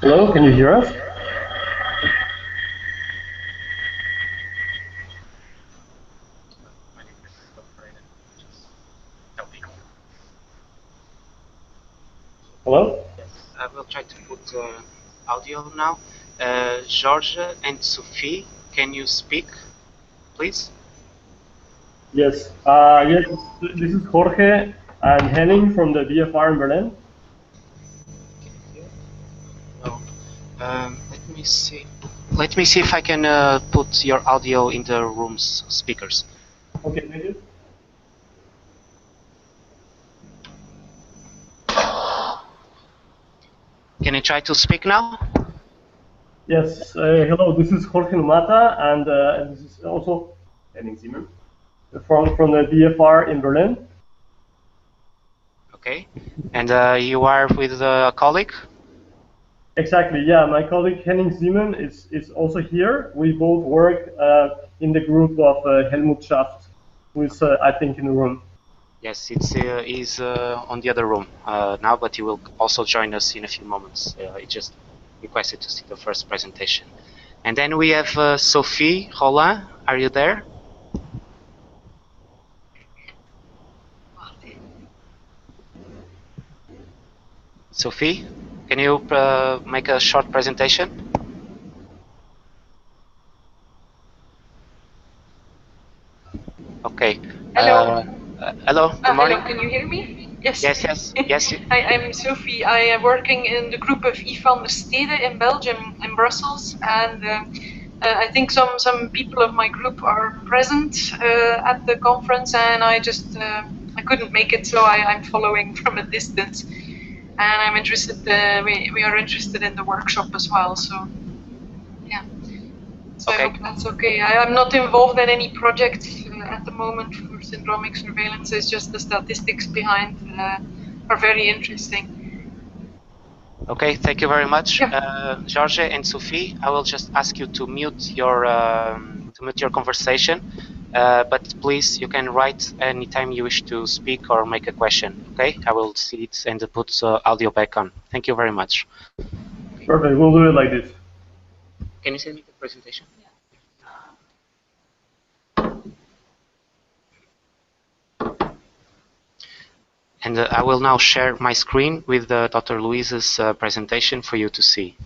Hello, can you hear us? Hello? Yes, I will try to put audio now. George and Sophie, can you speak, please? Yes. Yes, this is Jorge and Henning from the VFR in Berlin. No. Let me see. Let me see if I can put your audio in the room's speakers. Okay, thank you. Can you try to speak now? Yes, hello, this is Jorge Numata and this is also Henning Zimmer from the VFR in Berlin. Okay. And you are with a colleague? Exactly, yeah. My colleague Henning Zimmer is also here. We both work in the group of Helmut Schaft, who is, I think, in the room. Yes, he's on the other room now, but he will also join us in a few moments. He just requested to see the first presentation. And then we have Sophie Rollin. Are you there? Sophie, can you make a short presentation? Okay. Hello. Hello. Good morning. Hello. Can you hear me? Yes. Yes. Yes. Yes. Hi, I'm Sophie. I am working in the group of Yves van der Stede in Belgium, in Brussels, and I think some people of my group are present at the conference, and I couldn't make it, so I'm following from a distance. And I'm interested. We are interested in the workshop as well. So yeah. So Okay. I hope that's okay. I'm not involved in any project at the moment for syndromic surveillance. It's just the statistics behind are very interesting. Okay. Thank you very much, Yeah. George and Sophie. I will just ask you to mute your conversation, but please, you can write anytime you wish to speak or make a question. Okay, I will see it and put audio back on. Thank you very much. Perfect, we'll do it like this. Can you send me the presentation? And I will now share my screen with Dr. Louise's presentation for you to see.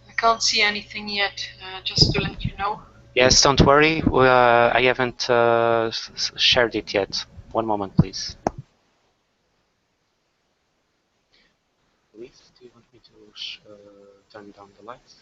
I can't see anything yet, just to let you know. Yes, don't worry. I haven't shared it yet. One moment, please. Louise, do you want me to turn down the lights?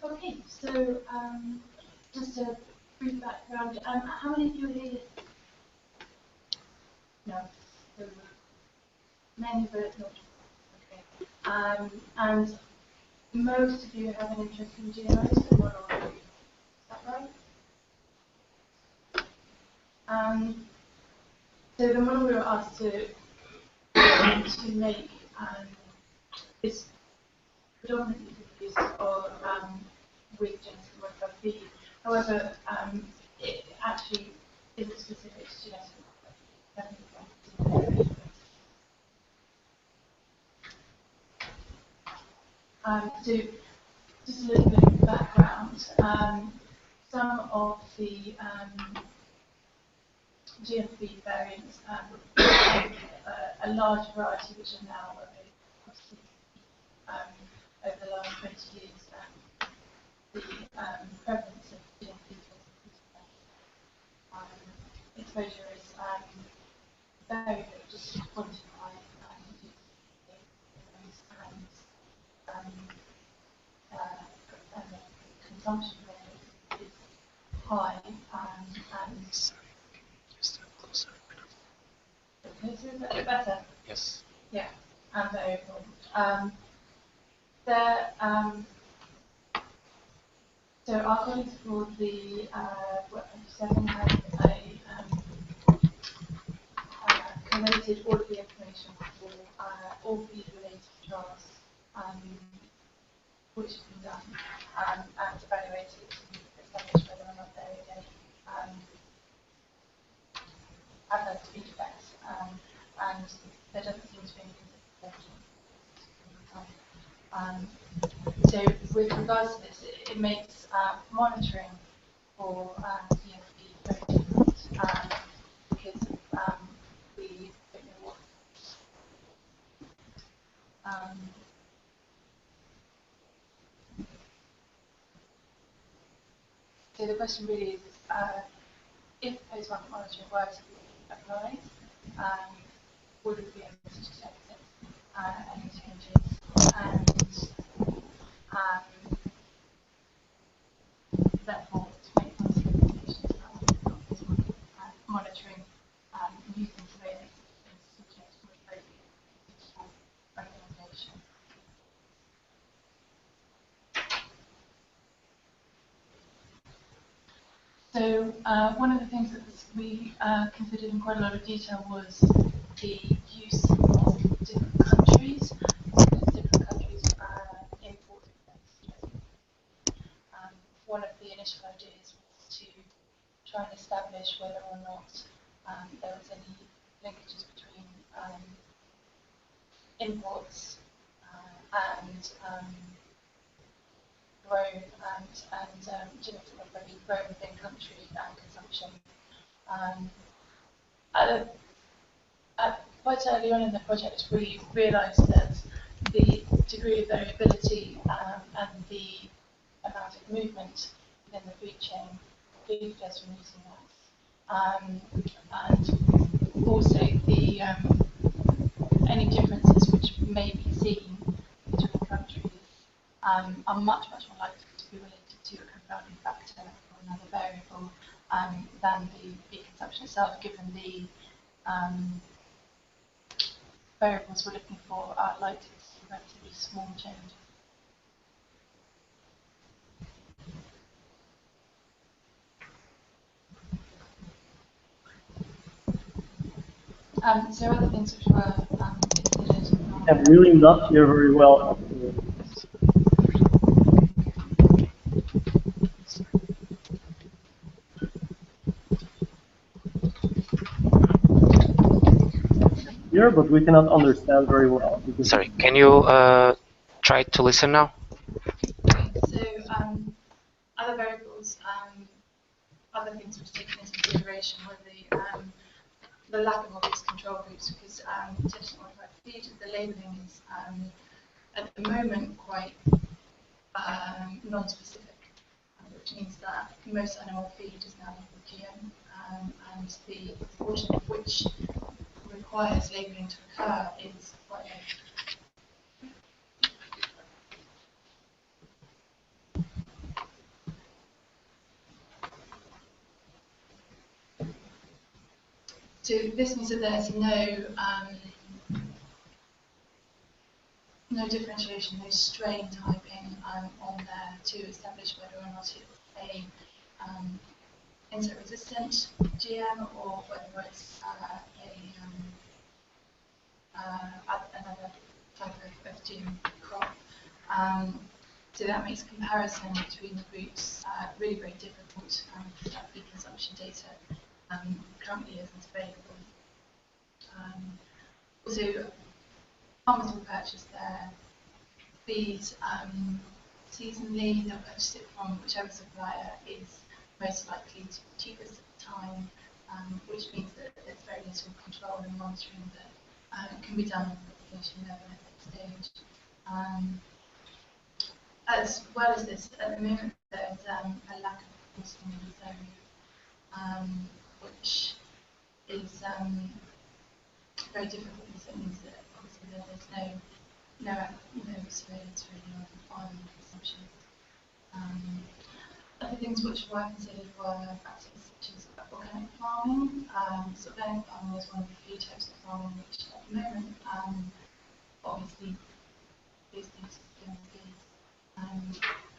Okay, so just a brief background. How many of you are here? No, so many, but not. Okay. And most of you have an interest in genomes, and one or two. Is that right? So the model we were asked to make is predominantly the use of with genetic modified feed. However, it actually isn't specific to genetic modified feed. So just a little bit of background. Some of the GM feed variants a large variety which are now over the last 20 years. The prevalence of GM feed exposure is very just to quantify and the consumption rate is high and Just closer. this is a bit better. Yes. Yeah, and variable. There, so our colleagues for the Work 27 have collated all of the information for all feed-related trials, which have been done, and evaluated to establish whether or not there is any adverse feed effects, and there doesn't seem to be any consideration. So with regards to this, it makes monitoring for DFB very difficult because we don't know what. So the question really is, if post-market monitoring were to be applied, would we be able to detect any changes? And therefore, to make policy recommendations about monitoring using surveillance is subject to appropriate recommendation. So one of the things that we considered in quite a lot of detail was the use of different countries, different countries import effects. One of the initial ideas was to try and establish whether or not there was any linkages between imports and growth and genetic modification growth within country and consumption. Quite early on in the project, we realised that the degree of variability and the amount of movement within the food chain precluded us from using that. And also the any differences which may be seen between countries are much more likely to be related to a confounding factor or another variable than the feed consumption itself, given the variables we're looking for are likely to see relatively small changes. So other things which were considered. I'm really not hear very well. Here, but we cannot understand very well. Sorry, can you try to listen now? So other variables, other things which taken into consideration were the lack of obvious control groups, because genetic modified feed, the labelling is at the moment quite non-specific, which means that most animal feed is now GM, and the proportion of which requires labelling to occur is quite low. So this means that there's no differentiation, no strain typing on there to establish whether or not it's a insect-resistant GM or whether it's another type of GM. So that makes comparison between the groups really very difficult, because that feed consumption data currently isn't available. Also, farmers will purchase their feed seasonally. They'll purchase it from whichever supplier is most likely to be cheapest at the time, which means that there's very little control and monitoring that can be done at the application level at that stage. As well as this, at the moment there's a lack of enforcement in this area, which is very difficult because it means that obviously there's no surveillance really on consumption. Other things which were considered were practices such as organic farming. So organic farming is one of the few types of farming which at the moment obviously is things in feeds.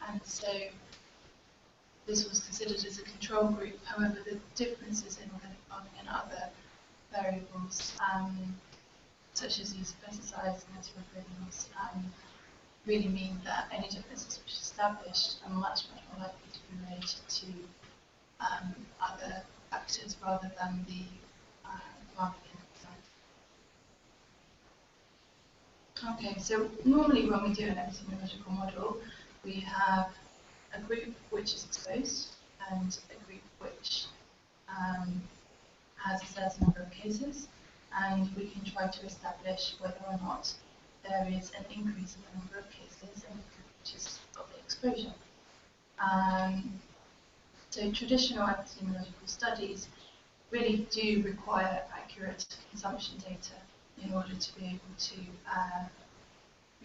And so this was considered as a control group. However, the differences in organic farming and other variables, such as use of pesticides and antimicrobials, really mean that any differences which are established are much more likely to be related to other factors rather than the farming side. Okay, so normally when we do an epidemiological model, we have a group which is exposed and a group which has a certain number of cases, and we can try to establish whether or not there is an increase in the number of cases in the group which is of the exposure. So traditional epidemiological studies really do require accurate consumption data in order to be able to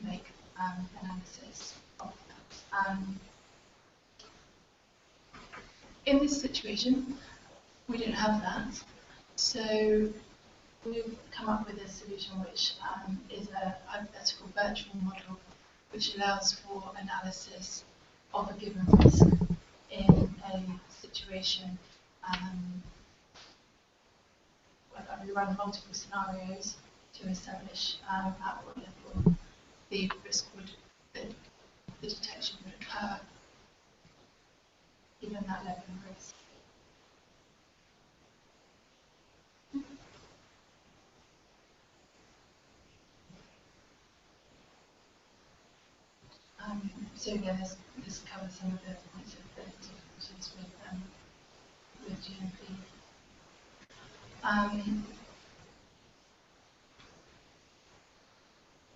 make analysis of that. In this situation, we didn't have that, so we've come up with a solution which is a hypothetical virtual model which allows for analysis of a given risk in a situation where we run multiple scenarios to establish at what level the risk would, the detection would occur given that level of risk. So again, this covers some of the points of the difficulties with GMP.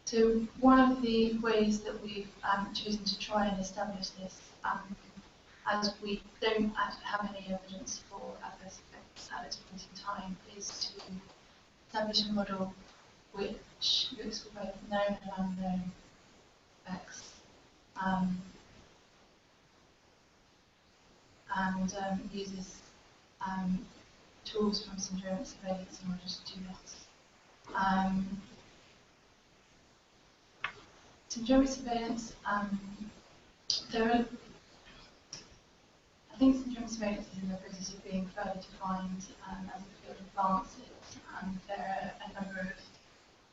So one of the ways that we've chosen to try and establish this, as we don't have any evidence for adverse effects at this point in time, is to establish a model which looks for both known and unknown effects. And uses tools from syndromic surveillance in order to do that. Syndromic surveillance, I think syndromic surveillance is in the process of being further defined as the field advances, and there are a number of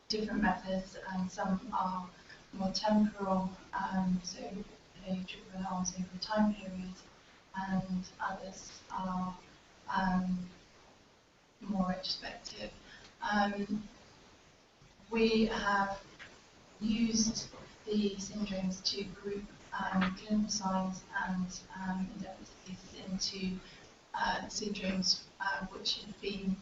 different methods, and some are more temporal, so they rely on over a time period, and others are more retrospective. We have used the syndromes to group clinical signs and indefinite diseases into syndromes which have been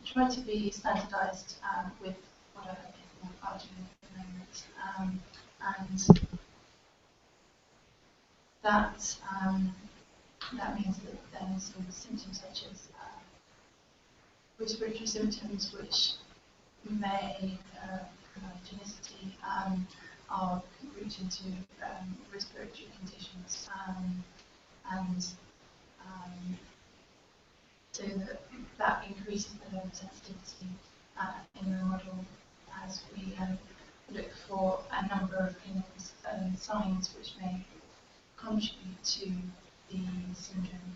tried to be standardised with what I think are doing at the moment, and that means that then some symptoms such as respiratory symptoms which may chronicity are grouped into respiratory conditions, and so that increases the level of sensitivity in the model as we look for a number of clinical signs which may contribute to the syndrome.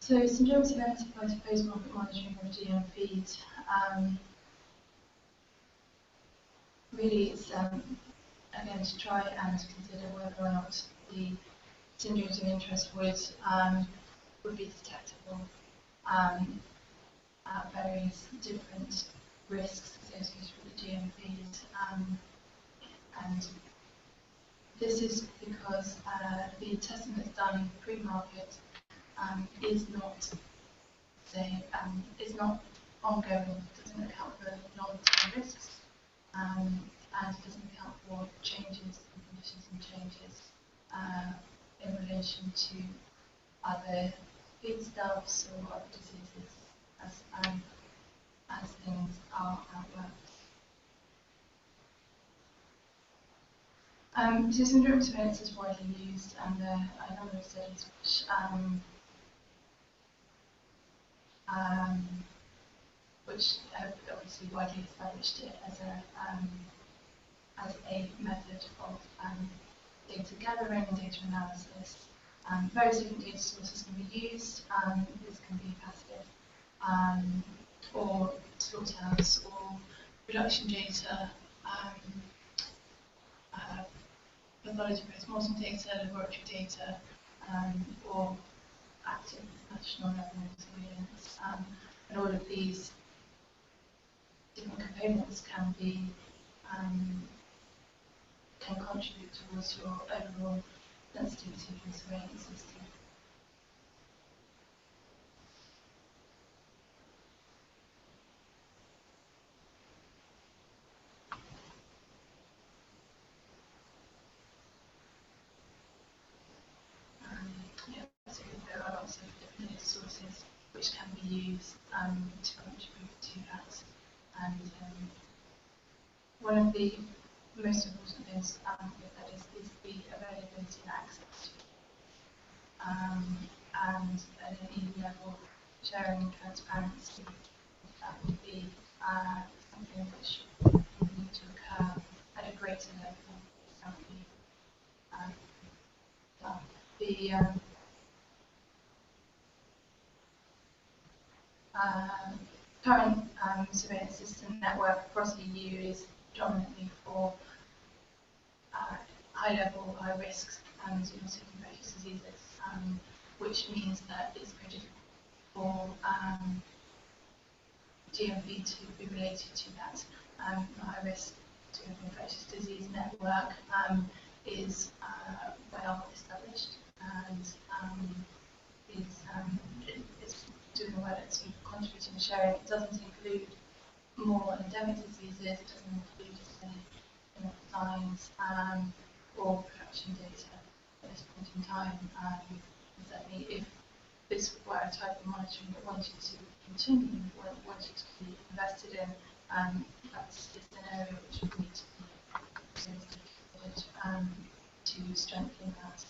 So syndromic surveillance applies to post-market monitoring of GM feeds. Really, it's again to try and consider whether or not the syndromes of interest would be detectable at various different risks associated with the GM feeds. And this is because the testing that's done pre-market is not ongoing. It doesn't account for long-term risks, and it doesn't account for changes, conditions and changes in relation to other feedstuffs or other diseases as things are outworked. So syndromic surveillance is widely used, and there are a number of studies which have obviously widely established it as a method of data gathering and data analysis. Various different data sources can be used. This can be passive or slaughterhouse or production data, pathology post-mortem data, laboratory data, or active national level surveillance. And all of these different components can contribute towards your overall sensitivity of your surveillance system. So there are lots of different data sources which can be used to contribute to that. And one of the most important things with that is the availability and access to and at an EU level, sharing and transparency. That would be something which would need to occur at a greater level. That would be done. The current surveillance system network across the EU is predominantly for high level, high risks and infectious diseases, which means that it's very difficult for GMV to be related to that. The high risk to infectious disease network is well established and is doing well at sort of contributing and sharing. It doesn't include more endemic diseases, it doesn't include any signs or production data at this point in time. Certainly if this were a type of monitoring that wanted to continue, wanted to be invested in, that's an area which would need to be considered to strengthen that.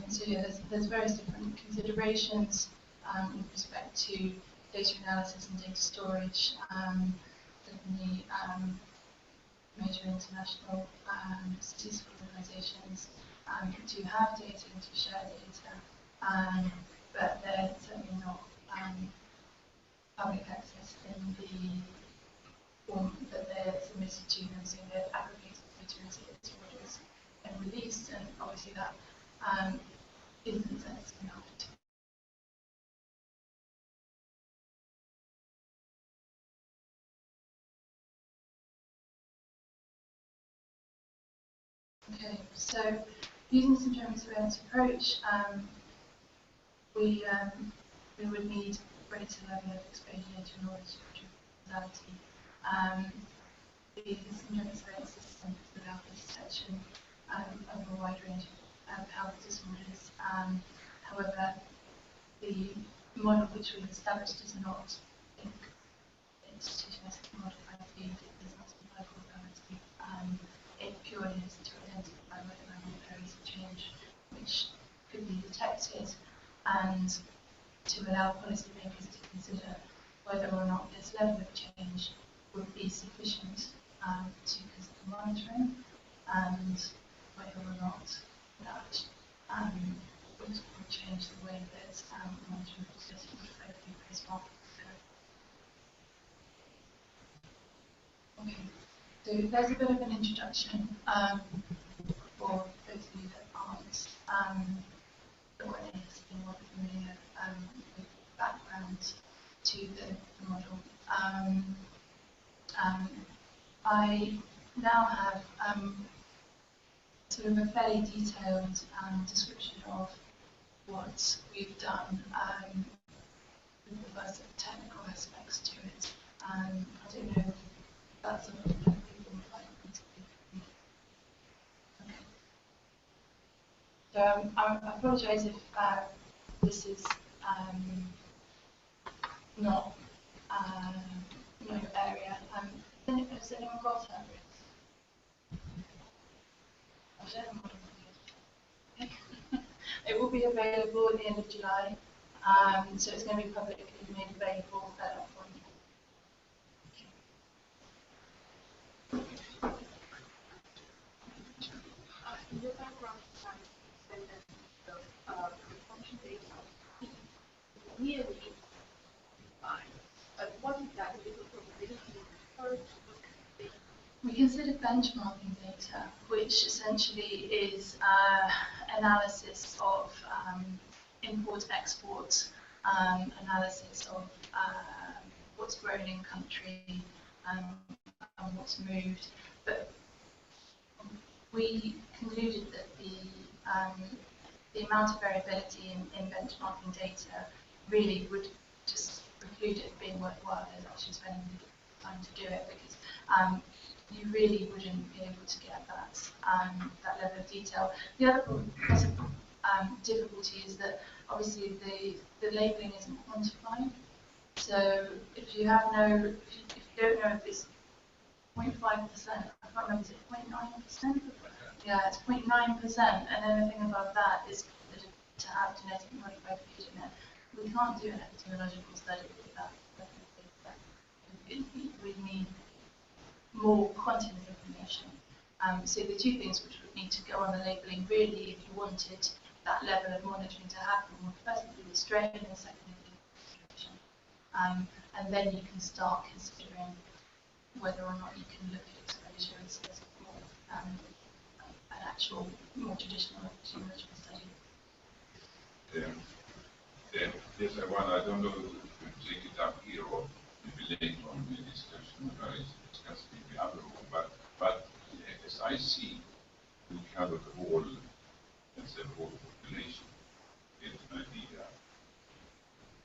So yeah, there's various different considerations with respect to data analysis and data storage. Certainly, major international statistical organisations do have data and to share data, but they're certainly not public access in the form that they're submitted to them, so they're aggregated data into data models and released, and obviously that isn't sensitive enough to Okay, so using the syndromic surveillance approach, we would need a greater level of exposure to knowledge of causality. The syndromic surveillance system would allow for detection of a wide range of health disorders. However, the model which we've established does not think institutionalistic modified feed. It does not supply causality. It purely is to identify whether or not there is a change which could be detected, and to allow policymakers to consider whether or not this level of change would be sufficient to consider monitoring and whether or not that would change the way that monitoring is getting based on. Okay, so there's a bit of an introduction for those of you that aren't aware and more familiar with background to the model. I now have sort of a fairly detailed description of what we've done with the first technical aspects to it. I don't know if that's something that people would like me to do. Okay. So I apologise if this is not your area. Has anyone got areas? I'll share the model with you. It will be available at the end of July, so it's going to be publicly made available at that point. In your background, you said that the function data nearly defined. But what is that little probability referred to? We consider benchmarking data, which essentially is analysis of import-export, analysis of what's grown in country and what's moved. But we concluded that the amount of variability in benchmarking data really would just preclude it being worthwhile as actually spending time to do it, because you really wouldn't be able to get that level of detail. The other possible difficulty is that obviously the labelling isn't quantified. So if you have if you don't know if it's 0.5%, I can't remember, is it 0.9%? Yeah, it's 0.9%, and anything above that is to have genetically modified feed in it. We can't do an epidemiological study with that. We need more quantitative information. So the two things which would need to go on the labelling, really, if you wanted that level of monitoring to happen, would firstly be the strain, and secondly the concentration. And then you can start considering whether or not you can look at exposure as more an actual, more traditional epidemiological study. Yes, I don't know if you take it up here or maybe later on in the discussion where it's discussed in the other room, but as I see, we cover the whole, let's say, the whole population. Get an idea.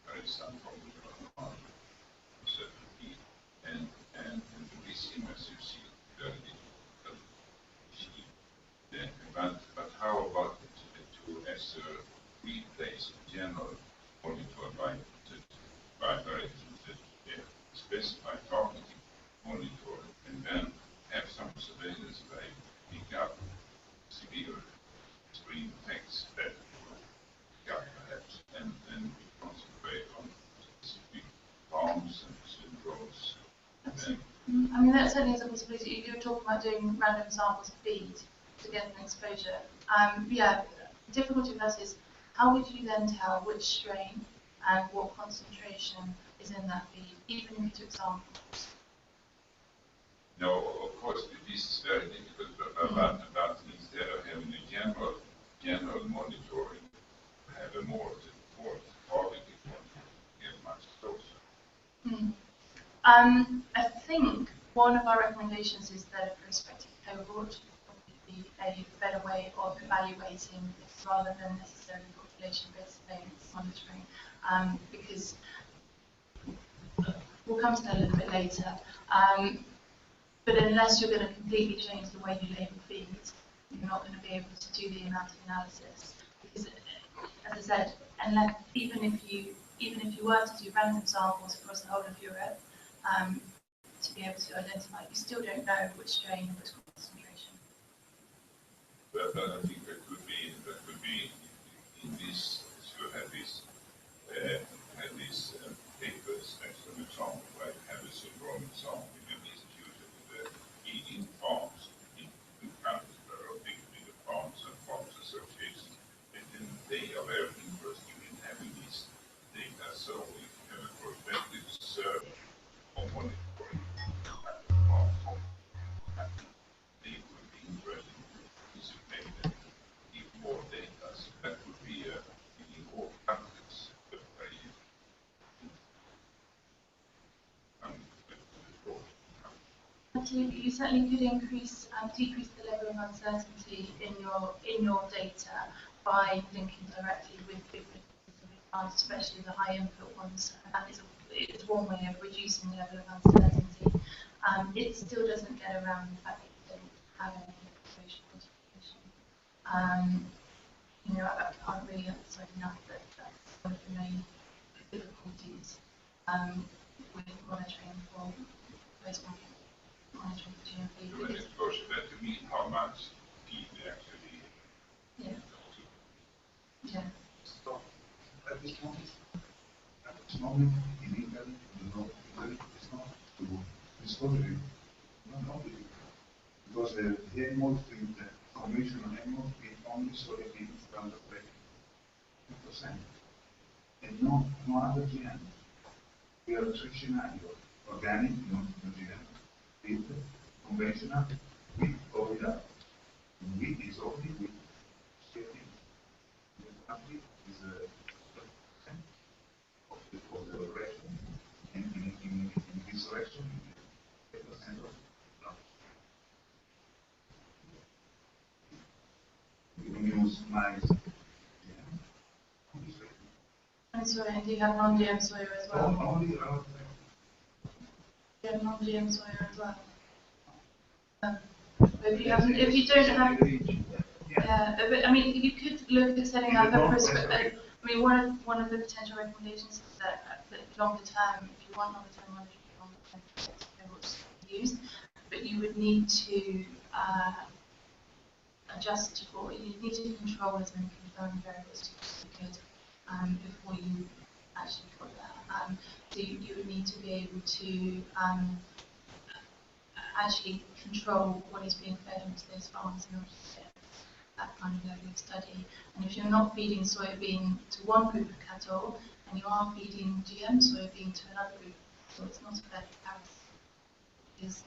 There is some problem on a certain field, and the risk, as you see, very difficult to achieve. But how about to as a replace in general monitor by variables that specify targeting monitor, and then have some surveillance where you pick up severe extreme effects that pick up perhaps and concentrate on specific farms and syndromes. I mean, that certainly is a possibility. If you're talking about doing random samples of feed to get an exposure, yeah, the difficulty with that is how would you then tell which strain and what concentration is in that feed, even if you took samples? No, of course, this is very difficult, but instead of having a general monitoring, have a more targeted one, get much closer. I think one of our recommendations is that a prospective cohort would be a better way of evaluating this rather than necessarily population-based surveillance monitoring, because we'll come to that a little bit later. But unless you're going to completely change the way you label feeds, you're not going to be able to do the amount of analysis. Because, as I said, even if you were to do random samples across the whole of Europe, to be able to identify, you still don't know which strain and which concentration. But I think that could be in this, as you have these papers as an example, where you have a syndrome example in an institute with the You certainly could decrease the level of uncertainty in your data by linking directly with specific plants, especially the high input ones. And that is one way of reducing the level of uncertainty. It still doesn't get around the fact that you don't have any spatial quantification. I can't really emphasize enough that that's one of the main difficulties with monitoring for post-market monitoring for GMP. So when it goes back to me, how much feed actually? Yeah. Yeah. Stop. At this moment, in Italy, it's not to discovery, not only because the animal feed, the conventional animal feed only soybean from the 20%, and no other GM. We are traditional, organic, non-GM, feed, conventional, wheat or without. Wheat is only wheat. Soybean. The country is 30% of the region, and in this region, 10% of we don't use maize. And so, and do you have non-GM soya as well? Only Do you have non-GM soya as well? If you don't have, but, I mean, you could look at setting up a prescription. I mean, one of the potential recommendations is that longer term, if you want longer term monitoring, levels used, but you would need to adjust for. You need to control as many confirmed variables as you could before you actually got that. So you would need to be able to actually control what is being fed into those farms in order to get that kind of level of study. And if you're not feeding soybean to one group of cattle, and you are feeding GM soybean to another group, so it's not a fair comparison. Because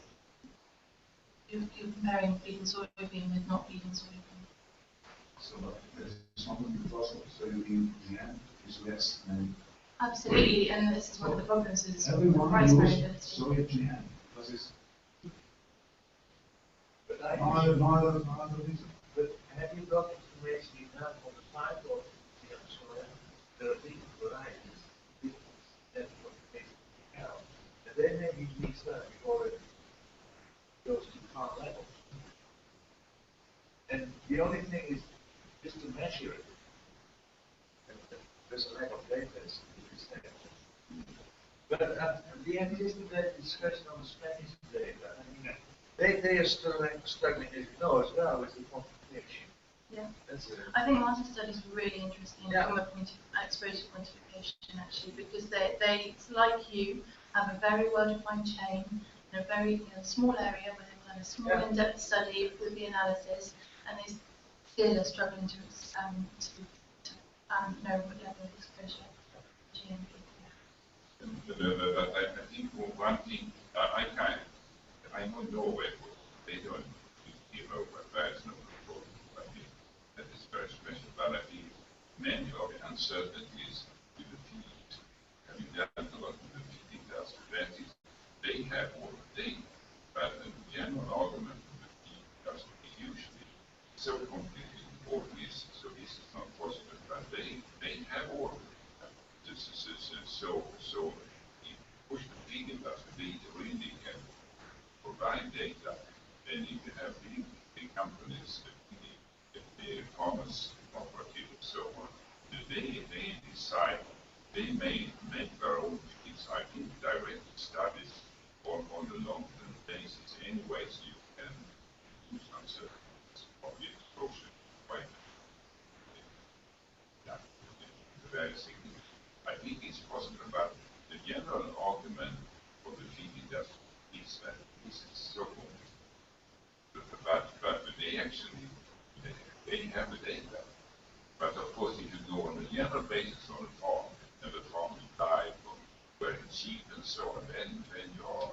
you're comparing feeding soybean with not feeding soybean. So there's something because of soybean GM is less than. Absolutely, and this is one of the problems is Everyone price uses variability. soya GM because it's. But have you got information enough on the type of GM soya? There are different varieties, different cow, and they may be mixed up before it goes to farm level. And the only thing is just to measure it. And there's a lack of data to extent. But the anticipated discussion on the Spanish data, I mean, they are struggling, as you know, as well with the quantification. Yeah. That's it. I think market studies are really interesting from a point of exposure quantification actually, because they like you, have a very well-defined chain in a very small area where they've done a small in-depth study with the analysis, and they still are struggling to know what level of exposure GMP. But I think one thing, I know Norway, they don't give over, there's no control. I think that is very special, but I think many of the uncertainties with the feed, having done a lot with the feed industry, that is, they have all the data, but the general argument of the feed industry is usually so complicated, all this, so this is not possible, but they have all of it. So if push the feed industry, they really can provide data, and if you have big companies, the farmers cooperative and so on, they decide, they may make their own feeds. I think direct studies on a long-term basis anyways, you can do some certain of the exposure quite very significant. I think it's possible, but the general argument for the feed industry is that this is so complicated. But they actually, they have the data. But of course, if you go on a general basis on a farm, and the farm is died or very cheap and so on, then you are.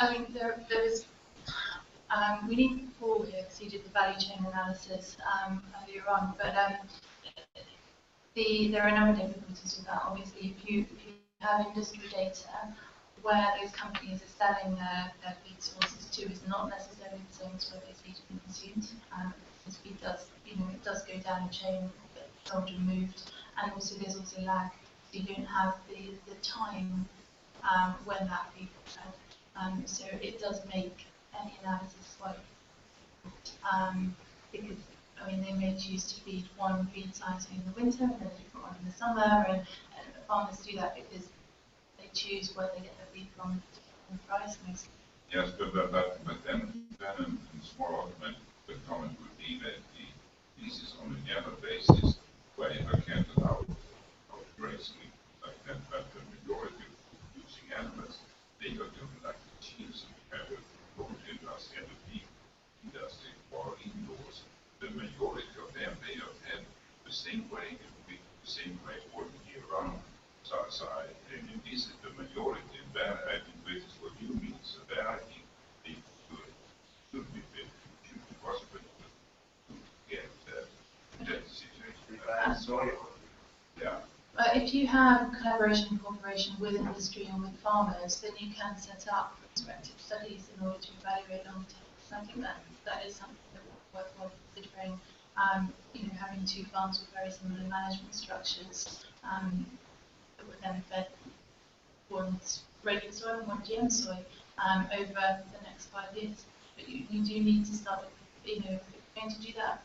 I mean, there is. We need before we exceeded the value chain analysis earlier on, but there are a number of difficulties with that. Obviously, if you have industry data where those companies are selling their feed sources to is not necessarily the same as where those feed are being consumed. This feed does, it does go down the chain, get sold and moved, and also there's also lag, so you don't have the time when that feed is fed. So it does make any analysis slightly because I mean they may choose to feed one feed site in the winter and then a different one in the summer, and farmers do that because they choose where they get their feed from and price mostly. Yes, but then in small argument, the comment would be that this is on a general basis wherever cattle out of grazing like that, but the majority of using animals, they are doing like the cheese and cattle, poultry industry and the beef industry or indoors. The majority of them, they have had the same way, the same way all year round. So in this is the majority, and there I think this is what you mean. So there I think it should be possible to get that situation. Sorry. Yeah. If you have collaboration and cooperation with industry and with farmers, then you can set up prospective studies in order to evaluate long-term. I think that is something that we're worthwhile considering. Having two farms with very similar management structures that would then fed one regular soil and one GM soy over the next 5 years. But you do need to start, if you're going to do that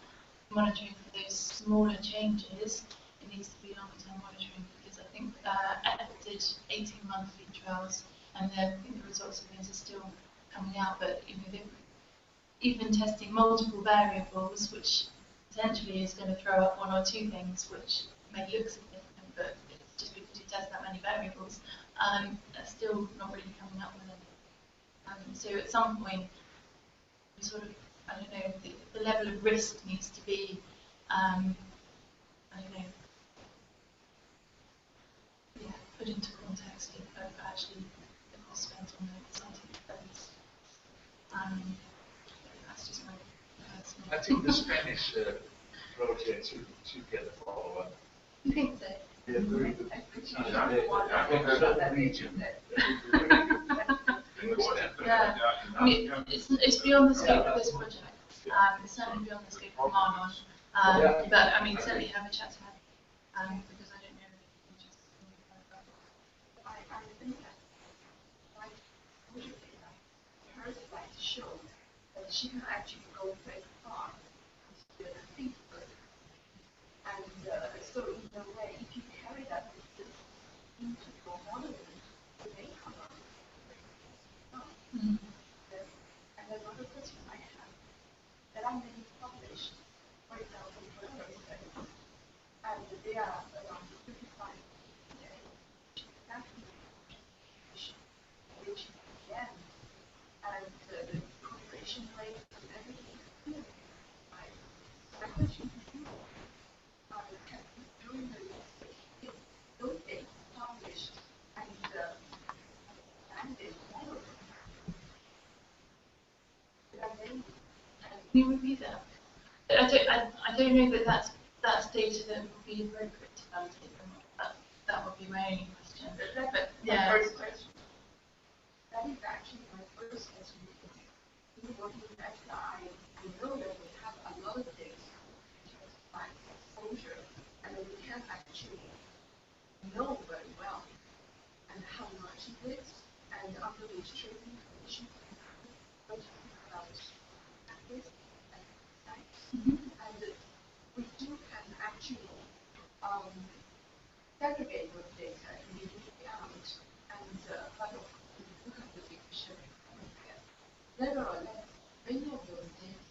monitoring for those smaller changes, it needs to be long-term monitoring because I think Ed did 18-month feed trials, and I think the results of those are still coming out. But they're even testing multiple variables, which potentially is going to throw up one or two things, which may look significant, but it's just because you test that many variables, that's still not really coming up with anything. So at some point, we sort of, I don't know, the level of risk needs to be, I don't know, put into context of actually the cost spent on the scientific studies. That's just my personal. I think the Spanish project should get a follow-up. You think so? They're very good. Yeah, I mean, it's beyond the scope of this project. It's certainly beyond the scope of MARLON. But I mean, certainly have a chat to her because I don't know if you just. I think that like her site showed that she can actually go very far to the feed bird. And so in a way, if you carry that into your modeling, you may come up with And another question I have, there are many populations, for example, burger studies, and they are around 55 today, exactly which again, and the population rate and everything is good. Right? My question to you, during the research, those data published and expanded model, Can you repeat that? I don't know that that's data that would be appropriate to validate them. That would be my only question. But yeah. My first question. That is actually my first question because in working with SI, I know that we have a lot of data in terms of my exposure, and we can actually know very well and how much it is, and under which trading conditions, what to think about this and sites. And we do can actually segregate those data immediately out, and but of course, we look at the picture. Nevertheless, many of those data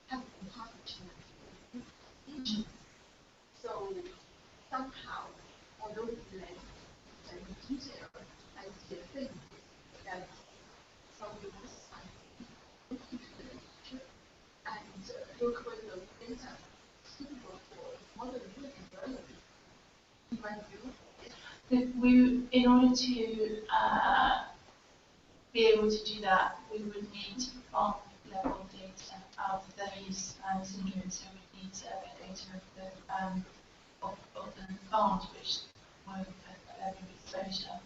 have been published in regions. So somehow, although it's less and detailed, I still think that some of the scientists look into the literature and look whether those data suitable for modeling and relevant. In my view, In order to be able to do that, we would need farm level data of those syndromes. So we need survey data of the farms which would have level of exposure.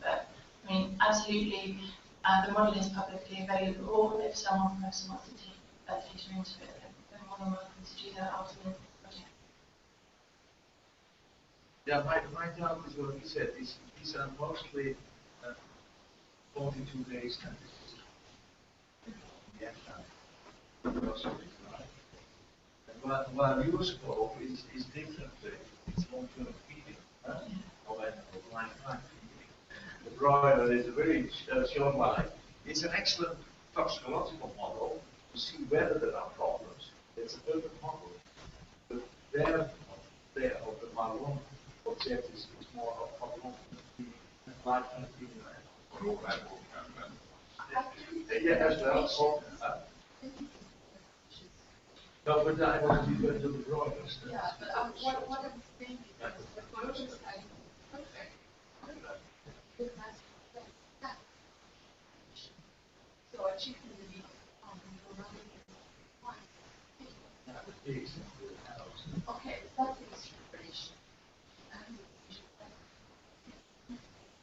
But I mean, absolutely, the model is publicly available, or if someone from EFSA wants to take that data into it, they're more than welcome to do that after the project. Yeah, my doubt is what he said. These are mostly 42 days and yeah, while your scope is different. It's long-term feeding, or lifetime feeding. The broiler is a very short life. It's an excellent toxicological model to see whether there are problems. It's a perfect model. But there of the MARLON object is more of long-term feeding, lifetime feeding. Yeah, as well. No, but I want to be going to the broilers. Yeah, but what I'm thinking is the broilers are perfect. Because that's so a chicken will be okay, that's the inspiration.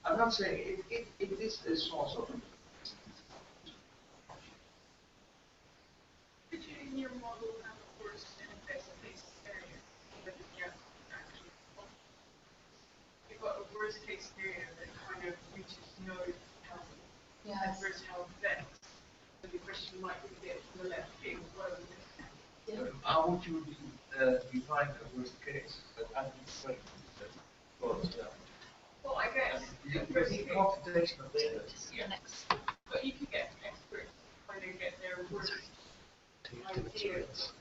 I'm not saying it is a source of. Did you in your model have a worst case scenario? That you actually you've got a worst case scenario that kind of reaches no adverse health effects. So the question might be a bit from the left field. How would you define a worst case? I'm well, I guess the computation of data. But you could get experts when they get their worst ideas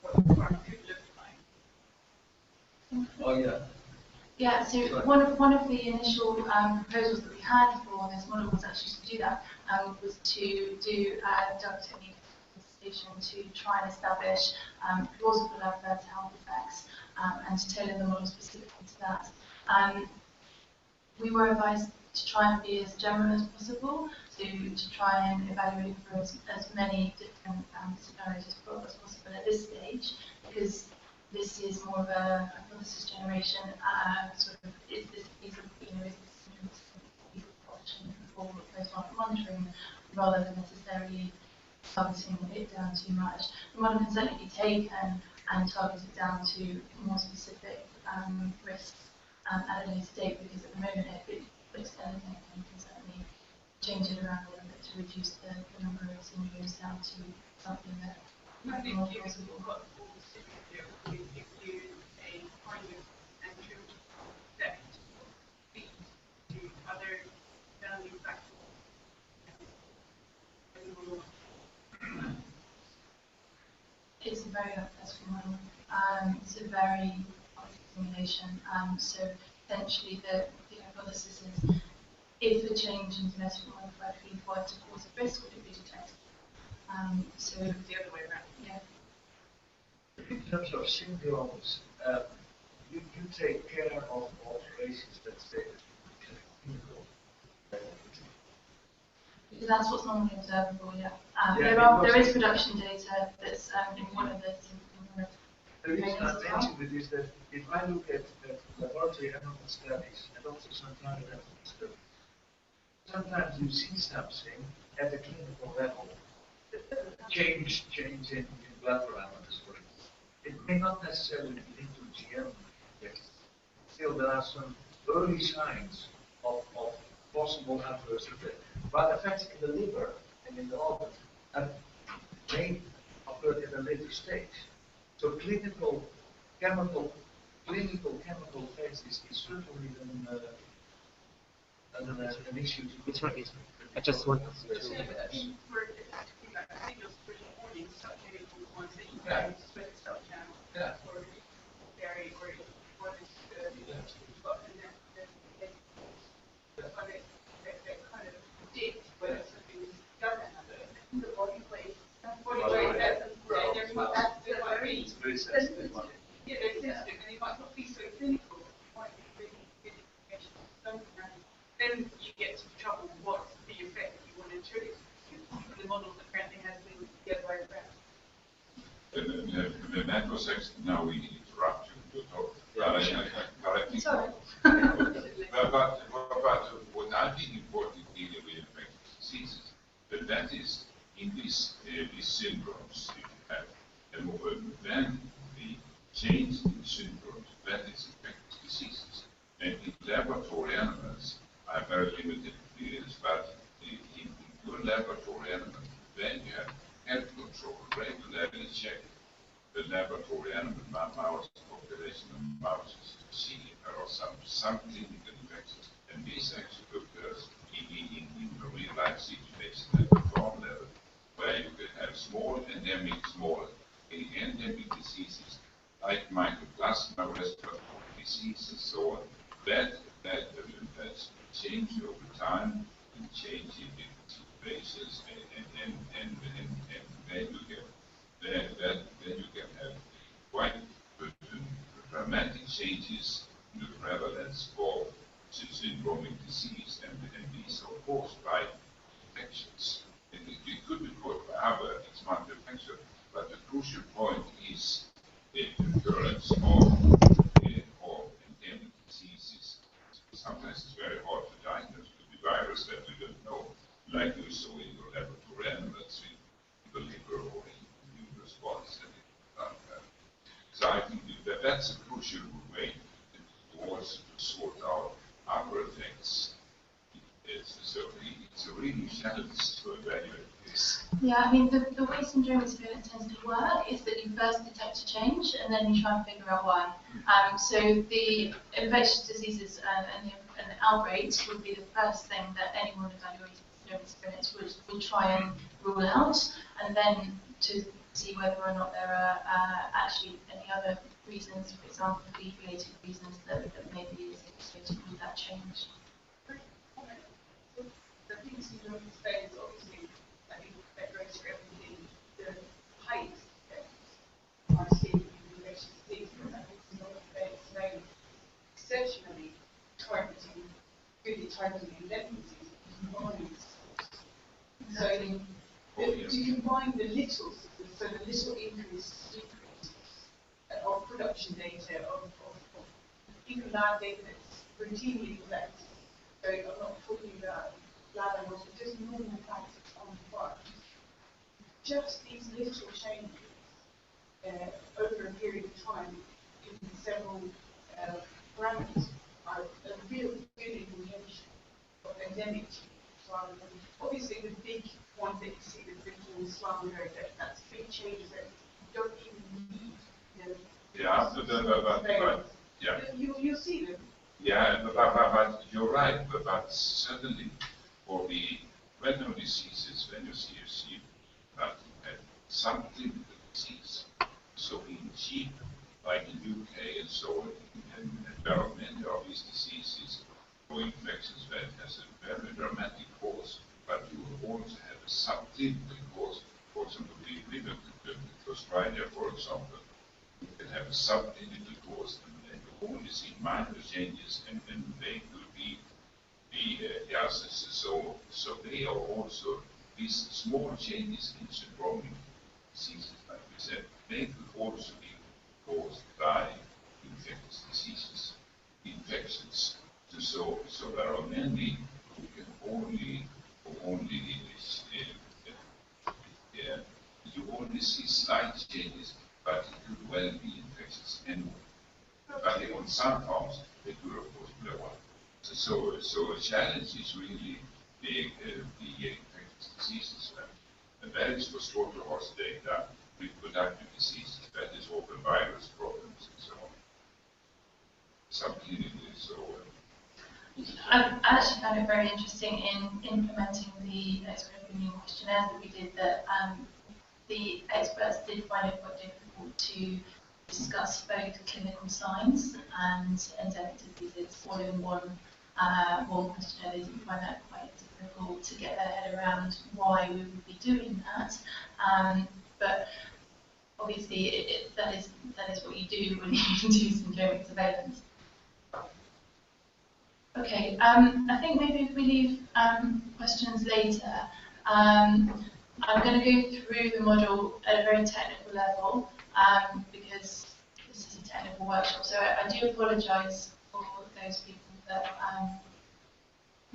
what the farm could look like. Oh yeah. Yeah, so one of the initial proposals that we had for this model was actually to do that, was to do a drug technique station to try and establish plausible adverse health effects and to tailor the model specifically to that. We were advised to try and be as general as possible, to try and evaluate for as many different scenarios as possible at this stage, because this is more of a hypothesis generation sort of is this option for post-market monitoring rather than necessarily targeting it down too much. The model can certainly be taken and targeted down to more specific risks at a later date, because at the moment it looks anything and can certainly change it around a little bit to reduce the number of scenarios down to something that might be more plausible. It's a very hypothetical model. It's a very simulation. So essentially, the hypothesis is if a change in genetic modified feed were to cause a risk, would it be detected? So the other way around. Yeah. In terms of syndromes, you take care of alterations that say because that's what's normally observable, yeah. Yeah, there is production data that's in one of the the reason I mentioned it is that if I look at laboratory animal studies and also sometimes animal studies, sometimes you see something at the clinical level, change in blood parameters, for instance. It may not necessarily be linked to GM yet. Still, there are some early signs of possible adverse effects. But effects in the liver and in the organs may occur at a later stage. So clinical chemical phase is certainly an issue to It's right. I just want to. Yeah. It's very sensitive one. Yeah, they're sensitive, and it might not be so clinical. It might be really good information. Then you get to trouble. What's the effect you want to treat? The model apparently has been the other way around. The macro section, now we interrupt you to talk. Sorry. But that is, in these syndromes, if you have, and then the change in syndromes, that is infectious diseases. And in laboratory animals, I have very limited experience, but in good laboratory animals, then you have health control, regularly check the laboratory animal mouse population of mouses to see if there are some clinical infections. And this actually occurs in the real life situation at the farm level, where you can have small endemic diseases like mycoplasma, respiratory disease, and so on. That's changed over time and change in different situations, and then you get then you can have quite dramatic changes in the prevalence of syndromic disease, and these are caused by infections. And it could be caused by other smart infection, but the crucial point is the occurrence of endemic diseases. Sometimes it's very hard to diagnose. It could be virus that we don't know, like we saw in your laboratory animals in the liver or in immune response. So I think that's a crucial way to also to sort out other effects. So it's a really challenge to evaluate this. Yeah, I mean, the way syndromic surveillance tends to work is that you first detect a change and then you try and figure out why. So the infectious diseases and outbreaks would be the first thing that anyone evaluating syndromic surveillance would try and rule out, and then to see whether or not there are actually any other reasons, for example, feed-related reasons that maybe is associated with that change. The things you don't expect is obviously, I think, that goes for everything. The height that are seen in infectious disease, I think it's very exceptionally targeting, really targeting endemic diseases. So you combine the little, so the little increase, decrease of production data, of even lab data that's routinely collected. So I'm not talking about lab animals, but just normal practice on the farm. Just these little changes over a period of time in several parameters are a real good indication of endemic swallowing. Obviously, the big one that you see, the visual swallowing, that's big changes that you don't even need. Yeah. You'll see them. Yeah, but you're right. But certainly, for the retinal diseases, when you see that some clinical disease. So in sheep, like in UK and so on, and there are many of these diseases or infections that has a very dramatic cause, but you will also have a subclinical cause. For example, the liver clostridia, for example, you can have a subclinical cause, and you only see minor changes, and they could be ulcers. So they are also these small changes in syndromic diseases, like we said, they could also be caused by infectious diseases, infections. So there are many who can only you only see slight changes, but it could well be infectious anyway. But on some farms, they could of course blow up. So a challenge is really the infectious diseases. And that is for slaughterhouse data, reproductive diseases, that is open virus problems and so on. Subclinically, so I actually found it very interesting in implementing the expert opinion questionnaire that we did that the experts did find it quite difficult to discuss both clinical signs and endemic diseases all in one questionnaire. They didn't find that quite difficult to get their head around why we would be doing that. But obviously, that is what you do when you do syndromic surveillance. Okay, I think maybe if we leave questions later, I'm going to go through the model at a very technical level because this is a technical workshop. So I do apologise for those people that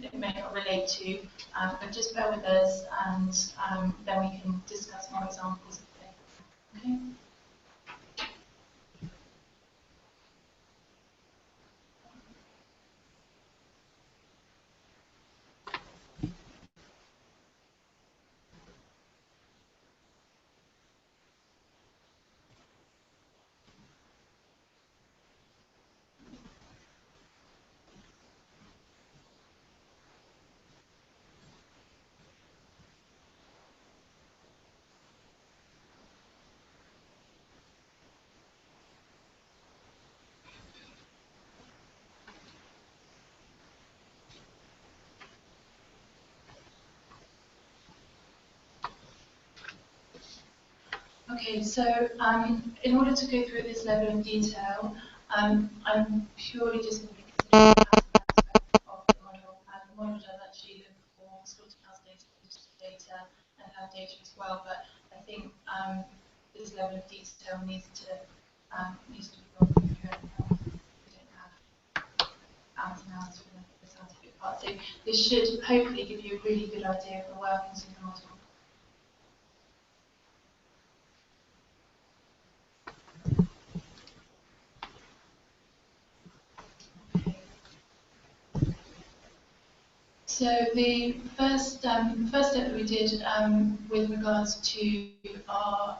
it may not relate to, but just bear with us, and then we can discuss more examples of things. Okay? Okay, so in order to go through this level of detail, I'm purely just going to be considering the aspect of the model. And the model does actually look for slaughterhouse data and have data as well, but I think this level of detail needs to be gone through. We don't have out and out for the scientific part. So this should hopefully give you a really good idea of the workings of the model. So the first step that we did with regards to our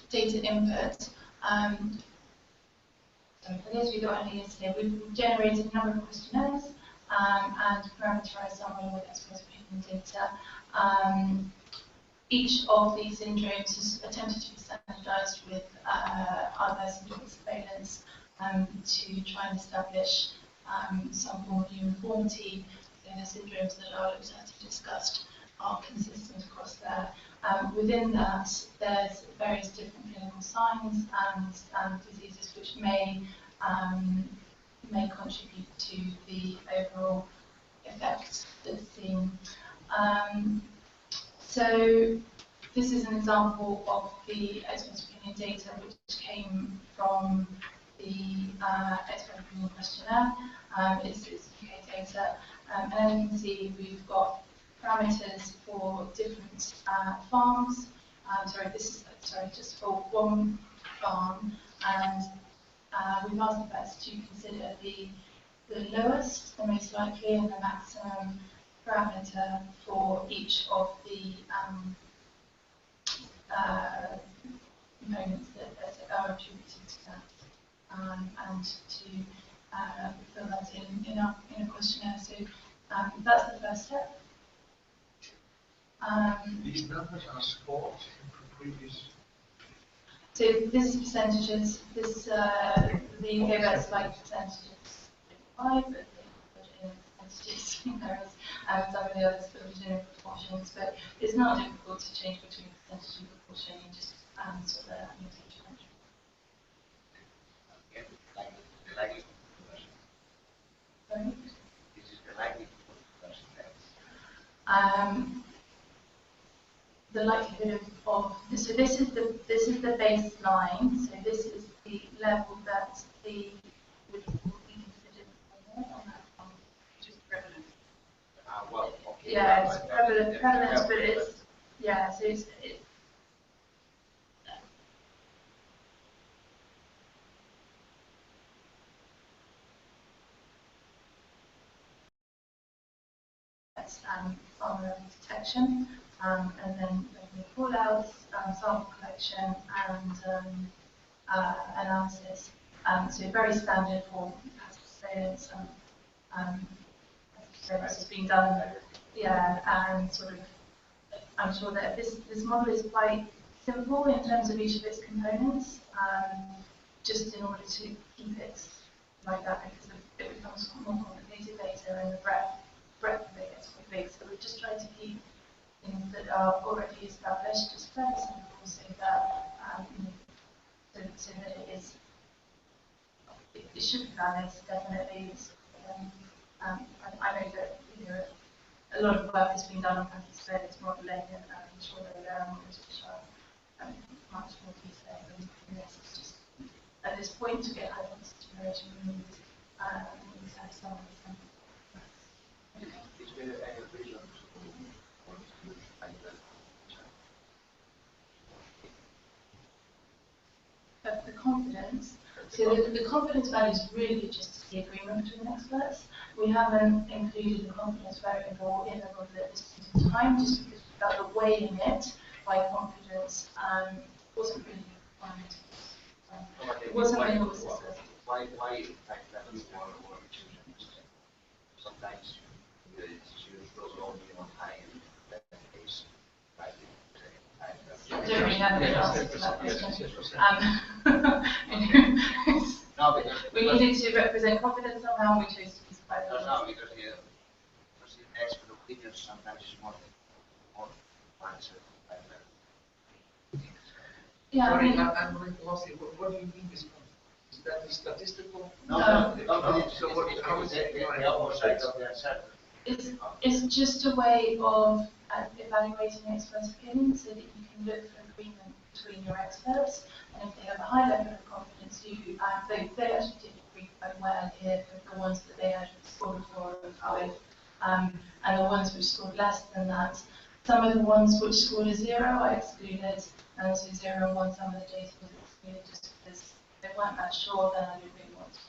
data input, so for this we got only yesterday, we've generated a number of questionnaires and parameterized some with express opinion data. Each of these syndromes is attempted to be standardized with other syndrome surveillance to try and establish some form of uniformity. So the syndromes that are looked at and discussed are consistent across there. Within that, there's various different clinical signs and diseases which may contribute to the overall effects that's seen. So this is an example of the expert opinion data which came from the expert opinion questionnaire. It's UK data, and as you can see, we've got parameters for different farms. This is just for one farm, and we've asked the vets to consider the lowest, the most likely, and the maximum parameter for each of the components that are attributed to that, and to fill that in a questionnaire. So that's the first step. These numbers are scored from previous. So this is percentages. This the UK vets like percentages 5, but they put in percentages, whereas some of the others put it in proportions. But it's not difficult to change between percentage and proportion. You just sort of mutate your country. Sorry? This is the likelihood of the likelihood of so this is the baseline. So this is the level that the would be considered on that one. just prevalence. Well, okay. Yeah, it's prevalence, but it's yeah. So it's farmer detection, and then the call-outs, sample collection, and analysis. So very standard for surveillance. Surveillance has been done, yeah, and sort of. I'm sure that this model is quite simple in terms of each of its components, just in order to keep it like that, because it becomes more complicated later and the breadth of it gets quite big. So we've just tried to keep things that are already established just fairly simple, so that so that it should be valid, definitely. I know that a lot of work has been done on country surveillance modelling, and I'm sure there are models which are much more detailed than this. It's just at this point to get hypothesis generation, we need to have some of the same. Is there any reason for use like that? But the confidence, so the confidence value is really just the agreement between experts. We haven't included the confidence variable in the model at this point in time, just because we felt that weighing it by confidence wasn't really required. It wasn't really what was discussed. Why in fact that you want to choose an extent? Sometimes the students goes only on high end, that case, right? I don't really have any answer to that question. No, We needed to represent confidence somehow, and we chose to use private. No, because the expert opinion sometimes is more answer like that. Yeah, Sorry, I mean, I'm lost. What do you mean is that the statistical? No. So how is it the opposite of the uncertainty? it's just a way of evaluating experts' opinions so that you can look for agreement between your experts. And if they have a high level of confidence, they actually did agree quite well here for the ones that they had scored 4 and 5. And the ones which scored less than that. Some of the ones which scored a 0 I excluded, and so 0 and 1, some of the data was excluded just because they weren't that sure, then I didn't really want to.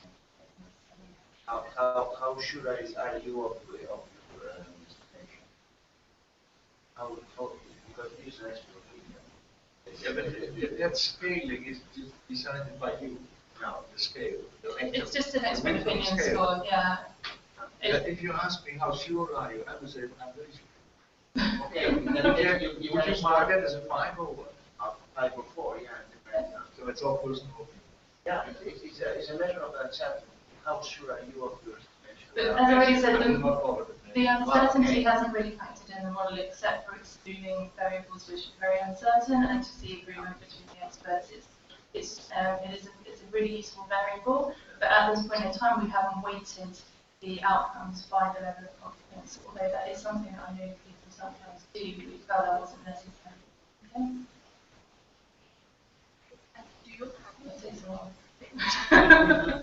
How sure are you of your estimation? How, because this is expert opinion. Yeah, but that scaling is just decided by you. Now, the scale. It's just an expert opinion score, yeah. If you ask me how sure are you, I would say I'm very sure. Okay, Would you mark that as a 5 or what? 5 or 4, yeah. So it's all personal opinion. Yeah, it's a measure of uncertainty. How sure are you of your estimation? But as I already said, the uncertainty hasn't really factored in the model except for excluding variables which are very uncertain and to see agreement between the experts. It is a really useful variable, but at this point in time we haven't weighted the outcomes by the level of confidence, although that is something that I know people sometimes do, but we felt that wasn't necessary. Okay? Do you That takes a while.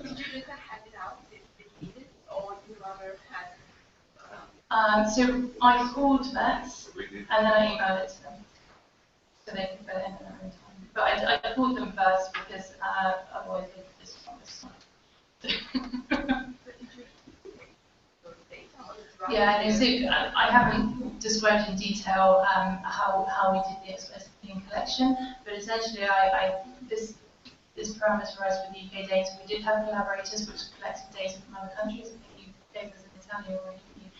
did you later hand it out if needed, or you rather had? So I called vets and then I emailed it to them, so they can fill it in their own time. But I called them first because otherwise they could just promise. Yeah, no, so I haven't described in detail how we did the explicit opinion collection, but essentially this parameterized with UK data. We did have collaborators which collected data from other countries. I think you gave us an Italian already, didn't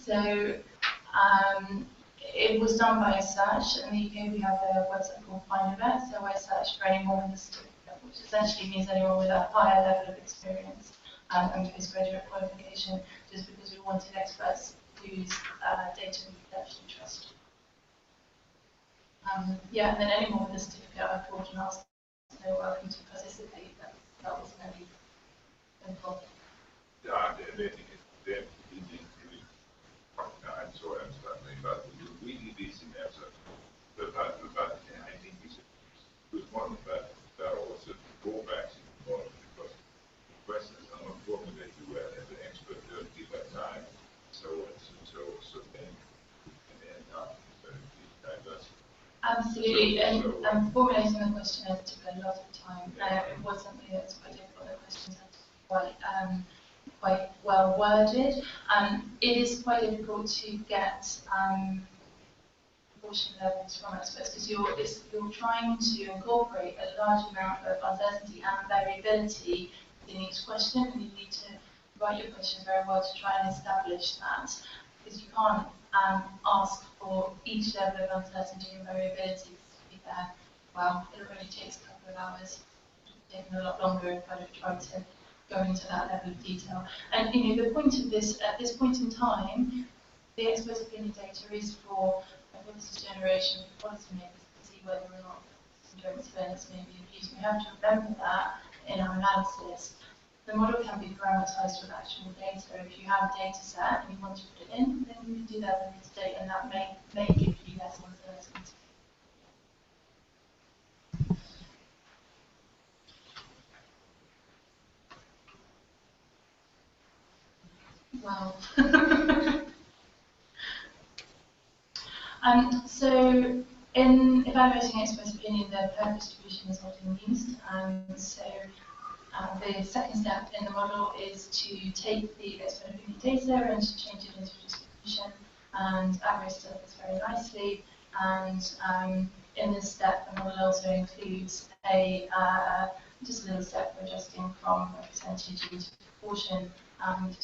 you? It was done by a search. In the UK we have a website called Find a Vet, so I searched for anyone with a certificate, which essentially means anyone with a higher level of experience and postgraduate qualification, just because we wanted experts whose data we could actually trust. Yeah, and then anyone with a certificate I called and asked if they were welcome to participate. That was very simple. Yeah, they're I'm sorry, I'm struggling, but we need this in answer. But I think it's a good model, but there are also drawbacks in the model because questions are not formulated well, and the expert don't give that time. So then we can end up very diverse. Absolutely, and formulating the questionnaire took a lot of time. It was something that was quite difficult. The questions had to be quite well worded. It is quite difficult to get proportion levels from experts because you're trying to incorporate a large amount of uncertainty and variability in each question, and you need to write your questions very well to try and establish that, because you can't ask for each level of uncertainty and variability to be there. Well, it only takes a couple of hours. It would have taken a lot longer if I'd have tried to go into that level of detail. And the point of this, at this point in time, the expert opinion data is for hypothesis generation for policymakers to see whether or not syndromic surveillance may be abused. We have to remember that in our analysis. The model can be parameterized with actual data. If you have a data set and you want to put it in, then you can do that in this data, and that may give you less uncertainty. Well, so in evaluating expert opinion, the pair distribution is often used. The second step in the model is to take the expert opinion data and to change it into distribution, and Avarice does this very nicely. And in this step, the model also includes a just a little step for adjusting from a percentage into proportion, and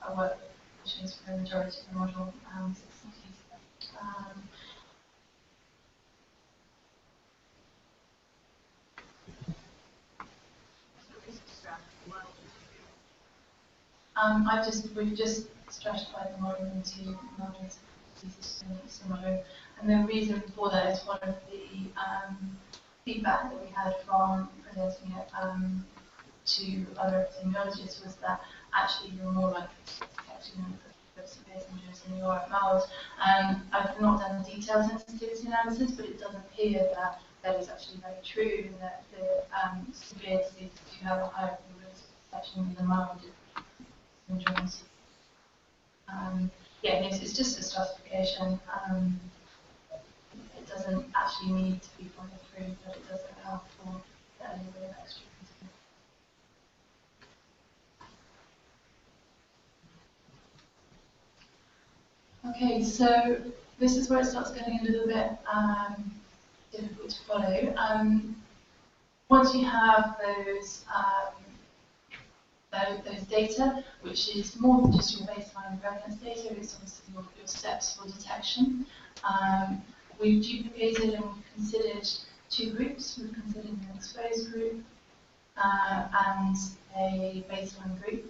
a work which is for the majority of the model. We've just stratified the model into models similar, and the reason for that is one of the feedback that we had from presenting it to other epidemiologists was that actually you're more likely to catch severe symptoms than you are at MARLs. I've not done the detailed sensitivity analysis, but it does appear that that is actually very true, and that the severe diseases do have a higher probability of catching the mild syndromes. Yeah, it's just a stratification. It doesn't actually need to be followed through, but it does allow for a little bit of extra consideration. Okay, so this is where it starts getting a little bit difficult to follow. Once you have those data, which is more than just your baseline prevalence data, it's obviously your steps for detection. We've duplicated and we've considered two groups. We've considered an exposed group and a baseline group.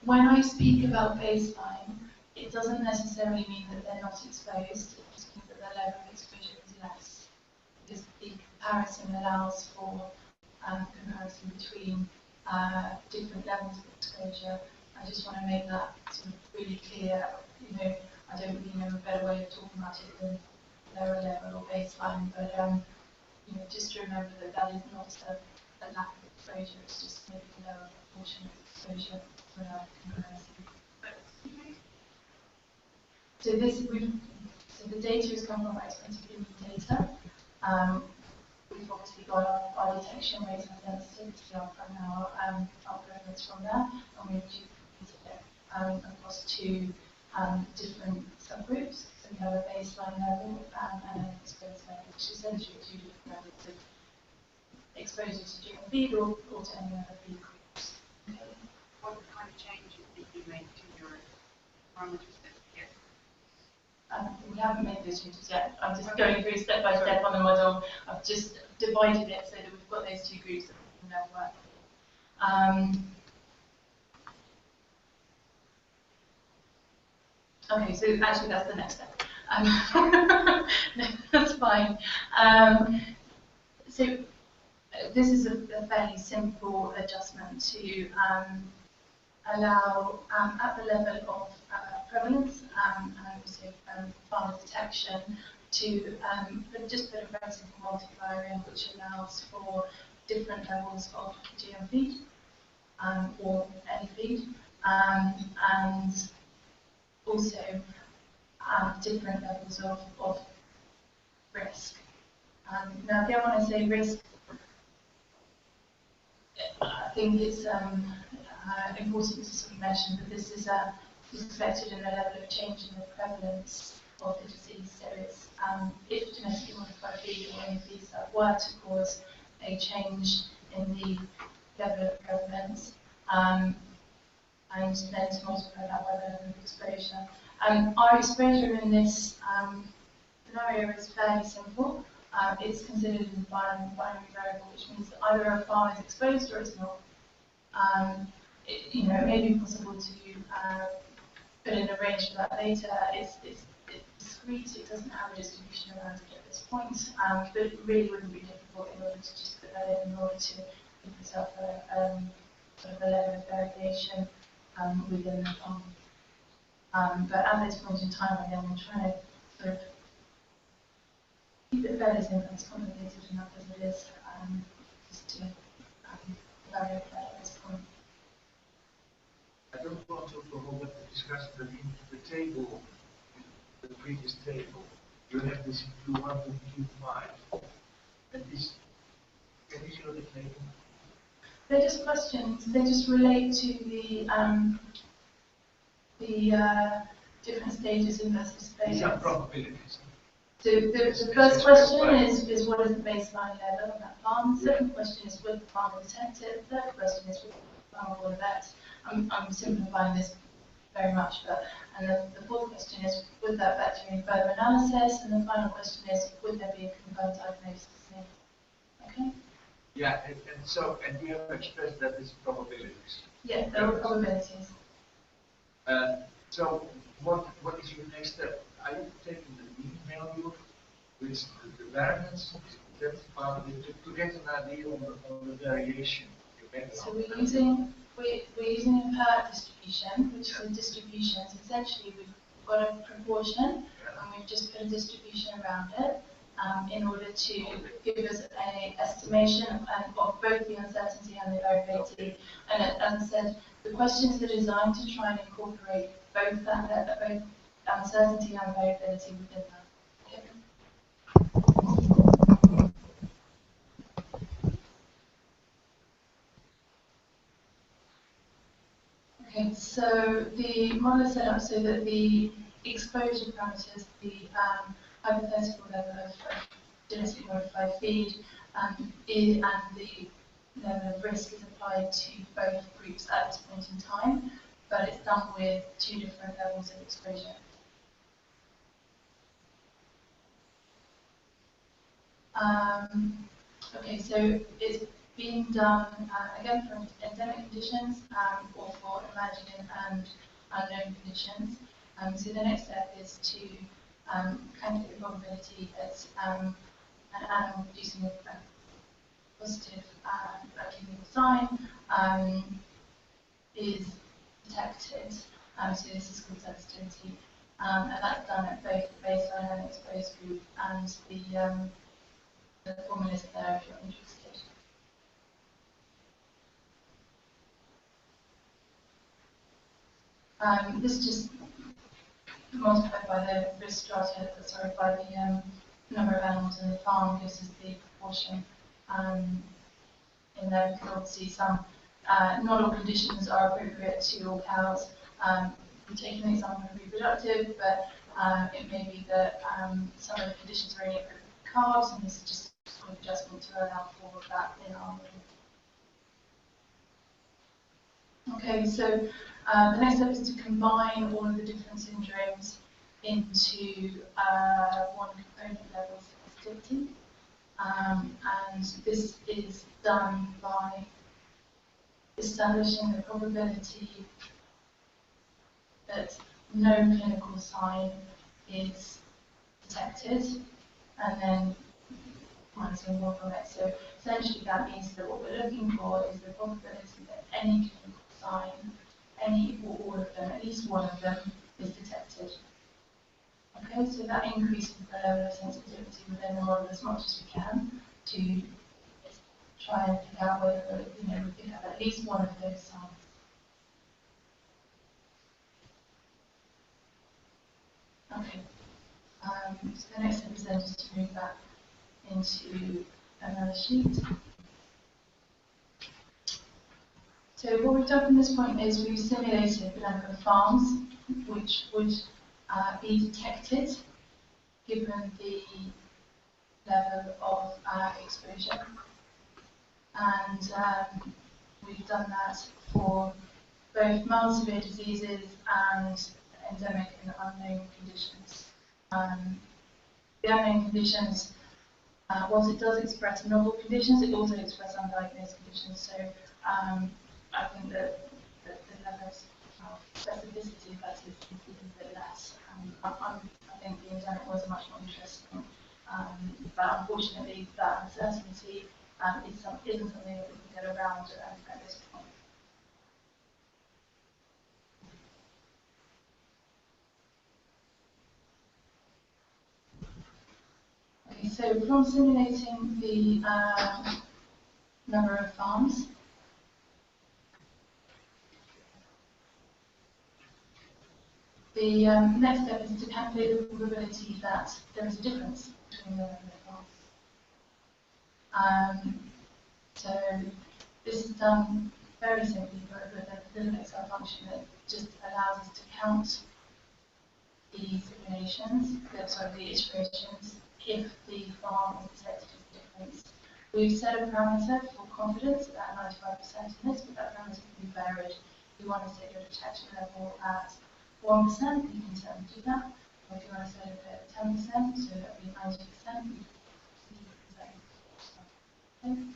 When I speak about baseline, it doesn't necessarily mean that they're not exposed, it just means that their level of exposure is less. Because the comparison allows for comparison between different levels of exposure. I just want to make that sort of really clear. You know, I don't really know a better way of talking about it than lower level or baseline, but you know, just to remember that that is not a lack of exposure. It's just maybe a lower proportion of exposure without comparison. So the data has come from our expert opinion data. We've obviously got our detection rates and sensitivity from our algorithms from there, and we've duplicated it across two different subgroups. So we have a baseline level and an exposed level, which is essentially two different levels of exposure to GM feed or to any other feed groups. Okay. What kind of changes did you make to your parameters yet? We haven't made those changes yet. I'm just going through step by step on the model. I've just divided it so that we've got those two groups that we can now work. Okay, so actually that's the next step. No, that's fine. So this is a fairly simple adjustment to allow at the level of prevalence and also farmer detection to just put a very simple multiplier in, which allows for different levels of GM feed or any feed, and also different levels of risk. Now, again, when I say risk, I think it's important to sort of mention that this is reflected in the level of change in the prevalence of the disease. So it's if genetically modified feed or any feeds that were to cause a change in the level of prevalence, and then to multiply that by the level of exposure. Our exposure in this scenario is fairly simple. It's considered as a binary variable, which means that either a farm is exposed or it's not. You know, it may be possible to put in a range for that later. It's discrete, it doesn't have a distribution around it at this point, but it really wouldn't be difficult in order to just put that in order to give yourself a sort of a level of variation within the farm. But at this point in time, again, we're trying to sort of keep it fairly simple, as complicated enough as it is, just to evaluate that at this point. I don't want to discussed that in the table, the previous table, you have this Q1 and Q5. And this, can you show the table? They're just questions. They just relate to the different stages in vessel space. These are probabilities. So the first question is what is the baseline level of that farm? The second question is will the farm detect it? The third question is will the farm will that? I'm simplifying this very much, but and then the fourth question is would that factor in further analysis? And the final question is would there be a confirmed diagnosis? Okay. Yeah, and you have expressed that as probabilities. Yeah, there are probabilities. So what is your next step? Are you taking the mean value, which the variance, that's part of it, to get an idea on the variation you get? So we're using a pair distribution, which is a distribution. So essentially we've got a proportion and we've just put a distribution around it in order to give us an estimation of both the uncertainty and the variability. And as I said, the questions are designed to try and incorporate both uncertainty and variability within that. Okay, so the model is set up so that the exposure parameters, the hypothetical level of genetically modified feed, and the level of risk is applied to both groups at this point in time, but it's done with two different levels of exposure. Okay, so it's being done again for endemic conditions or for emerging and unknown conditions. So the next step is to calculate the probability that an animal producing a positive clinical sign is detected. So this is called sensitivity, and that's done at both the baseline and exposed group, and the formula is there if you're interested. This just multiplied by the risk strata, by the number of animals in the farm gives us the proportion. In there, we can also see some, not all conditions are appropriate to all cows. We've taken an example of reproductive, but it may be that some of the conditions are only appropriate for calves, and this is just an adjustment to allow for that in our model. Okay, so the next step is to combine all of the different syndromes into one component level sensitivity. And this is done by establishing the probability that no clinical sign is detected, and then minusing one from it. So essentially that means that what we're looking for is the probability that any clinical sign, any or all of them, at least one of them, is detected. Okay, so that increases the level of sensitivity within the model as much as we can to try and pick out whether we pick up at least one of those signs. Okay, so the next step is then just to move that into another sheet. So what we've done from this point is we've simulated the number of farms which would be detected given the level of exposure. And we've done that for both mild severe diseases and endemic and unknown conditions. The unknown conditions, whilst it does express novel conditions, it also expresses undiagnosed conditions. So I think that the level of specificity of that is a bit less. I think the endemic was much more interesting, but unfortunately that uncertainty isn't something that we can get around at this point. Okay, so from simulating the number of farms, the next step is to calculate the probability that there is a difference between the level of loss. So this is done very simply with a little Excel function that just allows us to count the simulations, the iterations, if the farm is detected as a difference. We've set a parameter for confidence at 95% in this, but that parameter can be varied. If you want to set your detection level at 1%, you can certainly do that. Or if you want to set it at 10%, so that would be 90%, you can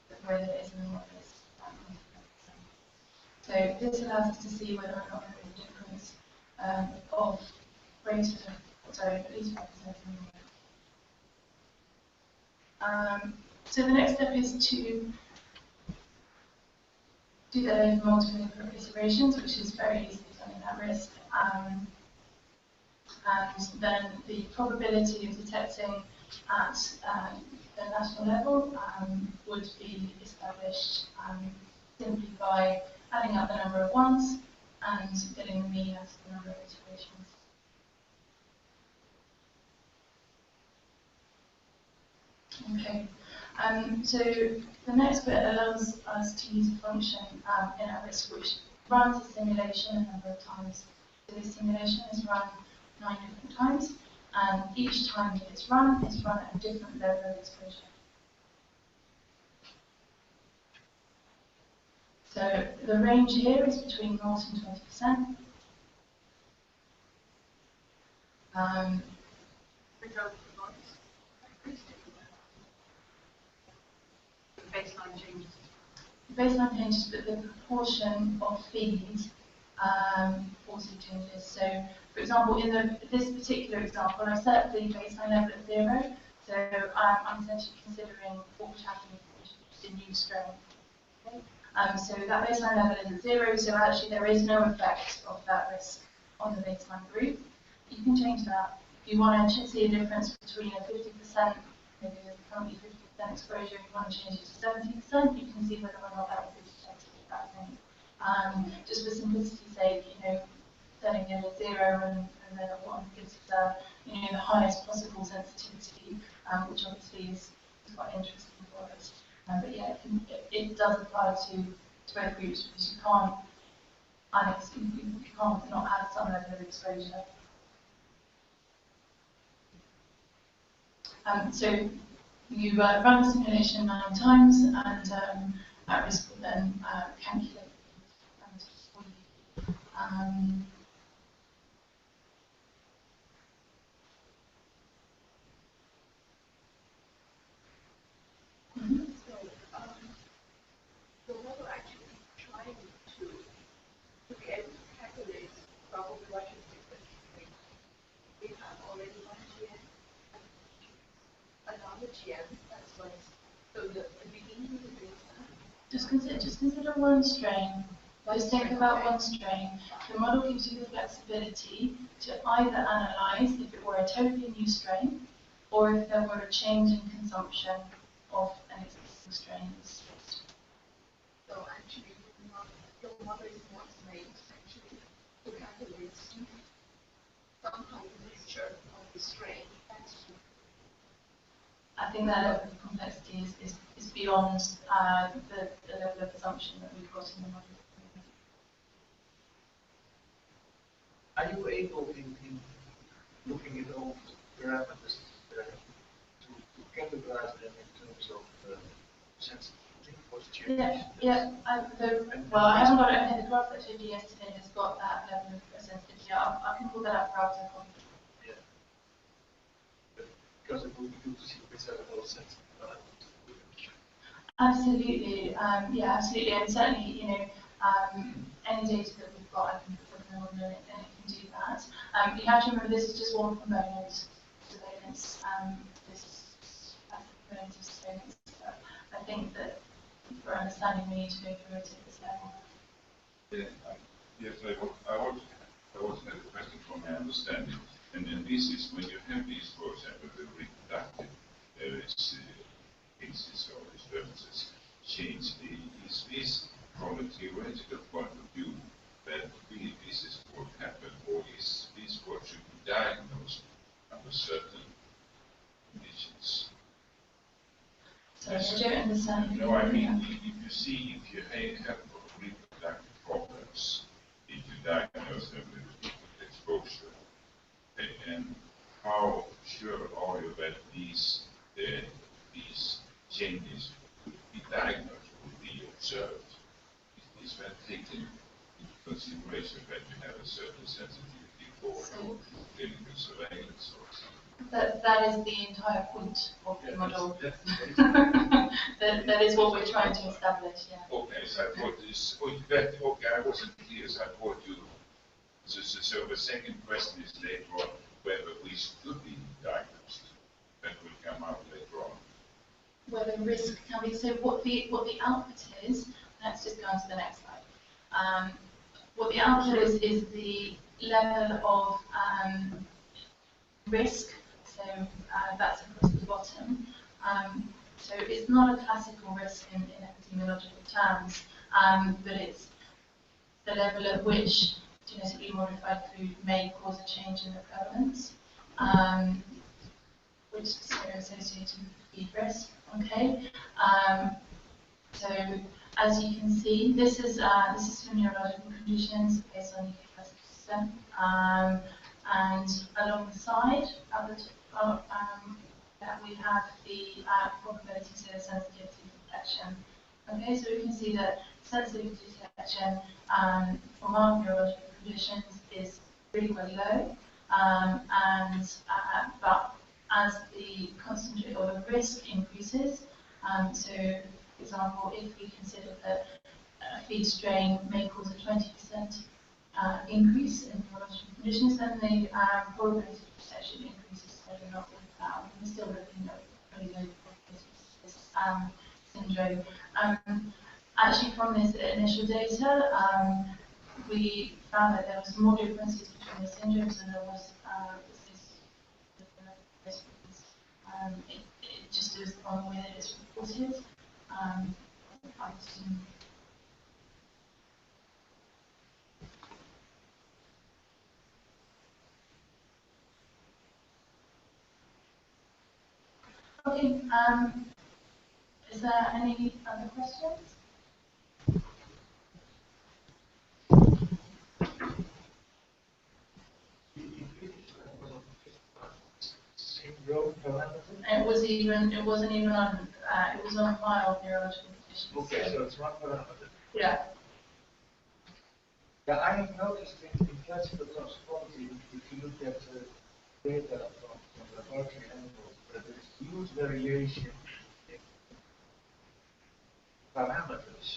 the way that it is in the model is 100%. So this allows us to see whether or not there is a difference of greater, at least 5%. So the next step is to do that over multiple iterations, which is very easily done in that risk. And then the probability of detecting at the national level would be established simply by adding up the number of ones and getting the mean as the number of iterations. Okay, so the next bit allows us to use a function in our risk which runs a simulation a number of times. So this simulation is run 9 different times, and each time that it's run at a different level of exposure. So the range here is between 0 and 20%. Baseline changes. Baseline changes, but the proportion of fees also changes. So, for example, in this particular example, I set the baseline level at 0. So I'm essentially considering what would happen if the new strain. Okay? So that baseline level is at 0. So actually, there is no effect of that risk on the baseline group. You can change that. If you want to see a difference between a 50%, maybe there's currently 50% exposure, if you want to change it to 70%, you can see whether or not that would be detected at that point. Just for simplicity's sake, setting it at 0 and then at 1 gives the highest possible sensitivity, which obviously is quite interesting for us. But yeah, it does apply to both groups because you can't not have some level of exposure. So you run the simulation 9 times, and at risk will then calculate the parameters for you. The model actually trying to be able to calculate probable Russian difference. We have already one GM and another GM. That's what. So the beginning of the baseline. Just consider one strain. Just think about one strain. The model gives you the flexibility to either analyze if it were a totally new strain, or if there were a change in consumption of an existing strain. So actually, your model is not made actually to calculate some kind of mixture of the strain. I think that level of complexity is beyond the level of assumption that we've got in the model. Are you able, in looking at all parameters, to categorize them in terms of sensitivity for change? Yeah. I haven't got it in the graph that I showed you yesterday. It's got that level of sensitivity. I can pull that up for after. Yeah. Because it would be good to see which are the most sensitive. Absolutely. Yeah, absolutely. And certainly, any data that we've got, I can put in on it and it can do that. You have to remember this is just one component surveillance. This is a component of surveillance. I think that for understanding, we need to go through it at this level. Yes, I also have a question from my understanding. And this is when you have these, for example, the reductive cases or disturbances change. Is this from a theoretical point of view that really this is what under certain conditions. So I don't understand. No, I mean, if you see, if you have reproductive problems, if you diagnose them with exposure, and how sure are you that these changes would be diagnosed, would be observed? Is that taken into consideration that you have a certain sensitivity for clinical surveillance or something? That is the entire point of the model. that is what we're trying to establish, yeah. Okay, so I thought this, okay, I wasn't clear, so I thought you, so the second question is later on, whether these could be diagnosed. That will come out later on. Whether risk can be, so what the output is, let's just go on to the next slide. What the output is the level of risk, so that's across the bottom. So it's not a classical risk in epidemiological terms, but it's the level at which genetically modified food may cause a change in the prevalence, which is associated with feed risk. Okay. So as you can see, this is for neurological conditions based on UK system, and along the side of the that we have the probability to sensitivity detection. Okay, so we can see that sensitivity detection for mild neurological conditions is really, really low, but as the concentrate or the risk increases, so for example, if we consider that a feed strain may cause a 20% increase in neurological conditions, then the probability of detection increases. So we're not we're still looking at pretty low probability of this syndrome. Actually, from this initial data, we found that there was more differences between the syndromes than there was it just is on the way that it's reported. Okay, is there any other questions? It wasn't even on, it was on mild neurological conditions. Okay, so it's one parameter. Yeah. Yeah, I have noticed in classical toxicology, if you look at data from laboratory animals, that there is huge variation in parameters,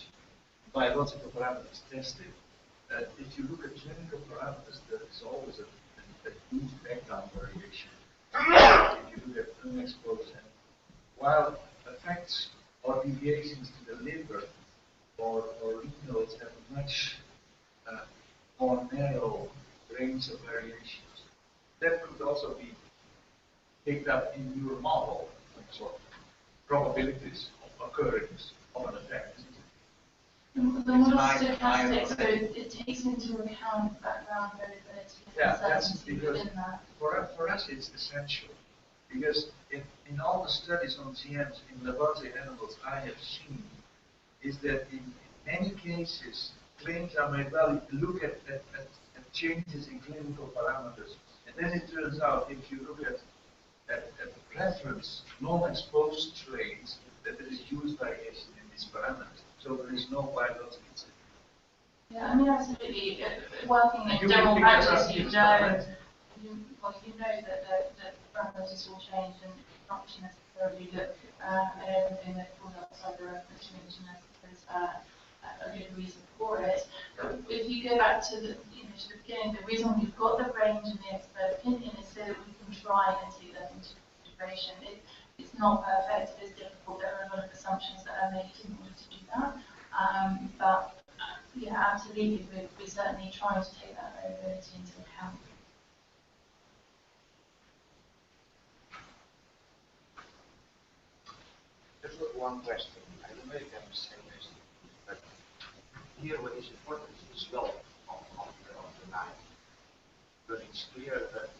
biological parameters tested. If you look at clinical parameters, there is always a huge background variation. If you look at unexposed animals, while effects or deviations to the liver or renals have a much more narrow range of variations. That could also be picked up in your model, so probabilities of occurrence of an effect. The model is stochastic, so it takes into account background variability. Yeah, that's because for us it's essential. Because in all the studies on GMs in laboratory animals I have seen, is that in many cases claims are made, well, you look at changes in clinical parameters, and then it turns out if you look at reference non-exposed strains, that there is huge variation in these parameters. So there is no biological. Yeah, I mean, absolutely. Working in general practice, you know that parameters will change, and not necessarily look at everything that falls outside the reference range unless there's a good reason for it. But if you go back to the beginning, the reason we've got the range and the expert opinion is so that we can try and take that into consideration. It's not perfect, it's difficult, there are a lot of assumptions that are made in order to do that. But yeah, absolutely, we're certainly trying to take that variability into account. Just one question. I don't know if I'm saying this, but here what is important is the slope of the line. But it's clear that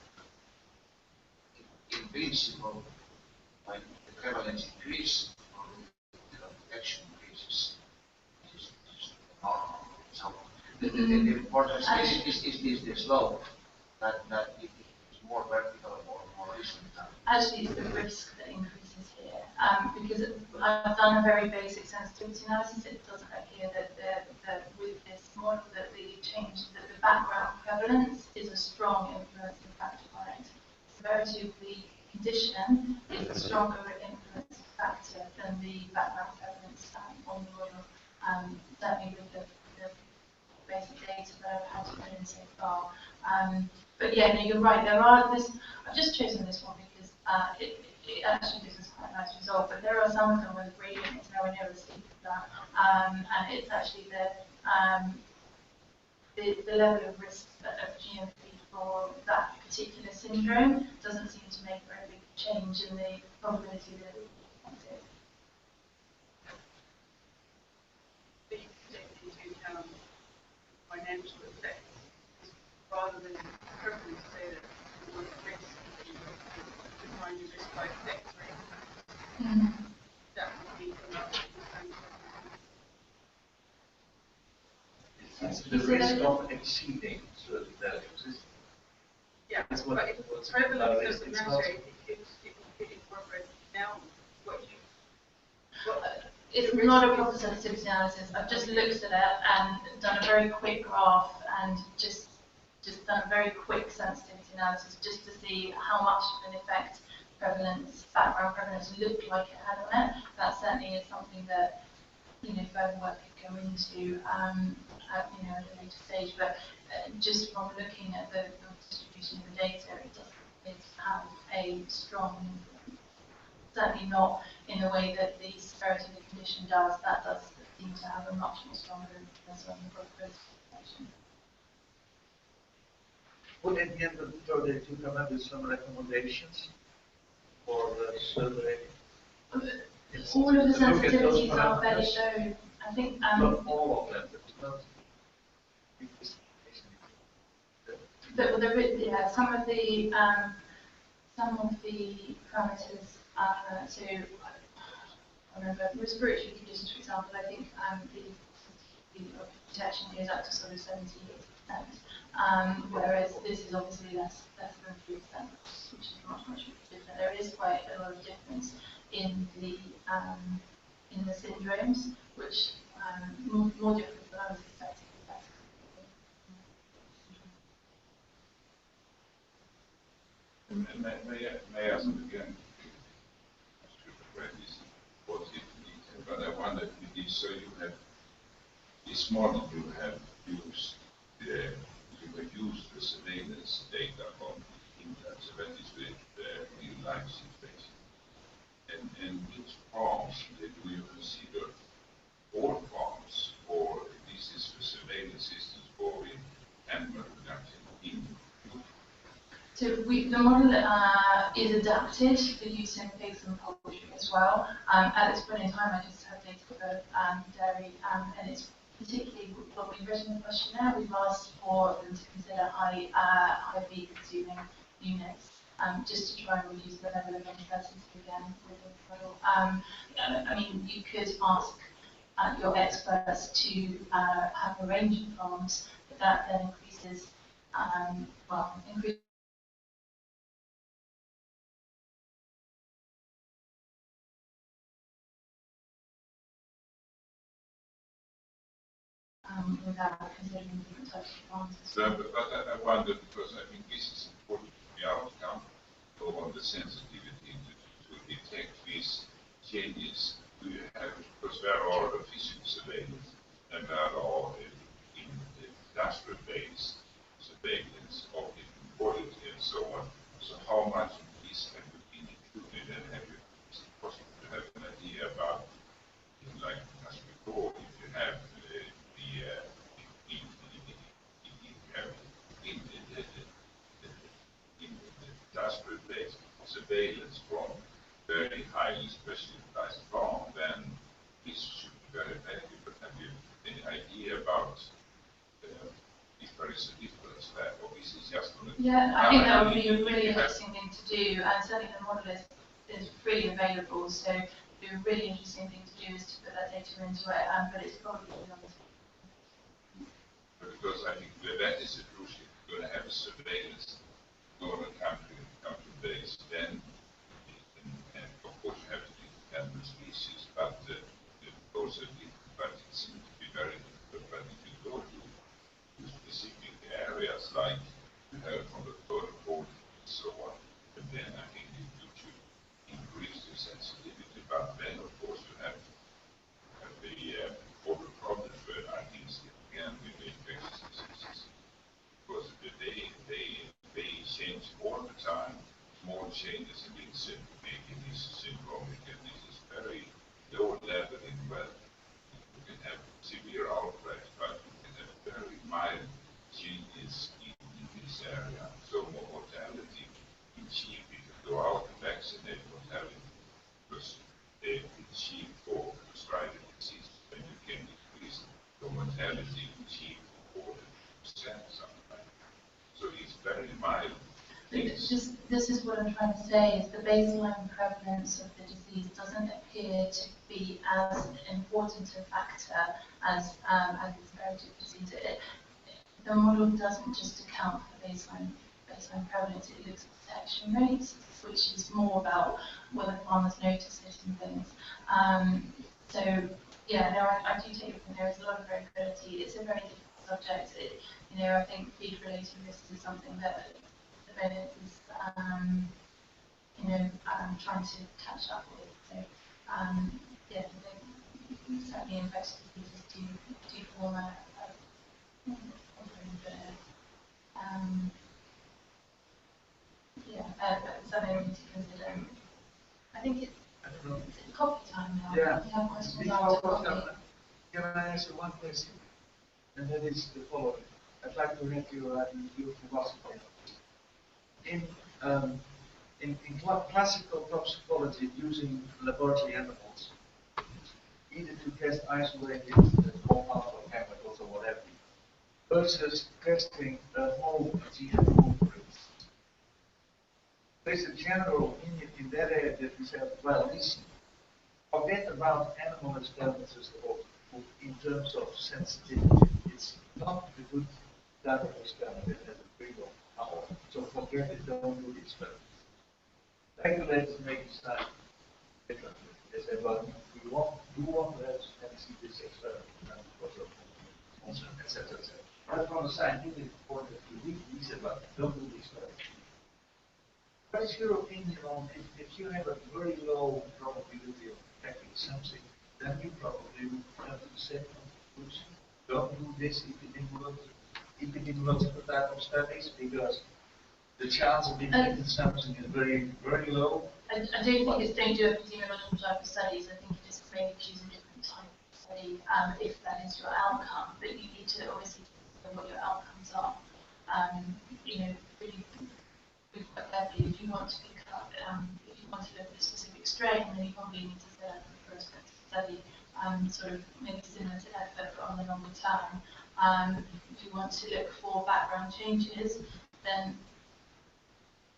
in principle, when the prevalence increases or the detection increases, it is normal. So the importance is the slope, that it is more vertical or more horizontal. Actually, it's the risk that increases here, because I've done a very basic sensitivity analysis. It doesn't appear that with this model that the change, that the background prevalence is a strong influencing factor on it. The severity of the condition is a stronger influencing factor than the background prevalence on the model. Certainly with the basic data that I've had to put in so far. But yeah, no, you're right. There are this. I've just chosen this one because it actually gives us quite a nice result. But there are some of them where the gradient is nowhere near as steep as that, and it's actually the level of risk of GMP for that particular syndrome doesn't seem to make a very big change in the probability that it will be positive. These take into account financial effects rather than purposely say that what risk define your risk by effect, right? That would be It's the risk of exceeding certain values. yeah, That's what, but if what's prevalence it's doesn't not- matter, it incorporates down what you. It's not a proper sensitivity analysis. I've just looked at it and done a very quick graph and just done a very quick sensitivity analysis just to see how much of an effect background prevalence looked like it had on it. That certainly is something that, further work could go into, at a later stage. But just from looking at the distribution of the data, it does have a strong influence. Certainly not in the way that the severity of the condition does. That does seem to have a much more stronger influence on the probability of detection. Would at the end of the project you come up with some recommendations for the survey? All of the To look at those sensitivities are fairly parameters? shown. I think Not all of them, but not. Yeah, some of the parameters to I remember respiratory conditions, for example. I think the detection is up to sort of 78%, whereas this is obviously less than 3%, which is much different. There is quite a lot of difference in the syndromes, which more different than I was expecting. May I ask again? But I wonder if it is so you have this morning you have used the surveillance data from England, so that is with the real life situation. And which farms do you consider all farms, or this is the surveillance systems for animal production in Europe? So the model is adapted for use in pigs and poultry as well. At this point in time, I just have data for dairy, and it's particularly when we've written the questionnaire, we've asked for them to consider high feed consuming units, just to try and reduce the level of uncertainty again with the model. I mean, you could ask your experts to have a range of farms, but that then increases without considering different types of farms. So, but I wonder, because I think this is important, the outcome on the sensitivity to detect these changes. Do you have, because there are efficient surveillance and there are in industrial-based surveillance of different quality and so on. So how much of this can be included, and is it possible to have an idea about, like as before, if you have industrial-based surveillance from very highly specialized farm, then this should be very effective. But have you any idea about if there is a difference there, or is it just on Yeah, I think that would be a really interesting thing to do, and certainly the model is freely available. So the really interesting thing to do is to put that data into it, but it's probably beyond. Because I think that is a crucial. You're going to have a surveillance over country base, then, and of course you have to defend the species, but also, but it seems to be very difficult. But if you go to specific areas like you have from the third pole and so on, and then I think you should increase the sensitivity. But then, of course, you have the other problems where I think again with the infectious diseases, because they change all the time. Small changes in this making this syndromic, and this is very low level in well. You can have severe outbreaks, but you can have very mild changes in this area. So mortality is cheap if you go out and vaccinate mortality, because it's cheap for prescribed disease, and you can increase the mortality cheap for 40% sometimes. So it's very mild. This is what I'm trying to say, is the baseline prevalence of the disease doesn't appear to be as important a factor as the severity of disease. The model doesn't just account for baseline prevalence, it looks at detection rates, which is more about whether farmers notice it and things. So yeah, no, I do take it from there is a lot of variability. It's a very difficult subject. I think feed-related risks is something that the Bennett is, trying to catch up with. So, yeah, certainly infectious diseases do form a something we need to consider. I think it's coffee time now. Yeah. If you have questions Before after coffee, coffee. can I ask you one question? And that is the following. I'd like to have your philosophy. In classical toxicology using laboratory animals, either to test isolated compounds or chemicals or whatever, versus testing a whole GMO, for instance. There's a general opinion in that area that we said, well, listen, forget about animal experiments in terms of sensitivity. It's not a good type of experiment that has a big power. So forget it, don't do the experiment. Regulators make decide differently. They say, well, we want to have and see this experiment because of sponsor, etc., etc. But from a scientific point of view, we said, well, don't do the experiment. What is your opinion on if you have a very low probability of detecting something, then you probably would have to say, don't do this epidemiological type of studies because the chance of detecting something is very, very low. I don't think it's don't do epidemiological type of studies. I think it is maybe choose a different type of study if that is your outcome. But you need to obviously consider what your outcomes are. Really quite carefully. If you want to pick up, if you want to look at a specific strain, then you probably need to set up a prospective study, sort of maybe similar to effort but on the longer term. If you want to look for background changes, then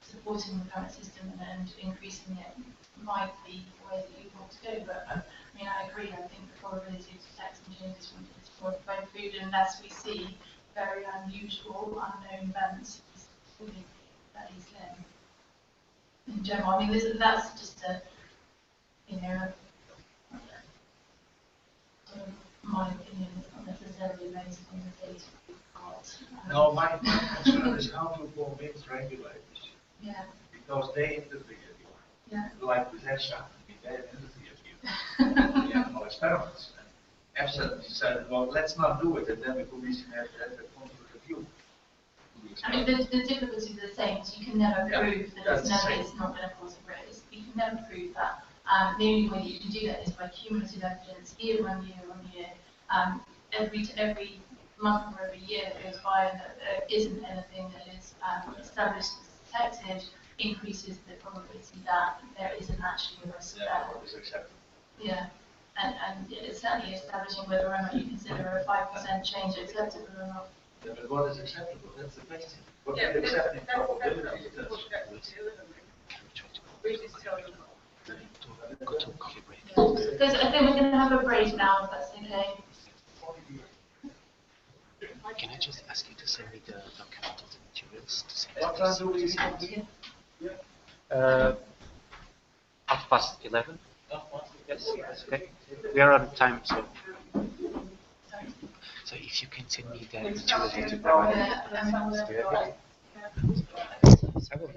supporting the current system and increasing it might be the way that you want to go. But I agree. I think the probability of detecting changes from both food, unless we see very unusual, unknown events, is really fairly slim. In general, that's just my opinion. It's not necessarily based on the data we've got. No, my concern is how to convince regulators. Yeah. Because they interfere. Yeah. Like with EFSA, they have interfered in the animal experiments. And EFSA decided, well, let's not do it, and then the Commission had a conflict of view. The difficulty is the same, so you can never prove that it's not going to cause a risk. You can never prove that. The only way you can do that is by cumulative evidence, year on year on year. Every month or every year that goes by and that there isn't anything that is established as detected increases the probability that there isn't actually a risk there. What is acceptable. Yeah. And it's certainly establishing whether or not you consider a 5% change acceptable or not. Yeah, but what is acceptable? That's the question. What is accepting probability? Go to coffee break. I think we're going to have a break now, if that's okay. Can I just ask you to send me the documented materials to send What time do we start? 11:30. Yes, that's okay. We are on time, so if you can send me the materials that you provided, I will.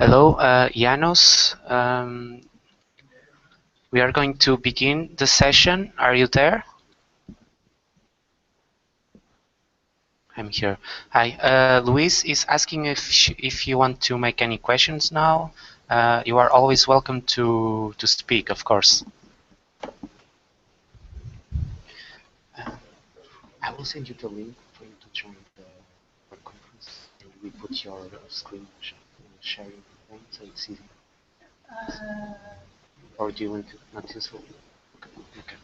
Hello, Janos. We are going to begin the session. Are you there? I'm here. Hi. Luis is asking if you want to make any questions now. You are always welcome to speak, of course. I will send you the link for you to join the conference, and we put your screen sharing thing so it's easy. Or do you want to not use it? Okay.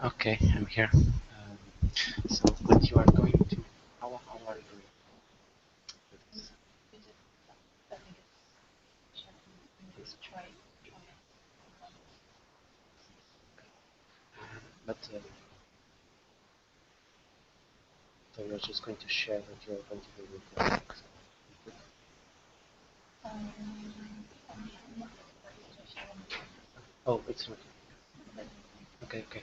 Okay, I'm here. So what you are going to, how are you doing? But so you're just going to share that you're going to do with the Oh, it's not. Okay, okay.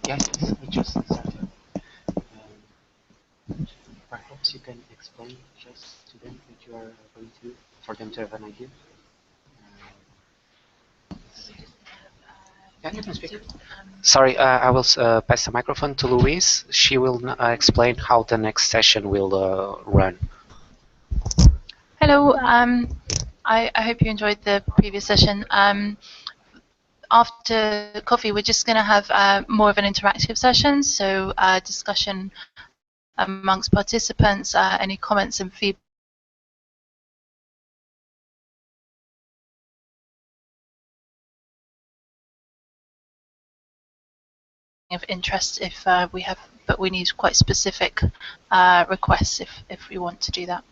Yes, we just started. Perhaps you can explain just to them what you are going to do, for them to have an idea. Yeah, you can speak. Sorry, I will pass the microphone to Louise. She will explain how the next session will run. Hello. I hope you enjoyed the previous session. After coffee, we're just going to have more of an interactive session, so discussion amongst participants, any comments and feedback of interest if we have, but we need quite specific requests if we want to do that.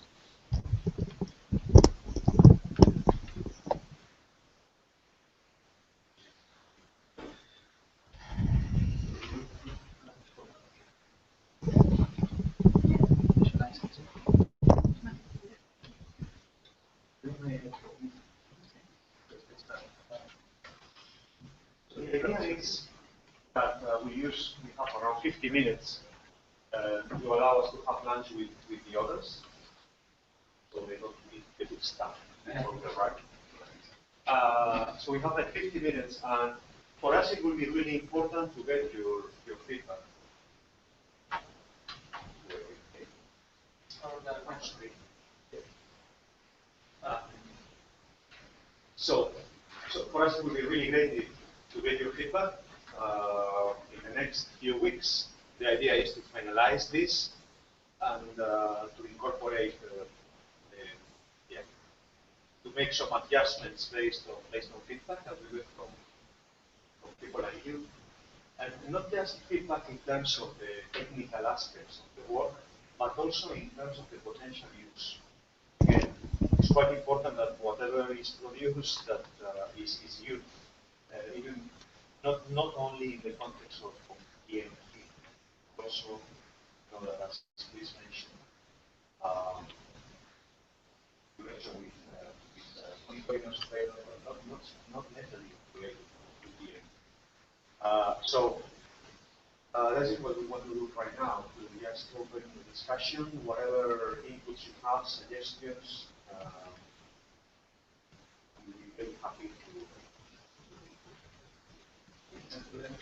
So the idea is that we have around 50 minutes to allow us to have lunch with the others, so they don't need the good stuff from the right. So we have like 50 minutes, and for us it will be really important to get your feedback. So for us it will be really great to get your feedback in the next few weeks. The idea is to finalize this and to incorporate, to make some adjustments based on feedback that we get from people like you, and not just feedback in terms of the technical aspects of the work, but also in terms of the potential use. Again, it's quite important that whatever is produced that is used, even not only in the context of EMP, but also, that as Chris mentioned, you mentioned with monitoring of surveillance, not necessarily related to EMP. So that is what we want to do right now. We just open the discussion, whatever inputs you have, suggestions. We'll be very happy to listen to them,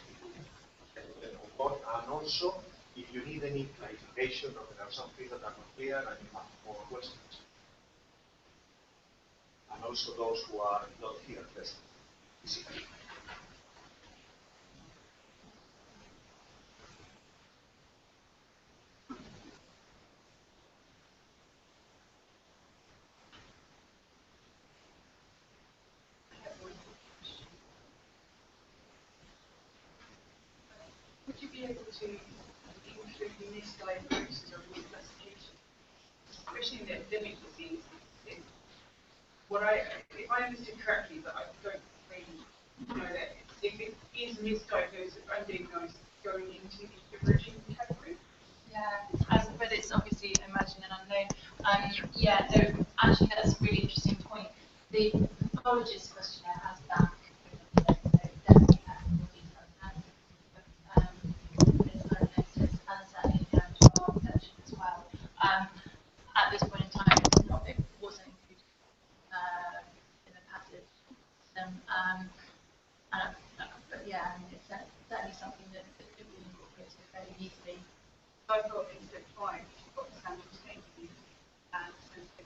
on board. And also, if you need any clarification or there are some things that are not clear and you have more questions. And also those who are not here present physically. Would you be able to include misdiagnosis or reclassification, especially in the endemic disease? If I understood correctly, but I don't really know that, if it is misdiagnosed or undiagnosed, going into the emerging category? Yeah, but it's obviously emerging and unknown. Yeah, no, actually that's a really interesting point. The pathologist questionnaire has that. Definitely has more details and certainly in the our section as well. yeah, I mean, it's certainly something that could be incorporated very easily. I thought in step 5, you've got sample taking and sensitive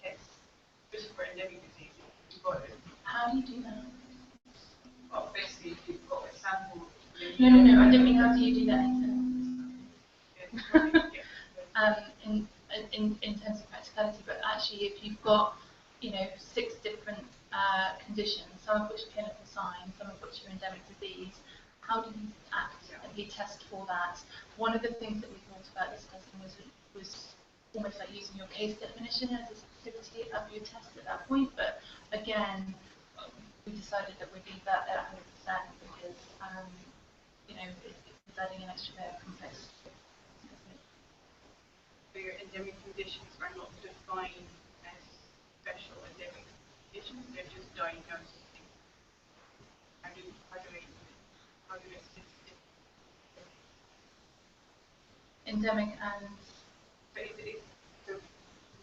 tests just for endemic disease. You've got it. How do you do that? Well, basically, if you've got a sample. No, I don't mean how do you do that in terms of practicality, but actually if you've got, 6 different conditions, some of which are clinical signs, some of which are endemic disease, how do you actively test for that? One of the things that we thought about discussing was almost like using your case definition as a sensitivity of your test at that point, but again, we decided that we'd leave that at 100% because, it's adding an extra layer of complexity. So your endemic conditions are not defined as special endemic conditions, they're just diagnosed. How do they assist it? Endemic and... So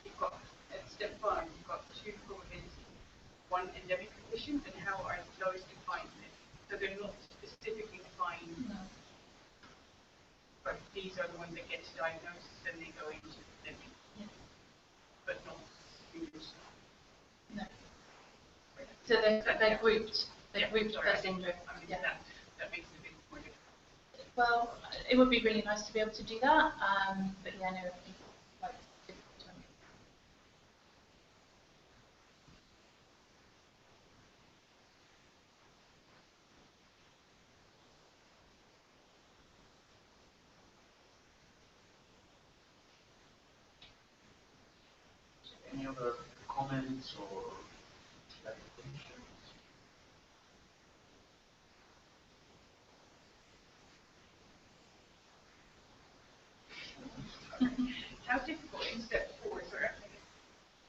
you've got, at step 5, you've got 2 probabilities. One endemic condition, and how are those defined? So they're not specifically defined, but these are the ones that get diagnosed and they go into endemic, but not used. No. So they're grouped. They're grouped per syndrome. I mean, that makes it a bit more difficult. Well, it would be really nice to be able to do that, but yeah, no, it's quite difficult to understand. Any other comments or clarifications? How difficult in step 4, sorry,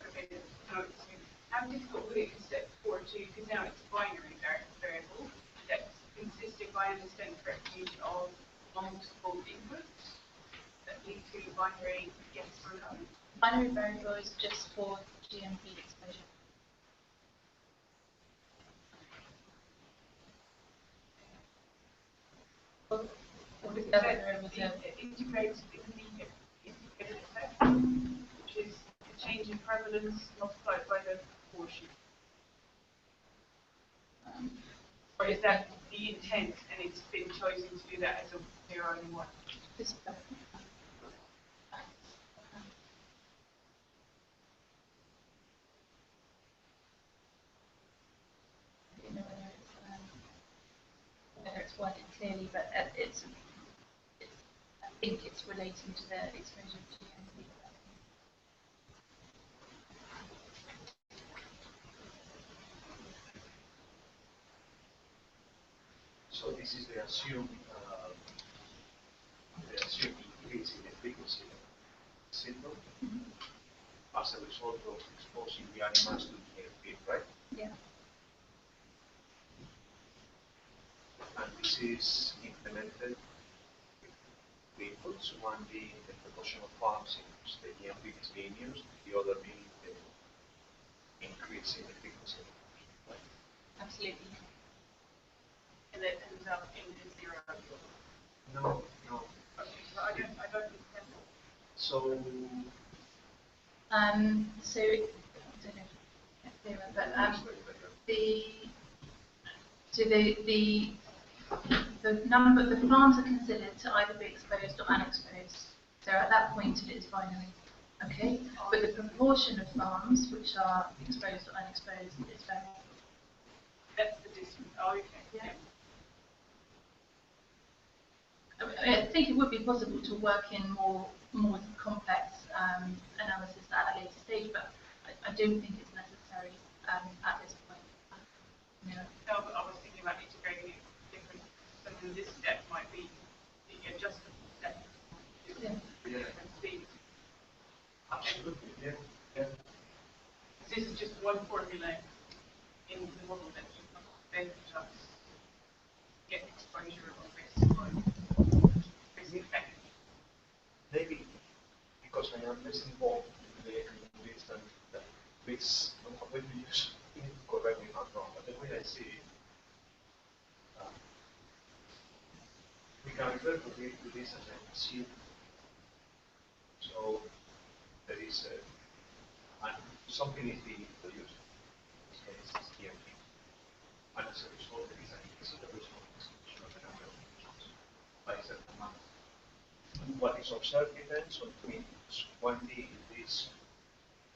okay, no, how difficult would it in step 4 to, because now it's binary variable, that's consisting, if I understand correctly, of multiple inputs that lead to binary yes or no? Binary variable is just for GMP exposure. It integrates the integrated effect, which is the change in prevalence multiplied by the proportion. Or is that the intent and it's been chosen to do that as a 0 and 1? Whether it's worded clearly, but I think it's relating to the exposure to GMP. So this is the assumed increase in the frequency of syndrome as a result of exposing the animals to GMP, right? Yeah. And this is implemented with the inputs, one being the proportion of farms in which the GMP is being used, the other being the increase in the frequency, right? Absolutely. And that ends up in 0. No. Okay, so I don't understand. So I don't know if it's clearer, but the farms are considered to either be exposed or unexposed. So at that point it is binary. Okay? But the proportion of farms which are exposed or unexposed is variable. That's the distance. Oh, okay. Yeah. I think it would be possible to work in more complex analysis at a later stage, but I don't think it's necessary at this point. No, but I was thinking about integrating it different. So then this step might be the adjustable step. Different speeds. absolutely, yeah. This is just one formula in the model that you can then just get exposure or risk effect. Maybe because I am less involved in this and that this, I'm going to use it correctly, not wrong, but the way I see it, refer to this as a machine. So there is something is being produced. In this case, it's EMP. And as a result, there is an increase in the response of the number of electrons by a certain amount. And what is observed depends on two inputs. One being this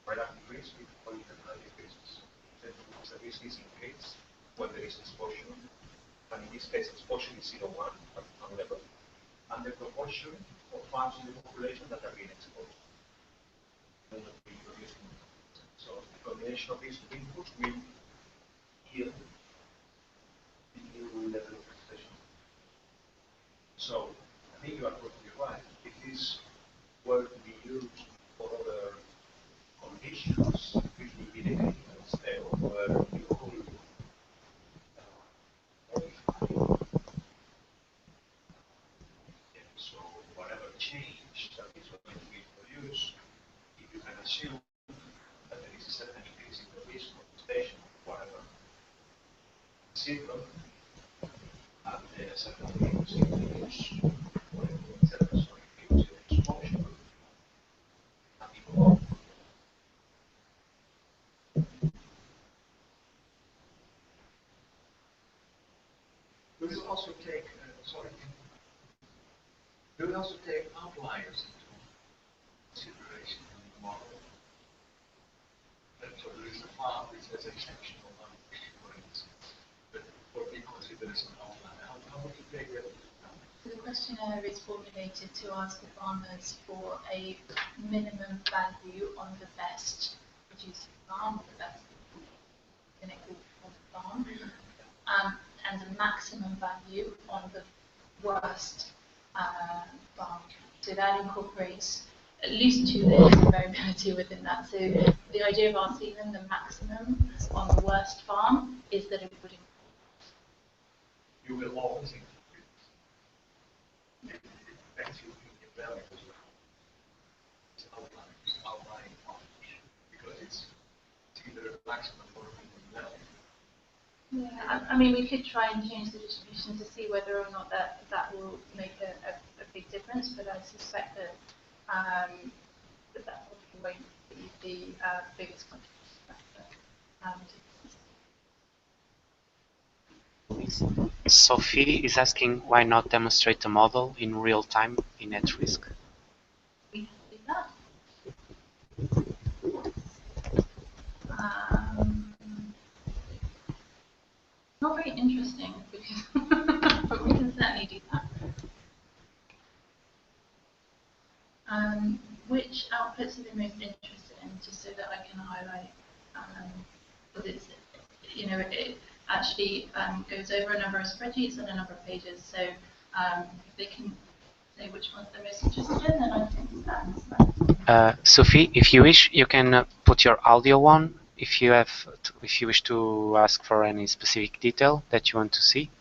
relative risk with polytechnical decreases. Then the risk is increased when there is exposure. And in this case, exposure is 0.1 at one level. And the proportion of farms in the population that are being exposed. So the combination of these two inputs will yield the new level of expression. So I think you are totally right. If this were to be used for other conditions, it will be the case where you could modify. So whatever change that is going to be produced, if you can assume that there is a certain increase in the risk of station, whatever, zero, and a certain increase in the use, certain increase in exposure, and people. We will also take, we will also take outliers into consideration in the model. So there is a farm which has exceptional numbers, for instance, but what we consider as an outlier. How would you take that? So the questionnaire is formulated to ask the farmers for a minimum value on the best producing farm, the best clinical farm, and a maximum value on the worst farm. So that incorporates at least 2 layers of variability within that. So the idea of asking them the maximum on the worst farm is that it would increase. You will always increase. Actually, the value as well. It's outlying farmers, because it's either maximum or minimum value. Yeah, I mean, we could try and change the distribution to see whether or not that will make a big difference, but I suspect that that probably won't be the biggest contribution. Sophie is asking why not demonstrate the model in real time in at risk. We can do that. Not very interesting, because but we can certainly do that. Which outputs are they most interested in, just so that I can highlight, because it's, it actually goes over a number of spreadsheets and a number of pages, so if they can say which ones they're most interested in, then I think that's Sophie, if you wish, you can put your audio on if you wish to ask for any specific detail that you want to see.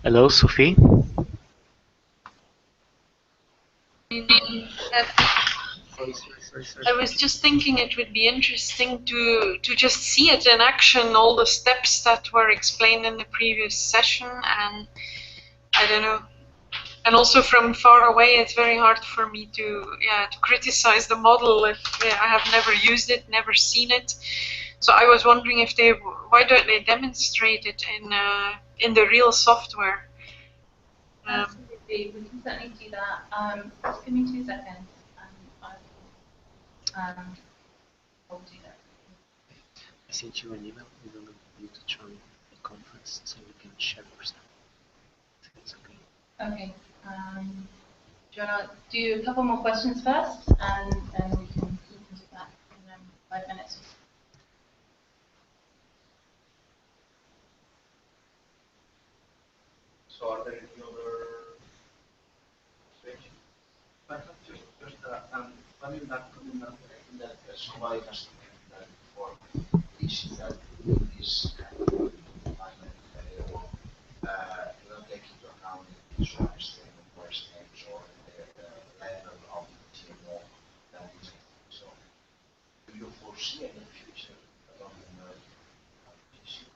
Hello, Sophie. I was just thinking it would be interesting to just see it in action, all the steps that were explained in the previous session, and I don't know. And also from far away, it's very hard for me to criticize the model if I have never used it, never seen it. So I was wondering if why don't they demonstrate it in the real software? Absolutely, we can certainly do that. Just give me 2 seconds, and I'll do that. I sent you an email. We will need you to join the conference so we can share your stuff. It's okay. Okay. Do you want to do a couple more questions first, and then we can do that in 5 minutes? So are there any other questions? Just coming back in the somebody has to make that before this that this kind of environment or you don't take into account the soil stream or steps or the level of GMO that is. So do you foresee any future along the issue?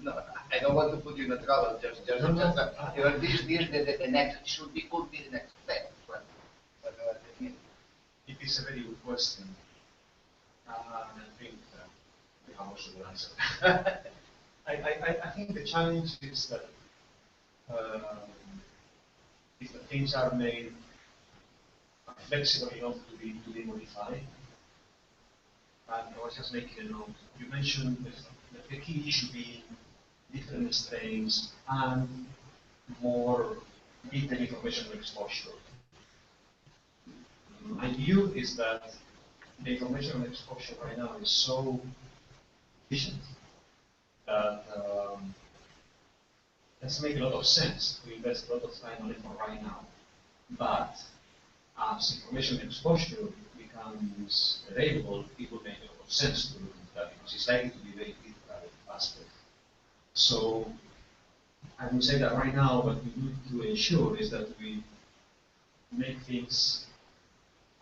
No, I don't want to put you in a trouble. This the next should be could be the next step. But it is a very good question. I think we have also the answer. I think the challenge is that if the things are made flexible enough to be modified. And I was just making a note. You mentioned the key issue being different strains and more detailed information exposure. My view is that the information exposure right now is so efficient that it doesn't make a lot of sense to invest a lot of time on it for right now. But as information exposure becomes available, it will make a lot of sense to look at that because it's likely to be very critical aspect. So I would say that right now what we need to ensure is that we make things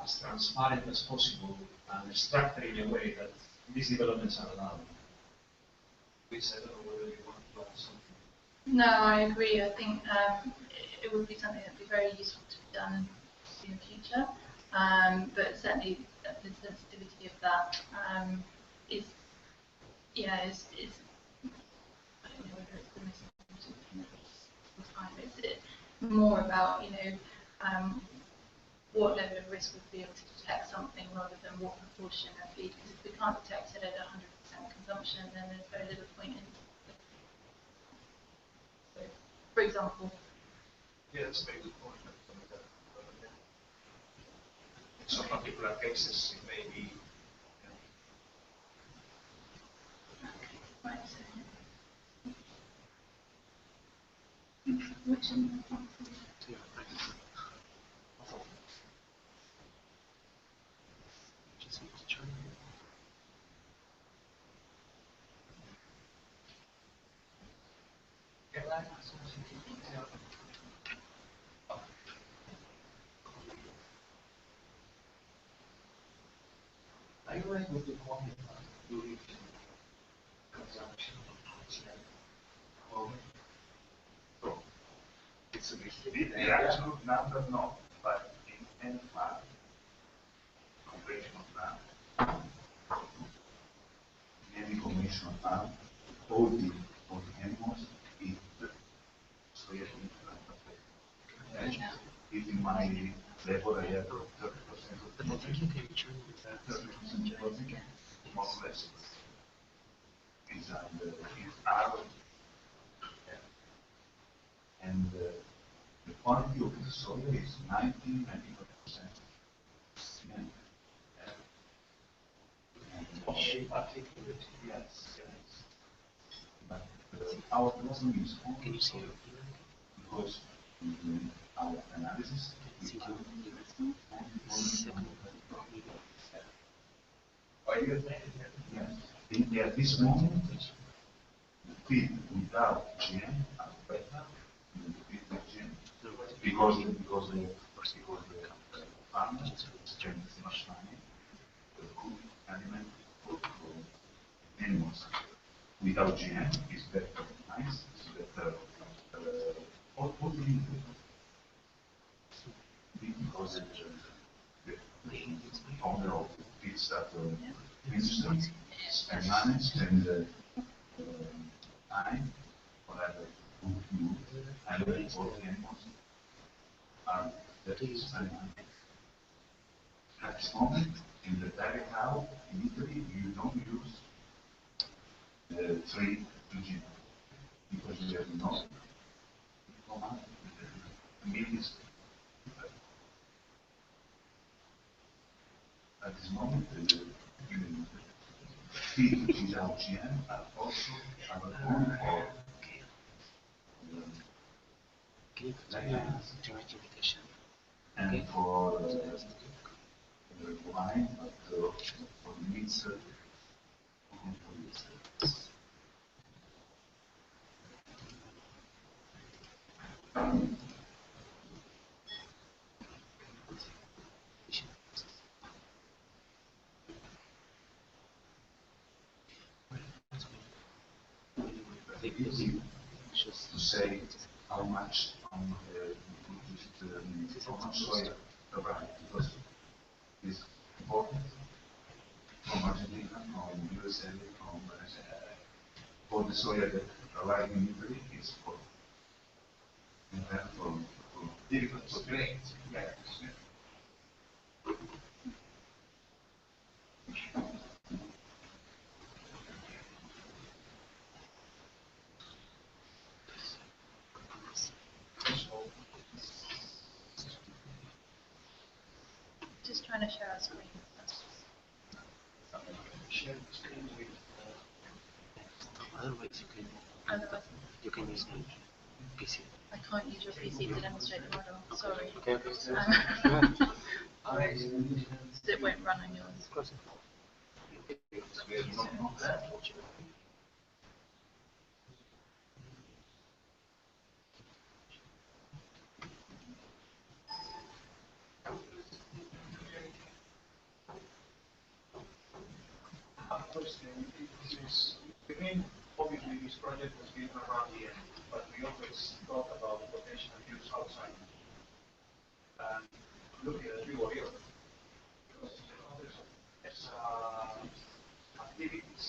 as transparent as possible and structured in a way that these developments are allowed. Which I don't know whether you want to add something. No, I agree. I think it would be something that would be very useful to be done in the future. But certainly the sensitivity of that is, yeah, is I don't know whether it's the most important thing at this time. It's more about, you know, what level of risk would be able to detect something rather than what proportion of feed. Because if we can't detect it at 100% consumption, then there's very little point in. So, for example. Yeah, that's a very good point. In some particular cases, it may be. Right. Which one? Are you able to quantify duration consumption of so it's a bit the absolute number no, but in any farm, conventional farm, in any conventional farm, all the animals eat soya bean. If in my level I have 30% of protein, 30% of protein, more or less. It's our and the quantity of the soya is 90-95%. Yes. But our problem is only because our analysis is yes. At this moment, the feed without GM are better than the feed with GM because the farmers spend much money to cook animal food for animals. Without GM, it's better nice, it's better all the because the owner of the feed starter industry spend money, spend time, whatever, food, and all the animals are that is spend money. At this moment, in the dairy cow in Italy, you don't use the 3-2G because you have no money. The meat is at this moment, feed without GM, but also Amazon for and for wine, but for meats. Just to say how much how much soy arrived because it's important from Argentina, from USA, from for the soya that arrived in Italy is for difficult for grains. Yeah. Just trying to share our screen. Share the screen with. Otherwise, Otherwise, you can use the PC. I can't use your PC to demonstrate the model. Sorry. Okay. It won't run on yours. Of course. Obviously, this project has been around the end, but we always thought about the potential use outside. And looking at you here, because there's activities.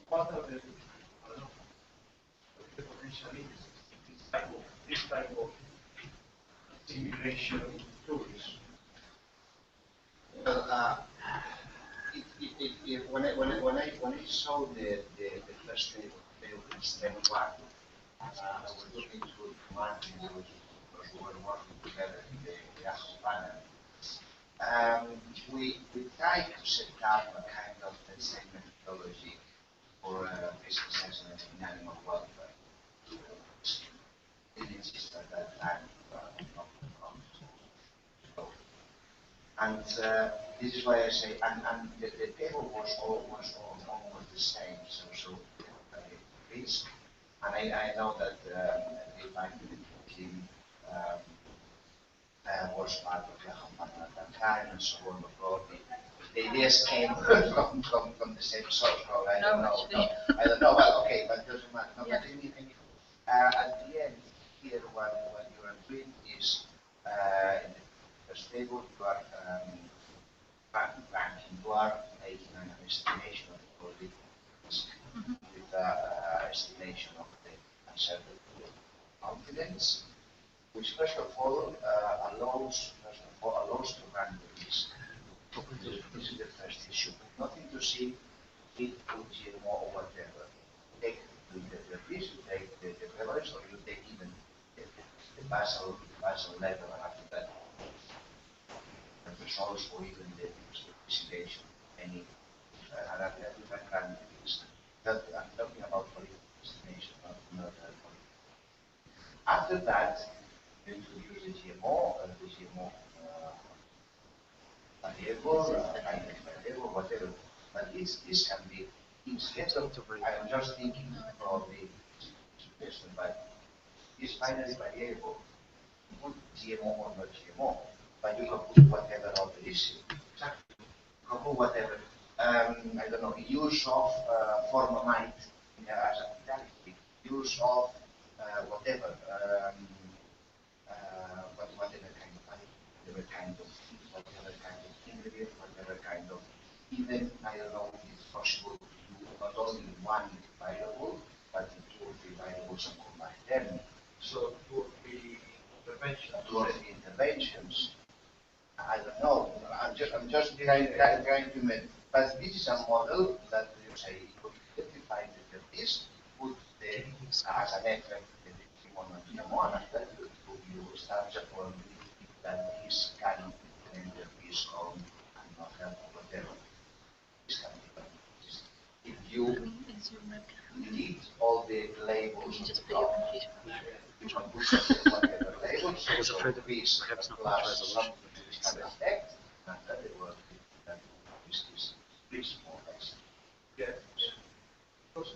What are the, I don't know, what is the potential use this type of simulation tools? When I saw the first table, step one, I was looking to Martin, because we were working together in the ASO panel. We tried to set up a kind of, let's say, methodology for risk assessment in animal welfare. It existed at that time. And this is why I say, and the table was almost the same, so risk. And I know that the marketing team was part of the company at that time, and so on. Probably the ideas came from the same source. So I don't know. I don't know. Well, okay, but it doesn't matter. No, Yeah. But at the end, here what you are doing is in the first table you are ranking. You are making an estimation of the quality risk with estimation of the uncertainty confidence, which first of all allows to run the risk. This is the first issue. Nothing to see with GMO or whatever. Take the risk, you take the prevalence, or you take even the basal level, and after that the results or even the participation, any different kind of things. I'm talking about political estimation, not political. After that, you introduce the GMO variable, whatever. But this can be, instead of, I'm just thinking probably suggestion, but this binary variable, put GMO or not GMO, but you can put whatever on the issue. Exactly. You can put whatever. I don't know, use of formamide as a vitality, use of whatever, whatever kind of ingredient, whatever kind of, even, I don't know, if it's possible to do not only one variable, but two or three variables and combine them. So two or three interventions. Two or three interventions. I don't know. I'm just trying to make. But this is a model that you say you identify the risk, put the as an effect the GMO, and after that you start to that this can increment the risk of and not help or whatever. This can be done. This you delete all the labels of the code. You can put whatever labels. I was afraid that this perhaps not much plus resolution. something which have effect, and that it will this more or less. Yeah. Because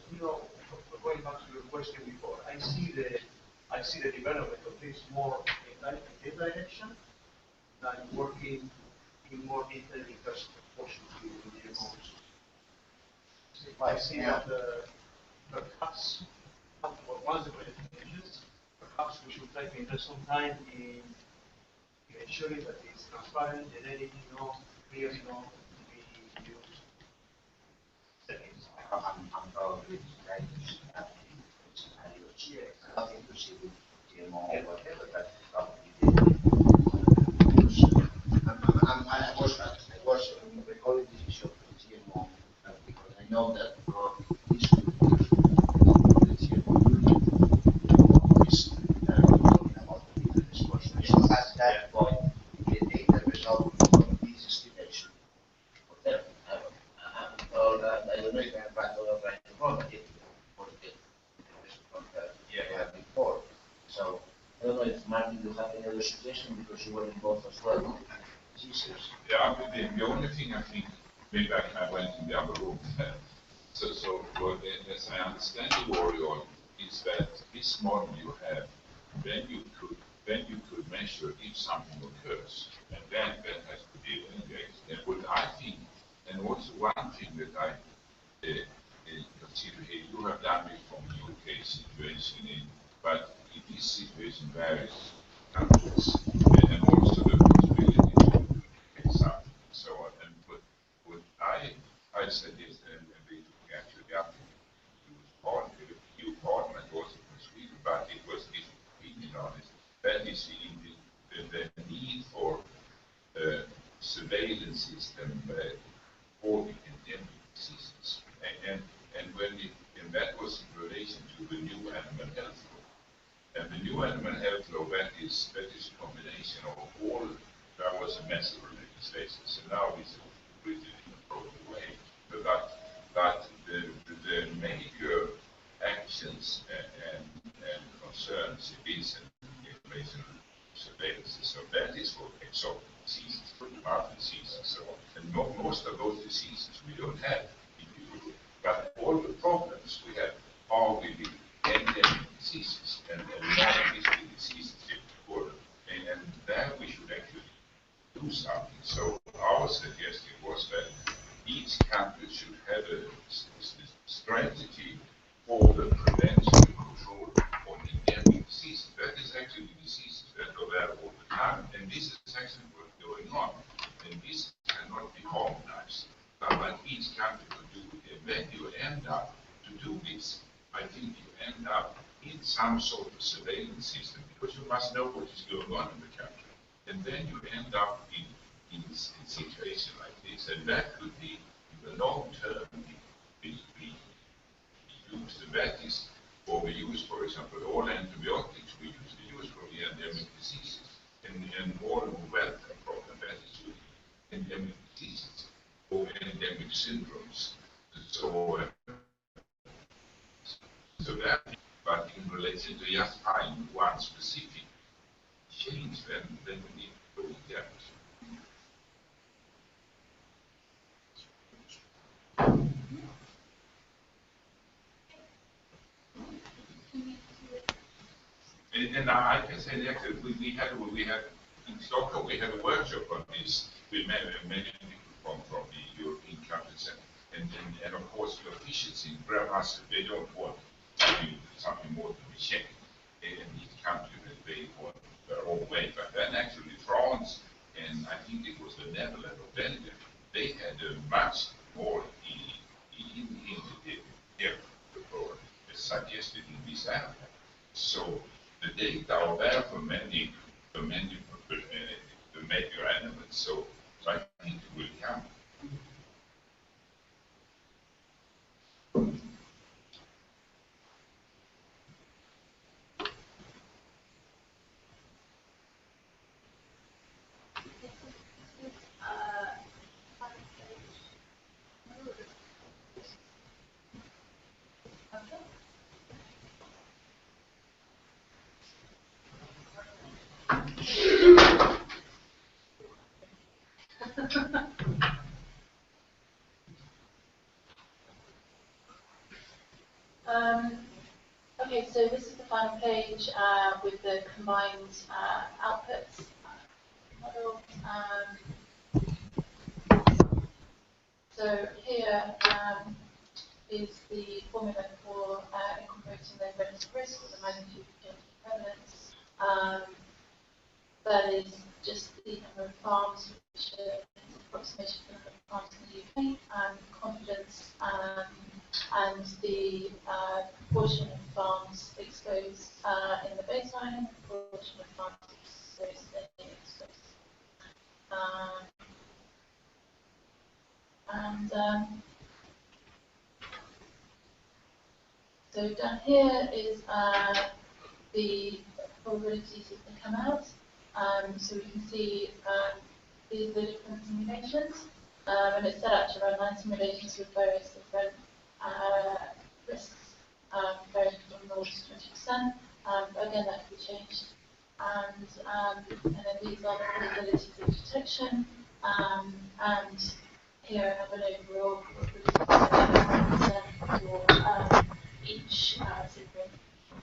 going back to your question before, I see the development of this more in that direction than working in more detail in terms of proportion to the GMOs. I see that perhaps once the project finishes, perhaps we should try to invest some time in ensuring that it's transparent, generic enough, clear enough to be used. I'm probably trying to see that in scenarios. Yeah. Nothing to see with GMO or whatever, but probably I was recalling this issue of the GMO because I know that probably this could be used for the GMO is talking about the different exposures. So at that point, the data result from this estimation whatever. I don't know if I'm right or right or wrong, but it was the yeah, before. So I don't know if Martin, you have any other suggestion because you were involved as well. Jesus. Yeah, the only thing I think, maybe I went in the other room. so as I understand you, Orion, is that this model you have, then you could measure if something occurs, and then that has to be evaluated. And what I think, and also one thing that I consider here, you have done it from UK situation, but in this situation varies countries, and also the possibility to get something and so on. And what I suggest, and we took actually up to EU Parliament also from Sweden, but it was his opinion on it. That is the need for surveillance system for the endemic diseases. And that was in relation to the new animal health law. And the new animal health law, that is a combination of all, that was a mess of legislation. So now it's written in a proper way. But the major actions and concerns is information surveillance. So that is for exotic diseases, for mouth disease and so on. And most of those diseases we don't have in Europe. But all the problems we have are with the endemic diseases and non-existing diseases in the world. And there we should actually do something. So our suggestion was that each country should have a strategy for the prevention and control of endemic diseases. That is actually diseases that are there all the time. And this is actually what's going on. And this cannot be harmonized. But each country could do it. And then you end up to do this. I think you end up in some sort of surveillance system because you must know what is going on in the country. And then you end up in a situation like this, and that could be, in the long term, be used. And that is what we use, for example, all antibiotics we usually use for the endemic diseases. And all welfare problem, that is with endemic diseases or endemic syndromes. So, that, but in relation to just find one specific change, then we need to go in depth. And I can say that we had in Stockholm we had a workshop on this with many people from the European countries, and of course the officials in Brussels they don't want something more to be checked, and each country they want their own way. But then actually France and I think it was the Netherlands or Belgium, they had a much more suggested in this area. So the data are there for many the major animals. So I think it will come. Okay, so this is the final page with the combined outputs model. So here is the formula for incorporating the relative risk or the magnitude of change in prevalence. That is just the number of farms, which is an approximation for the number of farms in the UK, confidence, and the proportion of farms exposed in the baseline, proportion of farms exposed in the exposed. So down here is the probabilities that can come out. So we can see these are the different simulations, and it's set up to run 9 simulations with various different risks, varying from 0 to 20%. But again, that can be changed. And then these are the probabilities of detection, and here I have an overall probability for each syndrome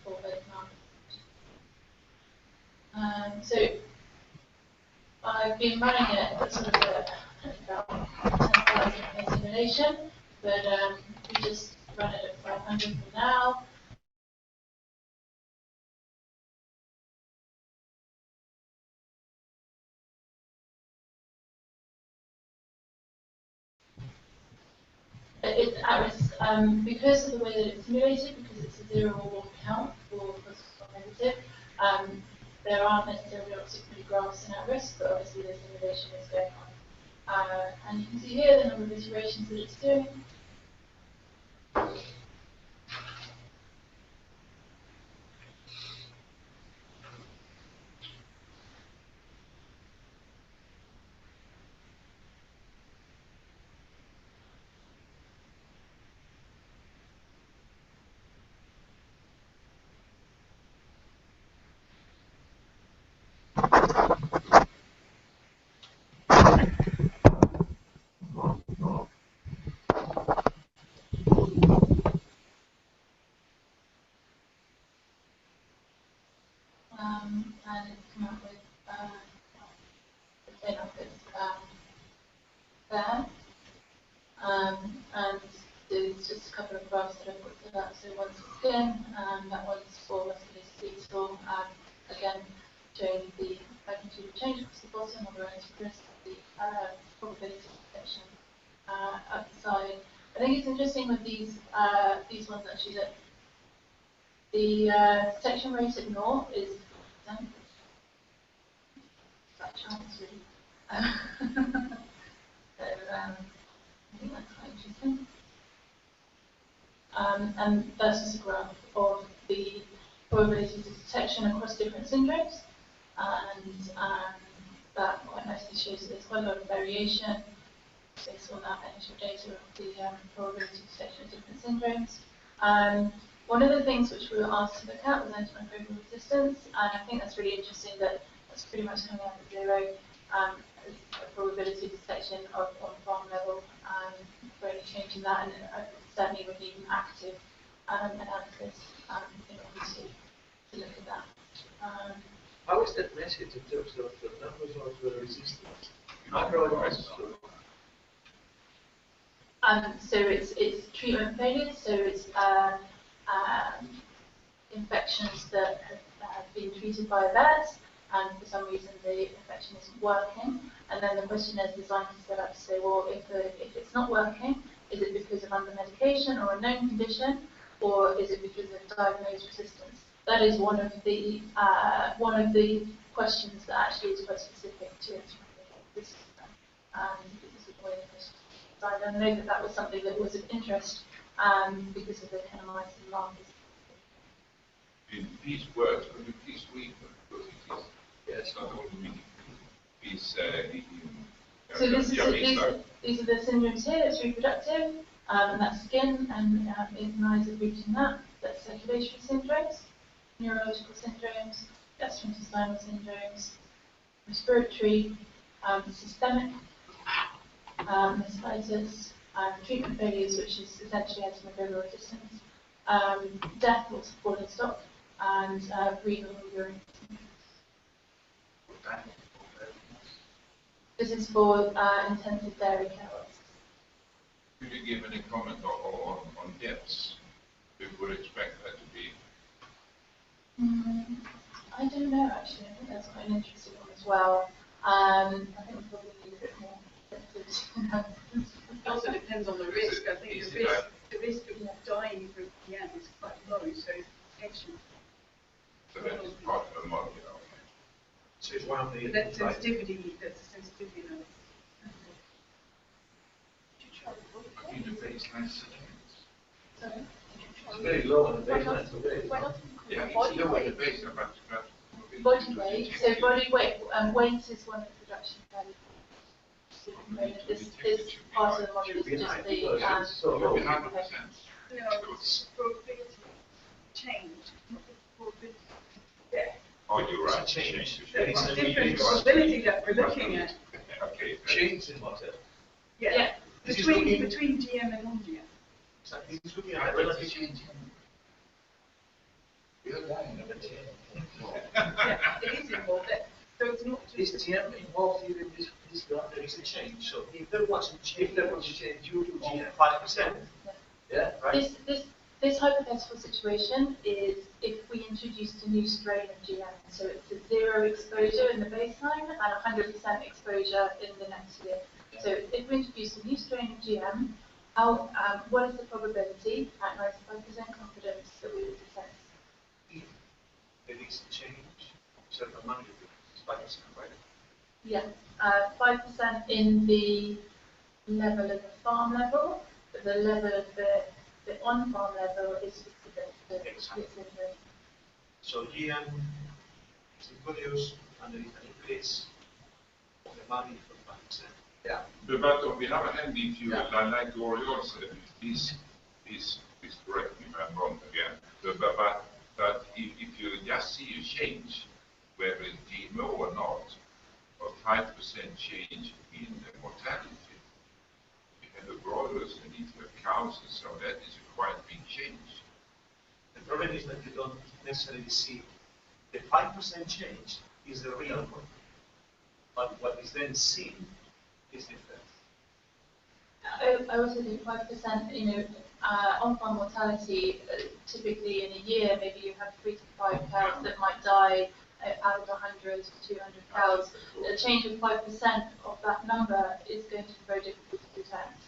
for Vietnam. So I've been running it at sort of about 10,000 simulation, but we just run it at 500 for now. It's at risk because of the way that it's simulated, because it's a 0 or 1 count for positive or negative. There aren't necessarily lots of pretty graphs in at risk, but obviously the simulation is going on. And you can see here the number of iterations that it's doing. And it's come up with the same outputs there. And there's just a couple of graphs that I've put to that. So one's for skin, that one's for musculoskeletal. Again, showing the magnitude of change across the bottom, or the relative risk of the probability of detection up the side. I think it's interesting with these ones actually that the detection rate at 0 is that chance really. So I think that's quite interesting. And that's just a graph of the probabilities of detection across different syndromes. And that quite nicely shows that there's quite a lot of variation based on that initial data of the probability of detection of different syndromes. One of the things which we were asked to look at was antimicrobial resistance, and I think that's really interesting that that's pretty much coming out at 0. A probability of detection on farm level for any change in that, and certainly would need an active analysis in order to look at that. How is that measured in terms of the numbers of the resistance? Macro. So it's treatment failures, so it's infections that have been treated by a vet, and for some reason the infection isn't working. And then the question is designed to set up to say, well, if it's not working, is it because of under medication or a known condition, or is it because of diagnosed resistance? That is one of the questions that actually is quite specific to this system, because of the way the question is designed. And I know that was something that was of interest because of the kanamycin markers. In these words, could you please read them? Because it's not all meaning. Please, so these are the syndromes here. It's reproductive, and that's skin, and it lies at root in that. That's circulatory syndromes, neurological syndromes, gastrointestinal syndromes, respiratory, systemic, mastitis, treatment failures, which is essentially antimicrobial resistance, death or fallen stock, and renal urine. This is for intensive dairy care. Could you give any comment on deaths? We would expect that to be. I don't know actually. I think that's quite an interesting one as well. I think we probably need a bit more. It also depends on the risk. I think the risk of dying from DM is quite low, so excellent. So that is part of a model. So it's one of the. That's sensitivity. That's a sensitivity level. I think the baseline settings. Sorry? It's very low on the baseline. So very low. Yeah, it's Body low at the weight. baseline, but Body weight. So body weight. Weight is one of the production values. This part of the model is just the So 100%. No, it's probability change, not the probability of death. Oh, you're right. Change. It's a different probability that we're looking at. Okay. Change in what? Yeah. This is Between looking- GM and non-GM. So he's looking at relative change. You're dying of a Yeah, it is involved. So it's not Is just. GM involved here in this graph? There is a change. So if there was a change due to GM 5%, yeah, right? This hypothetical situation is if we introduced a new strain of GM, so it's a 0 exposure in the baseline and 100% exposure in the next year. So if we introduce a new strain of GM, what is the probability at 95% confidence that we would detect? There is a change. So the money is 5%, right? Yeah, 5% in the level of the farm level, but the level of the on-farm level is specific to Exactly. this individual. So GM is introduced and there is an increase of the money for 5%. Yeah. But on the other hand, if you, like Oriol said, this is correct me if I'm wrong again, but if you just see a change, whether it's GMO or not, of 5% change in the mortality, you have the broilers and if you have cows and so that is a quite big change. The problem is that you don't necessarily see the 5% change is the real one. But what is then seen is different. I also think 5%, on-farm mortality, typically in a year, maybe you have 3 to 5 cows that might die out of 100 to 200 cows. A change of 5% of that number is going to be very difficult to detect.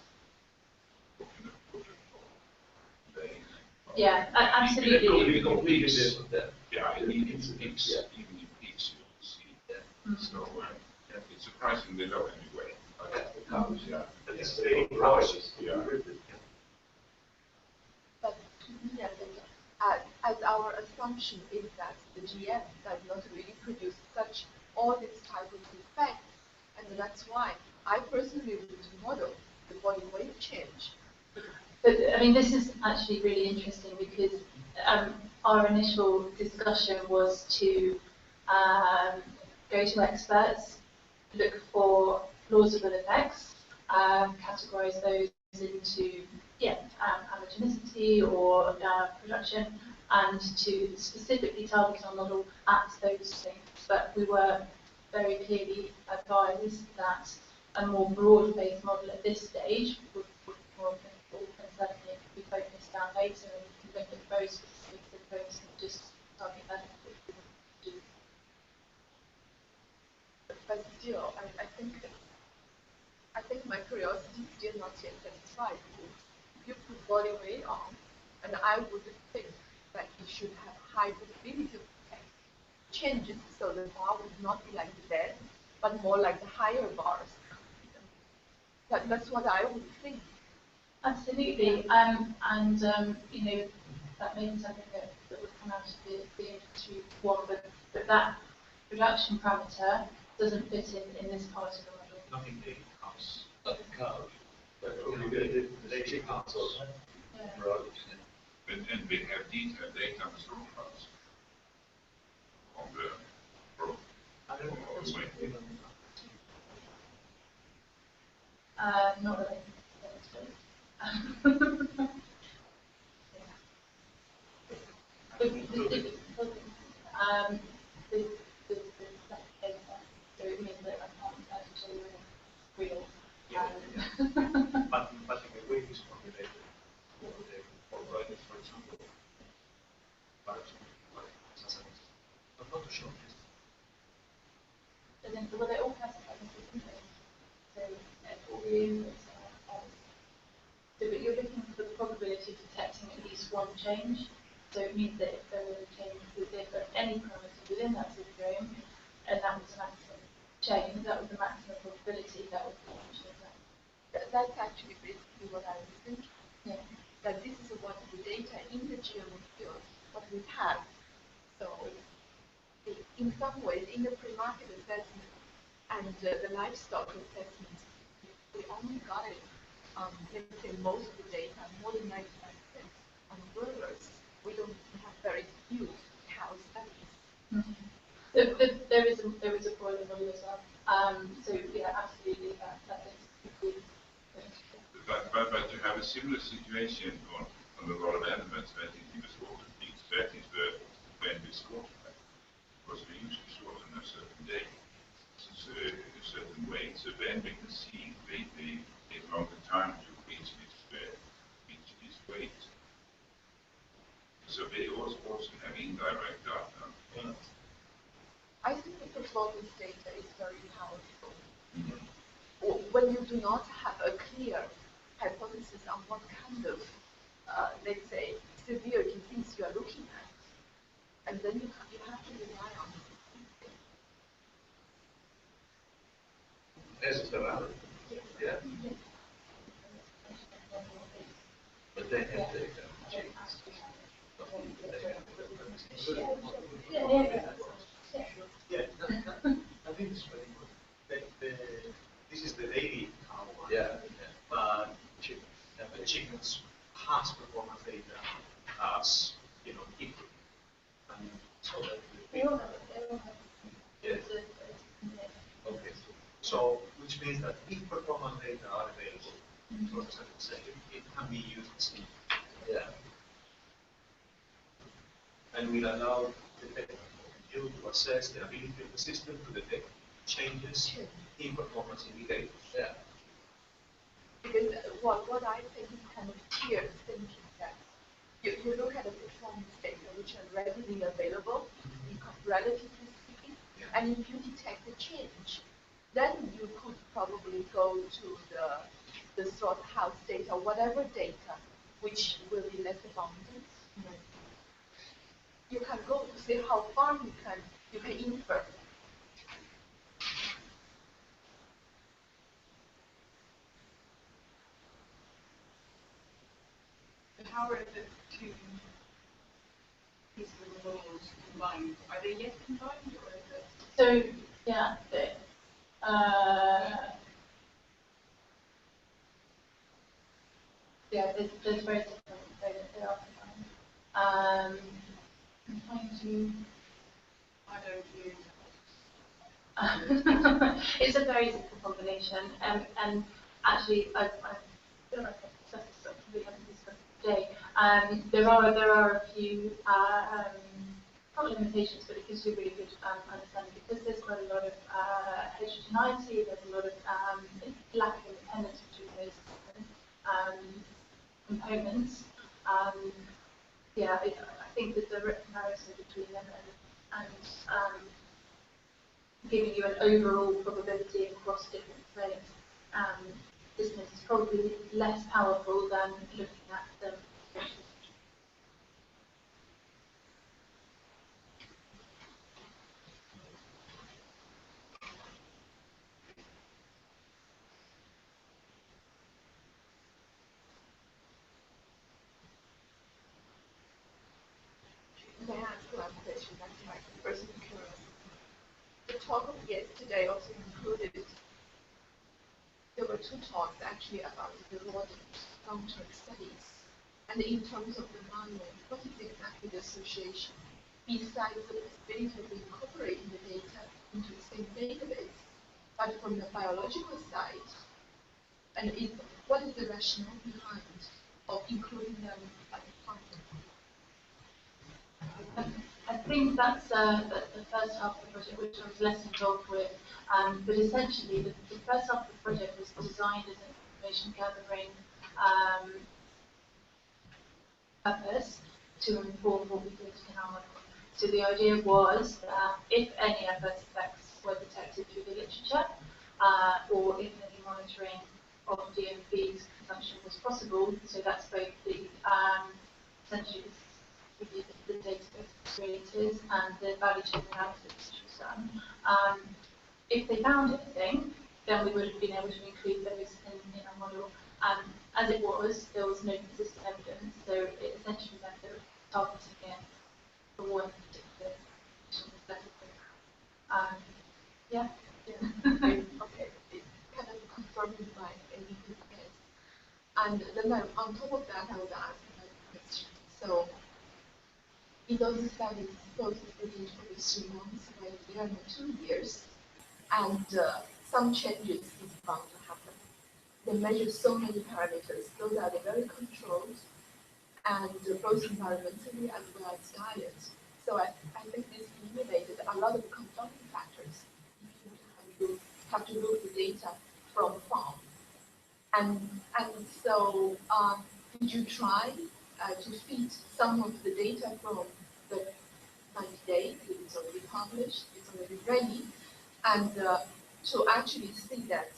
Yeah, absolutely. It will be completely different then. Yeah, even in peaks, you will see. So it's surprisingly low anyway. Yeah. It's very cautious. Yeah. But as our assumption is that the GM does not really produce all this type of effect, and that's why I personally would model the body weight change. But I mean, this is actually really interesting because our initial discussion was to go to experts, look for plausible effects, categorize those into allergenicity or production, and to specifically target our model at those things. But we were very clearly advised that a more broad-based model at this stage would be more applicable, and certainly we focus down later and we can look at very specific symptoms and just target that. But still, I think my curiosity is still not yet satisfied. You put body weight on, and I would think that it should have high probability of changes, so the bar would not be like the dead, but more like the higher bars. That's what I would think. Absolutely, that may be something that would come out of the industry one, but that production parameter doesn't fit in this part of the model. Nothing big comes. Nothing comes. But probably the chicken comes also. And we have detailed data on storefronts on the road. I don't know what's going Not that I can say. So then, well, they all classify as different. So all the inputs are so, but you're looking for the probability of detecting at least one change. So it means that if there was a change, if there any parameter within that superframe, and that was the maximum change, that was the maximum probability, that would be that. That's actually basically what I was thinking. Yeah. That this is what the data in the GMO field, what we have. So in some ways, in the pre-market assessment and the livestock assessment, we only got it, let's say most of the data, more than 95% on broilers. We don't have very few cow studies. Mm-hmm. There is a broiler model as well. So yeah, absolutely, that is good. But you have a similar situation on a lot of elements that in the slaughter pigs. That is when we slaughter them. Because we usually slaughter on a certain day, a certain way. So then we can see they take longer time to reach this weight. So they also have indirect data. Yeah. I think the performance data is very powerful. Mm-hmm. When you do not have a clear hypothesis on what kind of, let's say, severe disease you are looking at, and then you have to rely on it. As a matter. Yeah. But they have data. Yeah, I think it's very good. This is the lady cow. Yeah. But the chickens has performance data as equal. And so that They all have yes. Okay. So which means that if performance data are available, for example, it can be used. Yeah. And will allow you to assess the ability of the system to detect changes in performance indicators. Yeah. Because what I think is kind of clear thinking that you look at the performance data which are readily available, relatively speaking, and if you detect a change, then you could probably go to the slaughterhouse data, whatever data, which will be less abundant. You can go to see how far you can infer. And how are the two pieces of the models combined? Are they yet combined, or is it? So yeah, yeah, there's very different way that they are combined. I'm trying to. I don't use It's a very simple combination, and actually, I feel like I've discussed this, but we haven't discussed it today. There are a few not limitations, but it gives you a really good understanding because there's quite a lot of heterogeneity. There's a lot of lack of independence between those components. Yeah, I think the direct comparison between them and giving you an overall probability across different frames business is probably less powerful than looking at them. May I ask one question? That's my personal curiosity. The talk of yesterday also included, there were two talks actually about the rodent long-term studies. And in terms of the MARLON, what is exactly the association? Besides the possibility of incorporating the data into the same database, but from the biological side, and what is the rationale behind of including them as a partner? I think that's the first half of the project, which I was less involved with. But essentially, the first half of the project was designed as an information gathering purpose to inform what we did in our model. So the idea was that if any adverse effects were detected through the literature, or if any monitoring of DMV's consumption was possible, so that's both the essentially the database creators and the value chain analysis which was done. If they found anything, then we would have been able to include those in our model. As it was, there was no consistent evidence, so it essentially meant that targeting it for one particular yeah. Okay, it's kind of confirming my anything else. And then on top of that, I would ask another question. So, in those studies, both within 23 months, right, there are 2 years, and some changes is bound to happen. They measure so many parameters. Those are the very controlled, and both environmentally as well as diet. So I think this eliminated a lot of confounding factors. You have to look at the data from farm. And so did you try to feed some of the data from the 90 days? It's already published, it's already ready, and to actually see that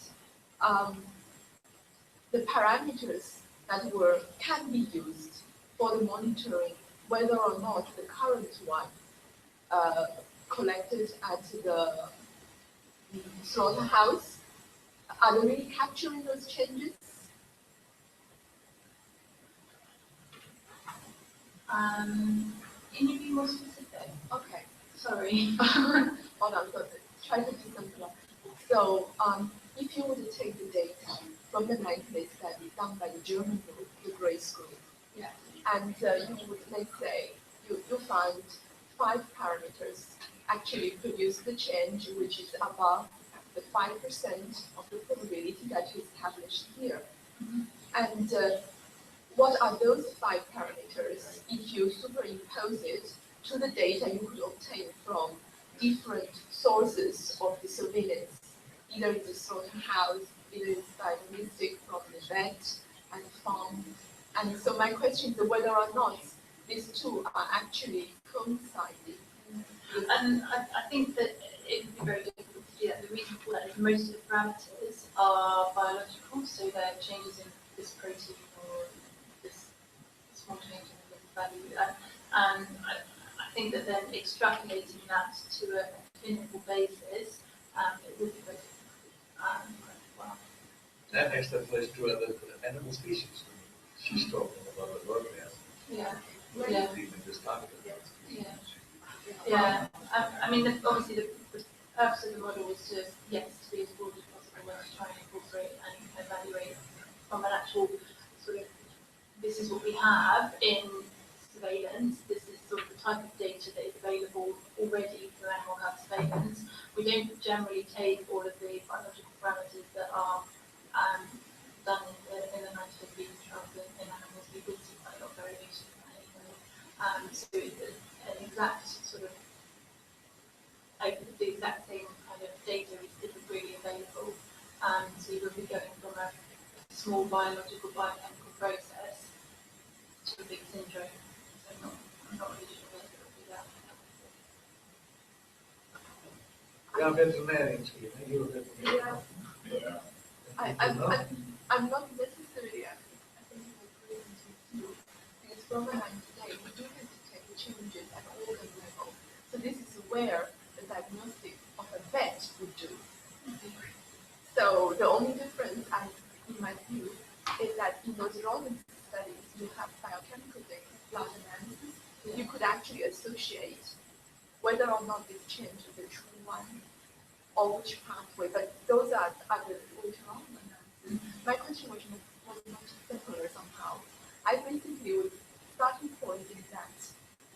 the parameters that can be used for the monitoring, whether or not the current one collected at the slaughterhouse, are they really capturing those changes? Can you be more specific? Okay. Sorry. Hold on, so try to be simpler. So if you were to take the data from the 90-day study done by the German group, the Grace group, Yeah. and you would, let's say, you find 5 parameters actually produce the change which is above the 5% of the probability that you established here. Mm-hmm. And what are those 5 parameters if you superimpose it to the data you could obtain from different sources of the surveillance, either in the slaughterhouse, either it's diagnostic from the vet and the farm. And so my question is whether or not these two are actually coinciding. And I think that it would be very difficult to do that. The reason for that is most of the parameters are biological, so they're changes in this protein or this small change in this value. And I think that then extrapolating that to a clinical basis, it would be very difficult. Well. That extrapolates to other animal species. She's talking about the work there. Yeah. Yeah. Even this target. Yeah. Yeah, I mean, obviously the purpose of the model was to, yes, to be as broad as possible and to try and incorporate and evaluate from an actual sort of, this is what we have in surveillance, this is sort of the type of data that is available already for animal health surveillance. We don't generally take all of the biological parameters that are done in the 1950s trials in animals. We would see quite a lot of variation in that anyway. So an exact sort of the exact same kind of data isn't really available. So you would be going from a small biological biochemical process to a big syndrome. So I'm not really sure whether it would be that. Yeah, veterinarians here. You're a veterinarian. Yeah. I'm not necessarily asking. I think you're agreeing to you. Because from the 90 days, we do have to take the changes at organ level. So this is where the diagnostic of a vet would do. So the only difference, in my view, is that in those rodent studies, you have biochemical data, blood analysis. You could actually associate whether or not this change is a true one or which pathway, but those are the ultra analysis. My question was much simpler somehow. I basically would starting point is that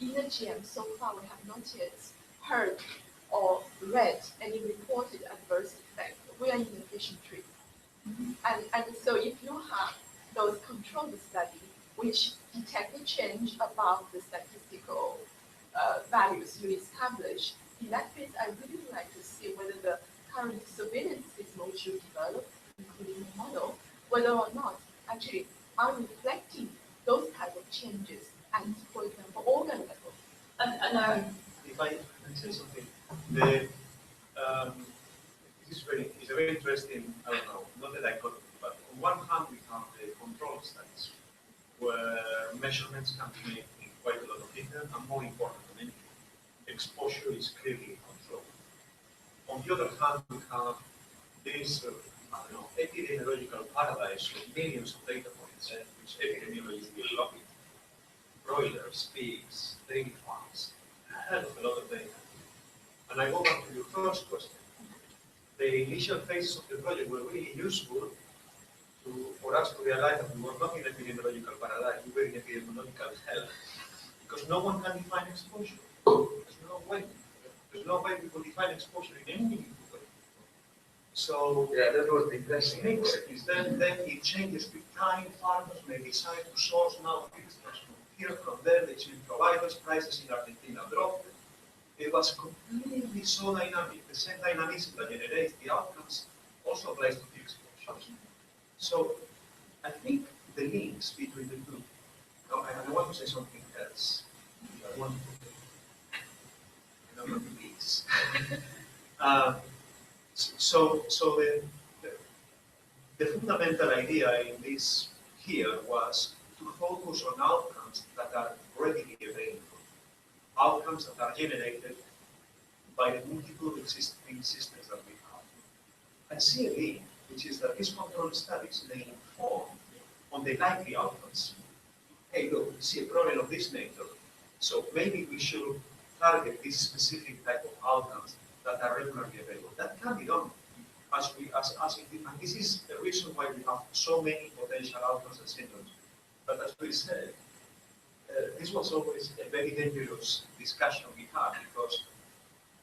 in the GM so far we have not yet heard or read any reported adverse effects. We are in the patient treatment. And so if you have those controlled studies which detect a change above the statistical values you establish, in that case I really would like to see whether the current surveillance technology you developed, including the model, whether or not actually are reflecting those type of changes If I can say something, the this is it's a very interesting, I don't know, not that I got, but on one hand we have the control studies, where measurements can be made in quite a lot of detail, and more important than anything, exposure is clearly controlled. On the other hand, we have this, I don't know, epidemiological paradise with millions of data points, which epidemiologists will love it. Broilers, pigs, dairy farms, a hell of a lot of data. And I go back to your first question. The initial phases of the project were really useful for us to realize that we were not in epidemiological paradise, we were in epidemiological hell. Because no one can define exposure. There's no way. There's no way we could define exposure in any meaningful way. So yeah, that was the interesting mix is then it changes with time. Farmers may decide to source now feedstocks from here, from there, they change providers, prices in Argentina drop. It was completely so dynamic. The same dynamism that generates the outcomes also applies to the exposures. So I think the links between the two. Now, I want to say something else. I want to please. So the fundamental idea in this here was to focus on outcomes that are readily available. Outcomes that are generated by the multiple existing systems that we have. And see a link, which is that these control studies may inform on the likely outcomes. Hey, look, we see a problem of this nature, so maybe we should target this specific type of outcomes that are regularly available. That can be done. And this is the reason why we have so many potential outcomes and symptoms. But as we said, this was always a very dangerous discussion we had, because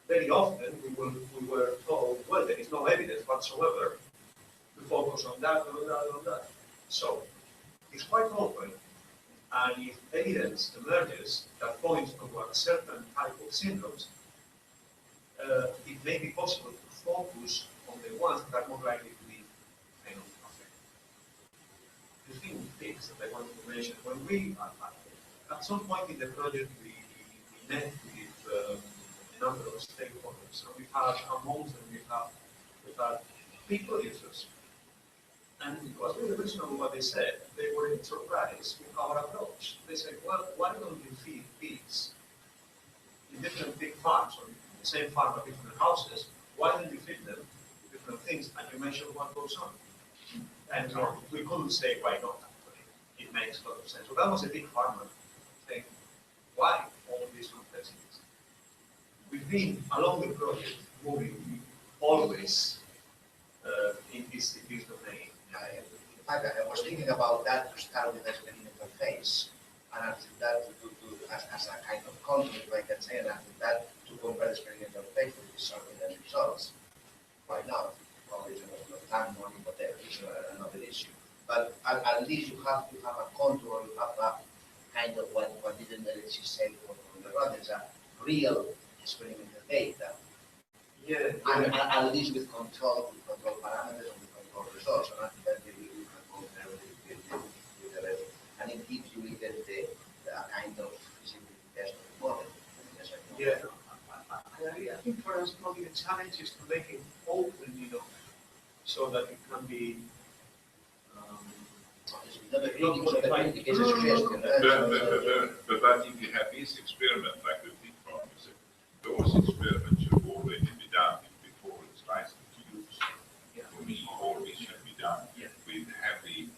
very often we were told, well, there is no evidence whatsoever to focus on that, on that, on that. So it's quite open, and if evidence emerges that points toward certain type of syndromes, it may be possible to focus on the ones that are more likely to be kind of affected. The thing is that I want to mention, when we at some point in the project, we met with a number of stakeholders. So we had amongst them, we had pig producers. And it was really reasonable what they said. They were surprised with our approach. They said, well, why don't you feed pigs in different pig farms, or the same farm but different houses? Why don't you feed them different things, and you measure what goes on? And we couldn't say why not, actually. It makes a lot of sense. So that was a big farmer saying, why all these complexities? We've been, along the project, moving always in this domain. In fact, I was thinking about that to start with the experimental phase, and after that, as a kind of control, if I can say, and after that, to compare the experimental phase with the surveillance results. Why not? Probably no time, money, whatever, is another issue. But at least you have to have a control, you have a kind of what didn't Alexis say from the run, is a real experimental data. Yeah. And at least with control parameters and with control results. And after that, you can compare with the rest. And it gives you even the kind of simplification of the model. Yeah. I think for us, probably the challenge is to make it open, so that it can be. But I think you have this experiment, like the pig farm, those experiments should already be done before it's licensed to use. Yeah. For me, all this should be done with heavy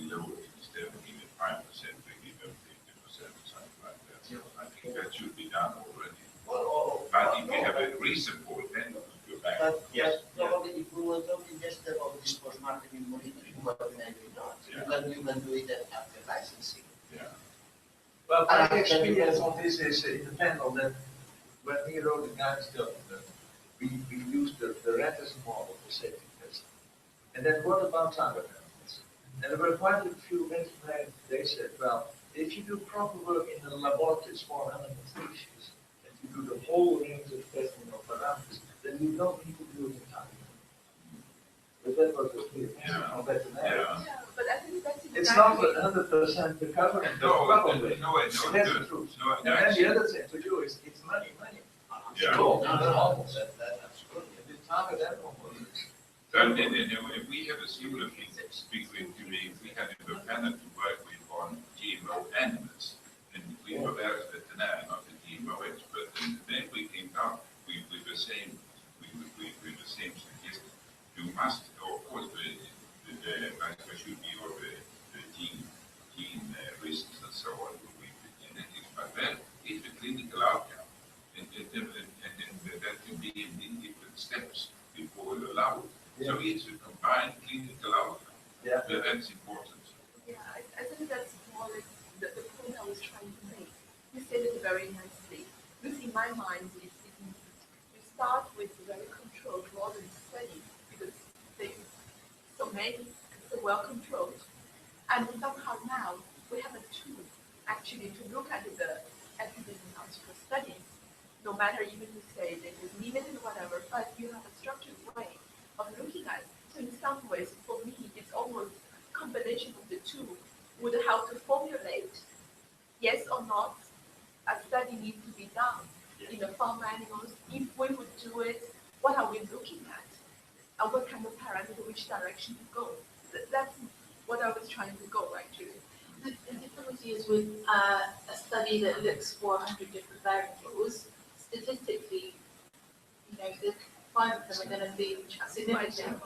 load instead of giving 5%, we give them 50% or something like that. So I think that should be done already. But if you have a reason for it, then you go back. Yes. Probably if we were talking just about this post-marketing monitoring, what maybe not. You can do it after licensing. Yeah. Well, my experience on this is it depends on that. When we wrote the guidance document, we used the Rennes model for safety testing. And then what about other methods? And there were quite a few explained. They said, well, if you do proper work in the laboratory, small animal species, and you do the whole range of testing of parameters, then you don't need to do it in time. But that was the clear on veterinary. Yeah, but I think that's it's not 100% the covering, but No, probably. no, no, That's the truth. no, And then the other thing to do is, it's money, money. Yeah. Cool. That absolutely. If you target everyone, And we have a similar thing we had in the panel to work with on GMO animals. And we were very veterinary, not the GMO expert. And then we came down with the same suggestion. You must, of course, there should be all the gene risks and so on with the genetics, but then it's the clinical outcome. And that can be in different steps before we allow it. Yeah. So it's a combined clinical outcome. Yeah. That's important. Yeah, I think that's more like the point I was trying to make. You said it very nicely. Because in my mind, you start with very controlled modern studies because they so many, so well controlled. And somehow now we have a tool actually to look at the epidemiological studies. No matter even you say that it's limited or whatever, but you have a structured way of looking at it. So in some ways, for me, it's almost a combination of the two would help to formulate yes or not a study needs to be done in the farm animals. If we would do it, what are we looking at? And what kind of parameter, which direction to go? That's what I was trying to go actually. The difficulty is with a study that looks for 100 different variables. Statistically, the 5 of them are going to be significant.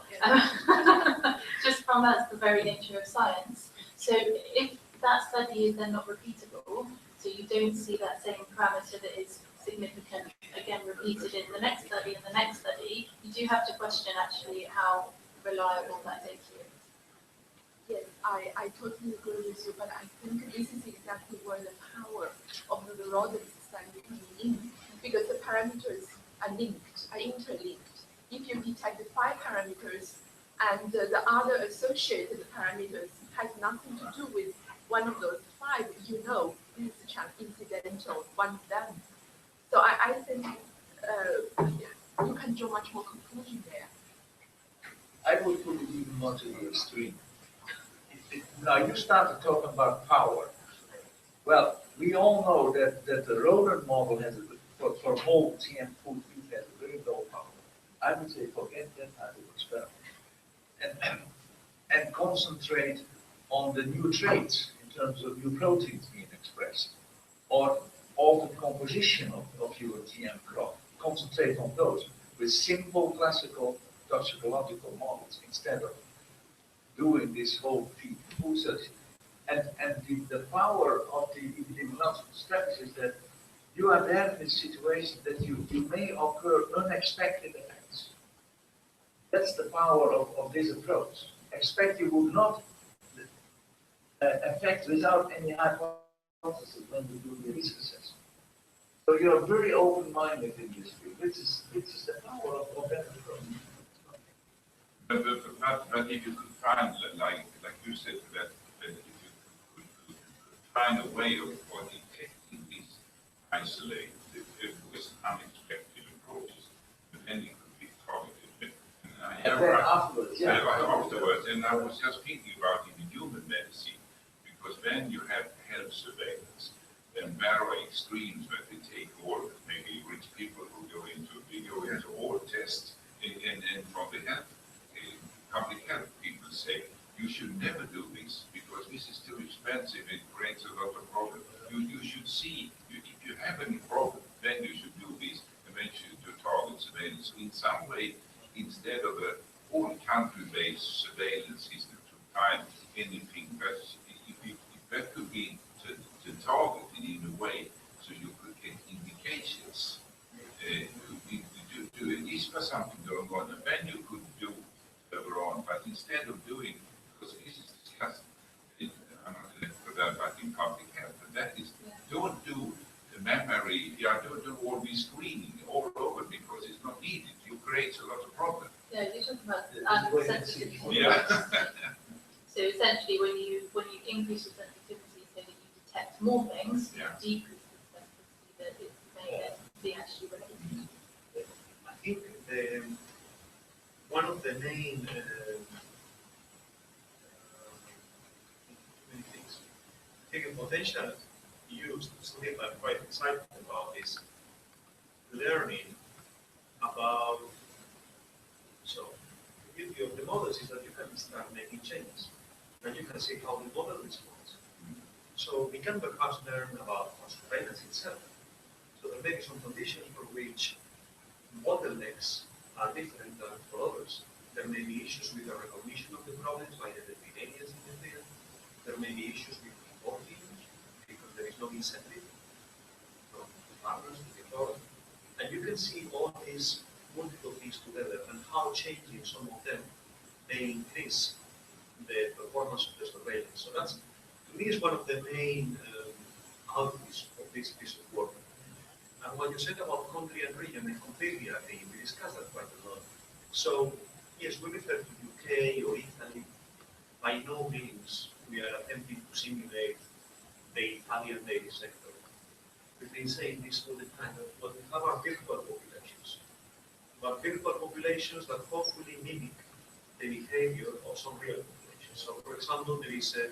Just from that's the very nature of science. So if that study is then not repeatable, so you don't see that same parameter that is significant again repeated in the next study and the next study, you do have to question actually how reliable that data is. Yes, I totally agree with you, but I think this is exactly where the power of the rodent study comes in, because the parameters are linked, are interlinked. If you detect the 5 parameters and the other associated parameters has nothing to do with one of those 5, this is incidental, one of them. So I think you can draw much more conclusion there. I would put it even more to the extreme. Now, you started talking about power. Well, we all know that the rodent model has, for whole TM food, it has a very low power. I would say forget that type of experiment. And concentrate on the new traits in terms of new proteins being expressed, or altered composition of your TM crop. Concentrate on those with simple classical toxicological models instead of doing this whole food study. And the power of the epidemiological studies is that you are there in a situation that you may occur unexpected effects. That's the power of this approach. Expect you would not affect without any hypothesis when you do the risk assessment. So you're very open-minded in this field, which is the power of that approach. But if you could find, like you said, that if you could find a way of detecting these isolated, with unexpected approaches, then it could be targeted. Afterwards, and I was just thinking about it in human medicine, because then you have health surveillance and narrow extremes that they take all maybe rich people who go into all tests, and from the health. Public health people say you should never do this because this is too expensive. It creates a lot of problems. You should see if you have any problem, then you should do this, and then you should do target surveillance. So in some way, instead of a all country-based surveillance system to find anything, that could be to target it in a way so you could get indications. To this for something going on, and then you could do on, but instead of doing, because this is discussed, I'm not going to put that back in public health, but that is, don't do the memory, don't do all this screening all over because it's not needed. You create a lot of problems. Yeah, you're talking about sensitivity. Yeah. So essentially, when you increase your sensitivity so that you detect more things, you decrease the sensitivity that it may be actually related. I think one of the main think a potential use, something I'm quite excited about, is learning about, so the beauty of the models is that you can start making changes, and you can see how the model responds. So we can perhaps learn about surveillance itself. So there may be some conditions for which bottlenecks are different than for others. There may be issues with the recognition of the problems by the aliens in the field. There may be issues with reporting because there is no incentive from partners to report. And you can see all these multiple things together and how changing some of them may increase the performance of the surveillance. So that's, to me, is one of the main outputs of this piece of work. And what you said about country and region, I completely agree. We discussed that quite a lot. So, yes, we refer to UK or Italy. By no means we are attempting to simulate the Italian dairy sector. We've been saying this all the time, but we have our virtual populations. But virtual populations that hopefully mimic the behavior of some real populations. So, for example, there is a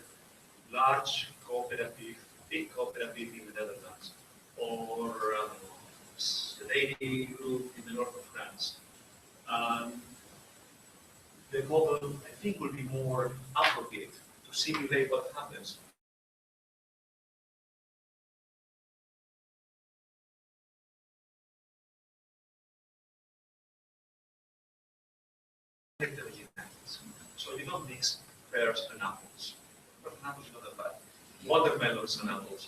large cooperative, big cooperative in the Netherlands, or the dairy group in the north of France. The model, I think, will be more appropriate to simulate what happens. So you don't mix pears and apples. But apples are not that bad. Watermelons and apples.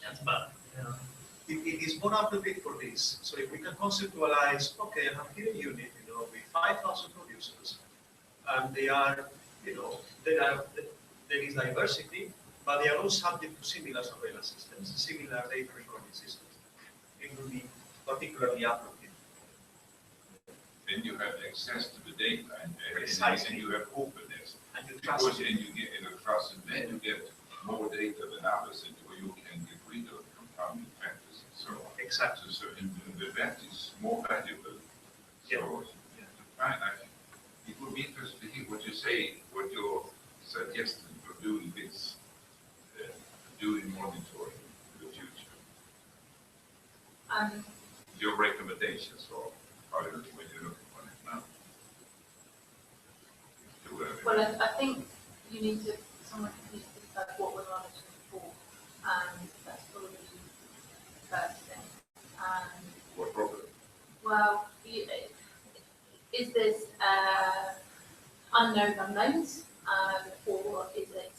That's bad. Yeah. It is more appropriate for this. So if we can conceptualize, okay, I have here a unit, with 5,000 producers, and they are, there is diversity, but they are all subject to similar surveillance systems, similar data recording systems. It will be particularly appropriate. Then you have access to the data, and you have openness. And you trust it. And you get trust, and then you get more data than others, and you can get rid of compounding factors and so on. Exactly. So that is more valuable. Yeah. So, it would be interesting to hear what you say, what you're suggesting for doing this, doing monitoring in the future. Your recommendations, or how you, when you're looking for it now? Well, I think you need to, someone needs to decide what we're monitoring for, and that's probably the first thing. What problem? Well, is this unknown unknowns, or is it,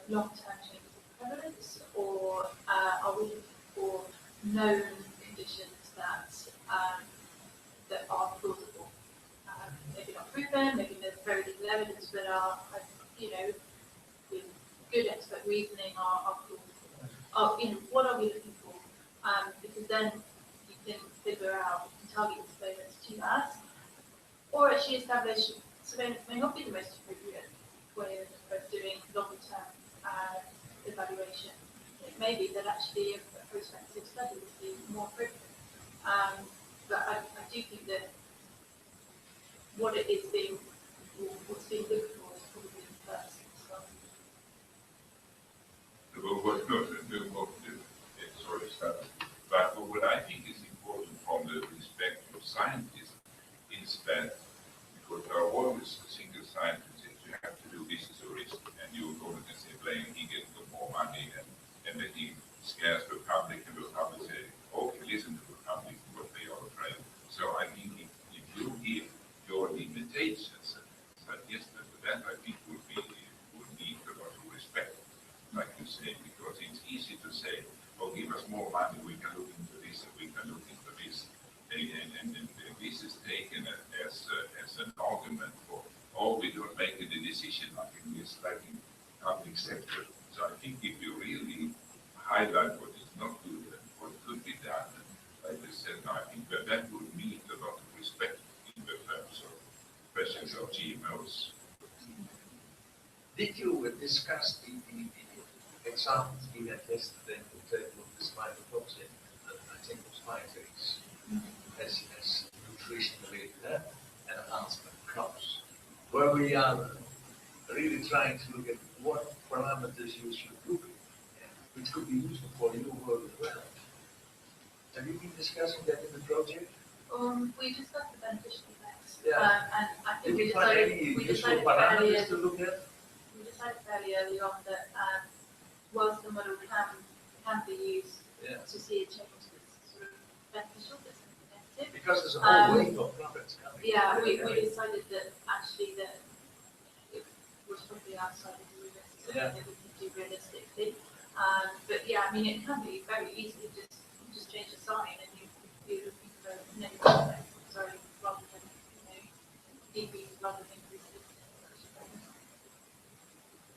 long-term changes of prevalence, or are we looking for known conditions that that are plausible? Maybe not proven, maybe there's very little evidence, but are, with good expert reasoning are plausible. What are we looking for? Because then you can figure out, you can target surveillance to that, or actually establish surveillance may not be the most appropriate way of doing long-term evaluation. It may be that actually a prospective study would be more appropriate. But I do think that what it is being, what's being looked for is probably the first start. But what I think is important from the perspective of scientists is that, because there are always single scientists, that you have to do business risk, and you're going to say, blame, he gets more money, and then he scares the public, and the public say, okay, listen to the public, what they are afraid. So I think if you give your limitations, suggested that I think would need a lot of respect, like you say, because it's easy to say, oh, give us more money, we can look into this, and we can look into this. And this is taken as an argument for, oh, we don't make a decision like in this, like in public sector. So I think if you really highlight what is not good and what could be done, like you said, I think that would meet a lot of respect in the terms of, especially of GMOs. Did you discuss the examples given yesterday in terms of the spider toxin, I think it was nitrates, as nutritionally enhancement crops, where we are really trying to look at what parameters you should look at, which could be useful for your work as well. Have you been discussing that in the project? We discussed the beneficial effects. Yeah. And I Did think we find any useful parameters to look at? we decided fairly early on that whilst the model can be used to see a change that's sort of beneficial, but something negative. Because there's a whole wave of products coming. Yeah, we decided that actually that it was probably outside of the realistic that we could do realistically. But yeah, I mean, it can be very easily just change the sign and you're looking for negative effects, sorry, rather than, decrease rather than increases.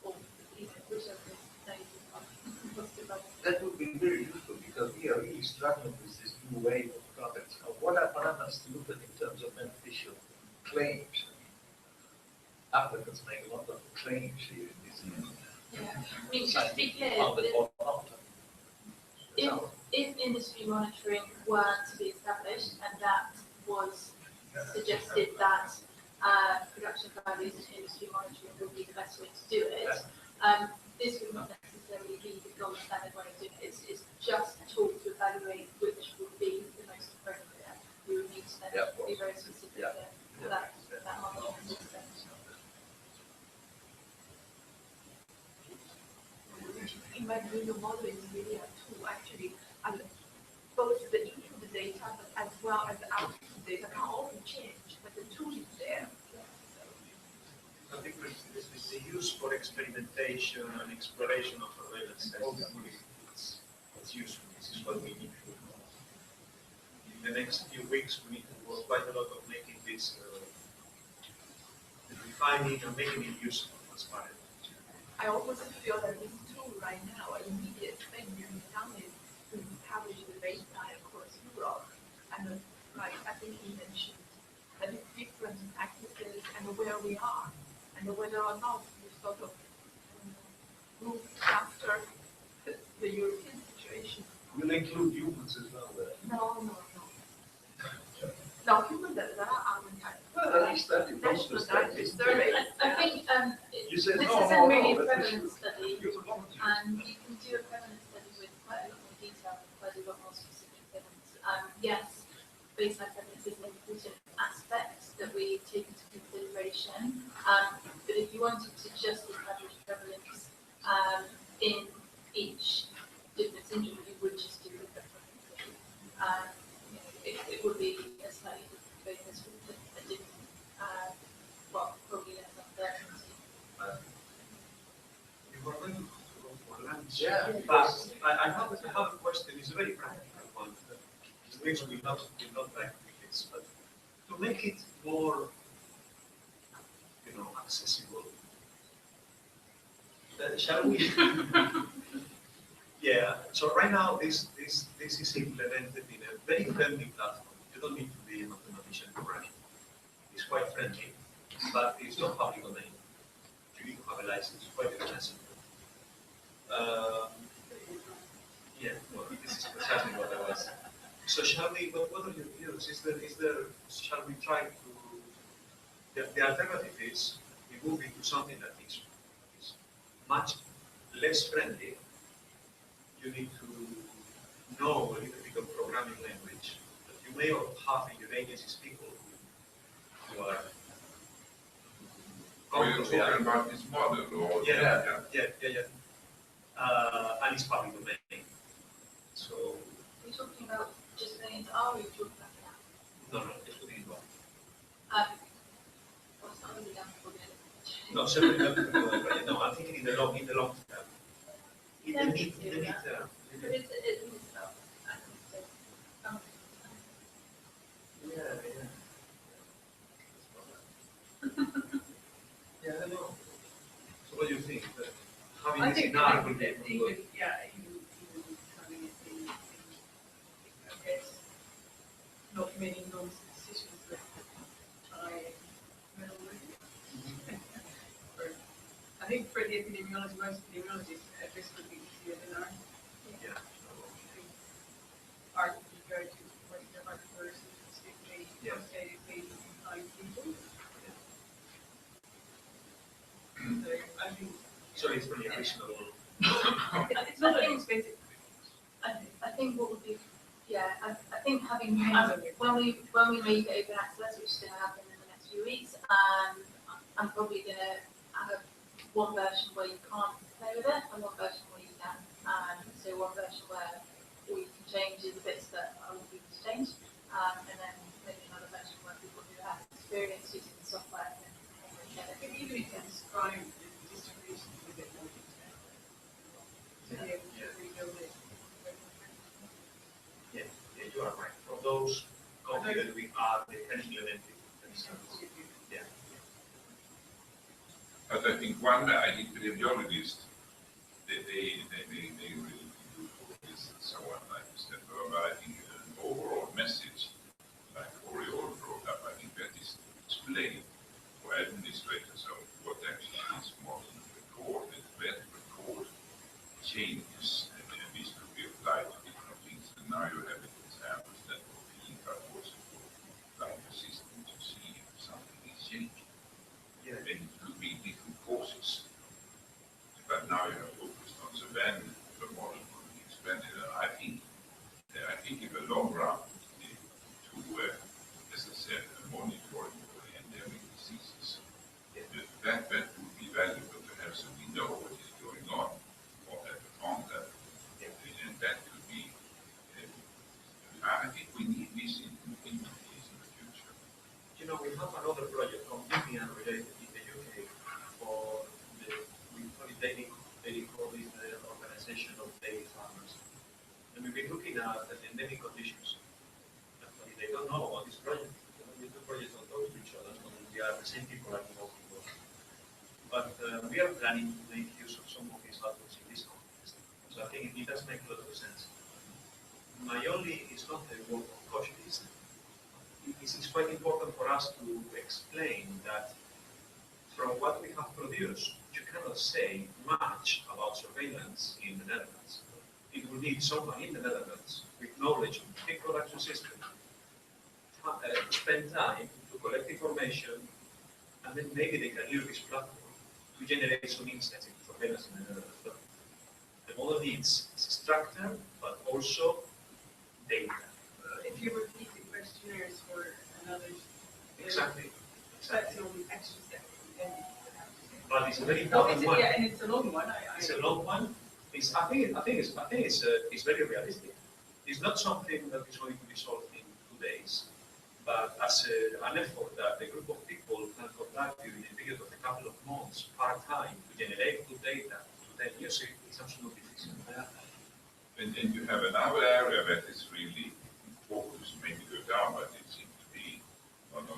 Or, whichever is negative. That would be very useful because we are really struggling with this new wave of products. Now, what are parameters to look at in terms of beneficial claims? Applicants make a lot of claims here in this. Yeah, I mean, just to be clear, if industry monitoring were to be established and that was suggested that production values and industry monitoring would be the best way to do it, this would not necessarily be the gold standard way of doing it. It's just a tool to evaluate which would be the most appropriate. We would need to then be very specific to that modeling system. In my view, your model is really a tool actually, and both the input data but as well as the output data can all be changed, but the tool is there. I think with the use for experimentation and exploration of surveillance it's useful. This is what we need to do. In the next few weeks, we need to work quite a lot of making this refining and making it useful as part of it. I almost feel that this tool right now, an immediate thing you've done is to publish the baseline across Europe. And like I think he mentioned that it's different practices and where we are, and whether or not we sort of move faster the European situation. Will include humans as well there. No. No, humans that are well, at least that national survey. I think you said, this isn't really a prevalence study, and you can do a prevalence study with quite a lot more detail and quite a lot more specific things. Yes, baseline prevalence is an important aspect that we take into consideration, but if you wanted to just establish prevalence in each different syndrome, you would just do a prevalence study. It would be a slightly different focus with a different, probably less uncertainty. We're going to go for lunch. Yeah. But I have a question. It's a very practical one. Which will not like this, but to make it more, accessible. Shall we? Yeah. So right now, this is implemented in a very friendly platform. You don't need to be a mathematician to run it. It's quite friendly, but it's not public domain. You need to have a license. It's quite expensive. Yeah. Well, this is precisely what I was. So shall we? What are your views? Shall we try to? The alternative is we move into something that is much less friendly. You need to know a little bit of programming language. But you may have in your agencies people who are. Are you talking about this model? Or Yeah. And it's public domain. So. Are you talking about just going into R, or are you talking about No, just put it in one. what's not really done for the No, certainly not. No, I'm thinking in the long term. In the mid term. But it's about Yeah, I don't know. So what do you think? Having I this think in R will that be even good. having it in, I guess, not many those decisions that I I think for the epidemiology, most epidemiologists, this would be easier than ours. Yeah. Ours would go to what the hard versus strictly quantitatively inclined people. So I think. So it's pretty rich. not an expensive. I think what would be, I think having, when we make open access, which is going to happen in the next few weeks, I'm probably going to have one version where you can't play with it and one version where you can. So one version where all you can change is the bits that I want people to change, and then maybe another version where people who have experience using the software can get it. Even if you can describe the distribution a bit more detail. Rebuild it. Yeah, you are right. For those configured we are, they can implement it themselves. Yeah. But I think one epidemiologist, they really do for this and so on, like you said, but I think an overall message, like Oriol brought up, I think that is explained for administrators of what actually is modern record, and that record changes, and this could be applied to different things. And now you have examples that for FIFA also like a system to see if something is changing. Yeah. And it could be different causes. But now you have focused on the then the model could be expanded. And I think in the long run, to, as I said, monitoring for endemic diseases, that would be valuable to have so we know what is going on on that. And that could be, I think we need this in the future. You know, we have another project completely unrelated in the UK for we call it they call it the Organization of Dairy Farmers. And we've been looking at the endemic conditions. Actually, they don't know about this project. These two projects don't talk to each other, so we are the same people are involved in both. But we are planning to make use of some of these outputs in this context. So I think it does make a lot of sense. My only is not a word of caution. It's quite important for us to explain that from what we have produced, you cannot say much about surveillance in the Netherlands. It will need someone in the Netherlands with knowledge of the pig production system to spend time to collect information, and then maybe they can use this platform to generate some insights into surveillance in the Netherlands. But the model needs structure, but also data. If you repeat the questionnaires for another. Exactly. That's the only extra step. But it's a very important one. Yeah, and it's a long one. It's a long one. I think it's very realistic. It's not something that is going to be solved in 2 days, but as an effort that a group of people can conduct during a period of a couple of months, part-time, to generate good data to 10 years, it's absolutely feasible. And you have another area that is really focused, maybe go down, but it seems to be not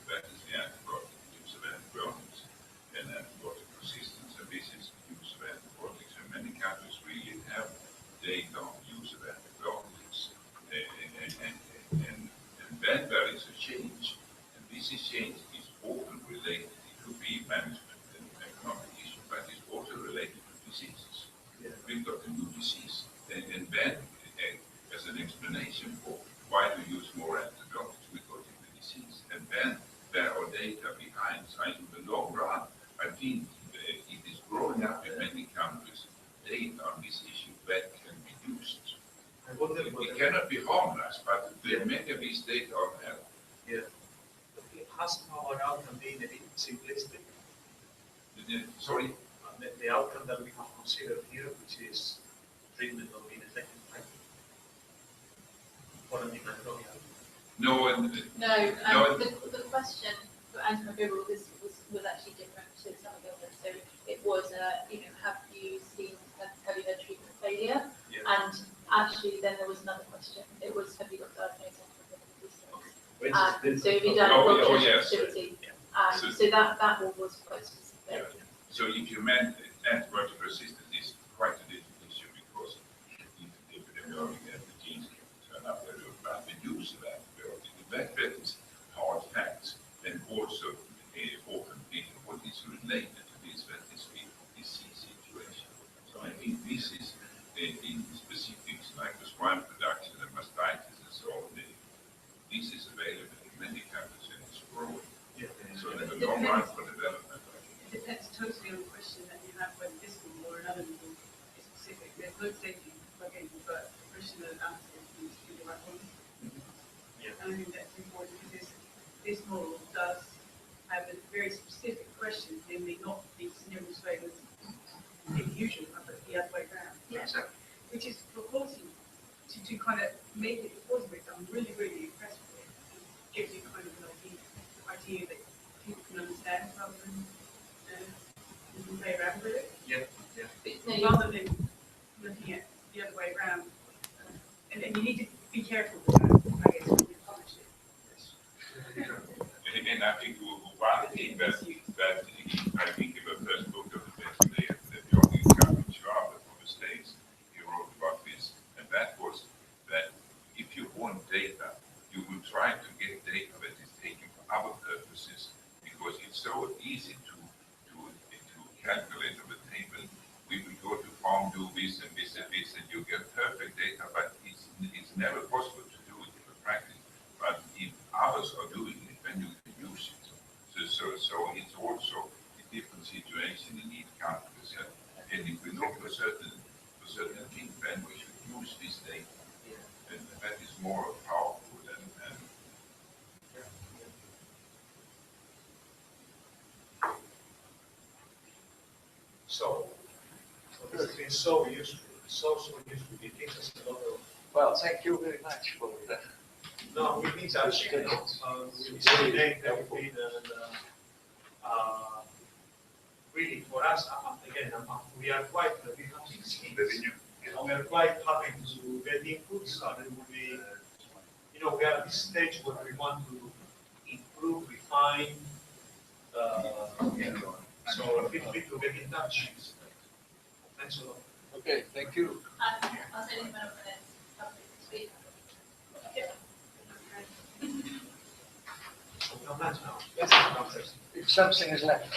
that is the antibiotic use of antibiotics and antibiotic resistance, and this is use of antibiotics. And many countries really have data on use of antibiotics, and then there is a change, and this change is often related. It could be management and economic issue, but it's also related to diseases. Yeah. We've got a new disease, and then as an explanation for why we use more antibiotics, we got in the disease, and then there are data behind. So in the long run, I think it is growing up in many countries, data on this issue that can be used. It cannot be harmless, but many of these data are helpful. Yeah. Has our outcome been a bit simplistic? Sorry? The outcome that we have considered here, which is treatment of ineffective, right? Or antimicrobial. No, the question for antimicrobial was actually different to some of the others. So it was, have you had treatment failure? Yeah. And actually, then there was another question. It was, have you got diagnosed antimicrobial resistance? So have you done yes. activity? So that one was quite specific. Yeah. So if you meant antibiotic resistance is quite a different issue, because if epidemiology and the genes can turn up very about the use of antibiotics, that is hard facts, and also often what is related to this, that is the disease situation. So I think this is in specifics like the swine production and mastitis and so on. This is available in many countries and it's growing. Yeah. So in the long run for development, It depends totally on the question that you have, whether this one or another one is specific. there's no safety plugin, but question and answer needs to be the right one. Yeah. And I think that's important because this model does have a very specific question, namely not the scenario surveillance in usual, but the other way around. Yeah. Exactly. Which is for quality, to kind of make it possible. I'm really, really impressed with it. It gives you kind of an idea that people can understand rather than you can play around with it. Yeah. Yeah. Rather than looking at the other way around. And then you need to be careful with that, I guess, when you publish it. And I think one thing that I think in the first book of the Johnny Captain Schwab from the States, he wrote about this, and that was that if you want data, you will try to get data that is taken for other purposes, because it's so easy to calculate on the table. We will go to farm, do this and this and this, and you get perfect data, but it's never possible to do it in the practice. But if others are doing it, then you can use it. So it's also a different situation in each country. And if we look for certain things, then we should use this data. And that is more powerful than So this has been so useful, so useful. It gives us a lot of. Well, thank you very much for that. No, we need to actually consolidate everything and really for us, again, we are quite, we have 16 and we are quite happy to get inputs and it will be, we are at this stage where we want to improve, refine, so feel free to get in touch. Thanks a lot. Okay, thank you. I'll send him over there. Speak. If something is left.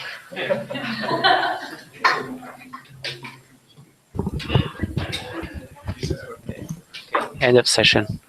End of session.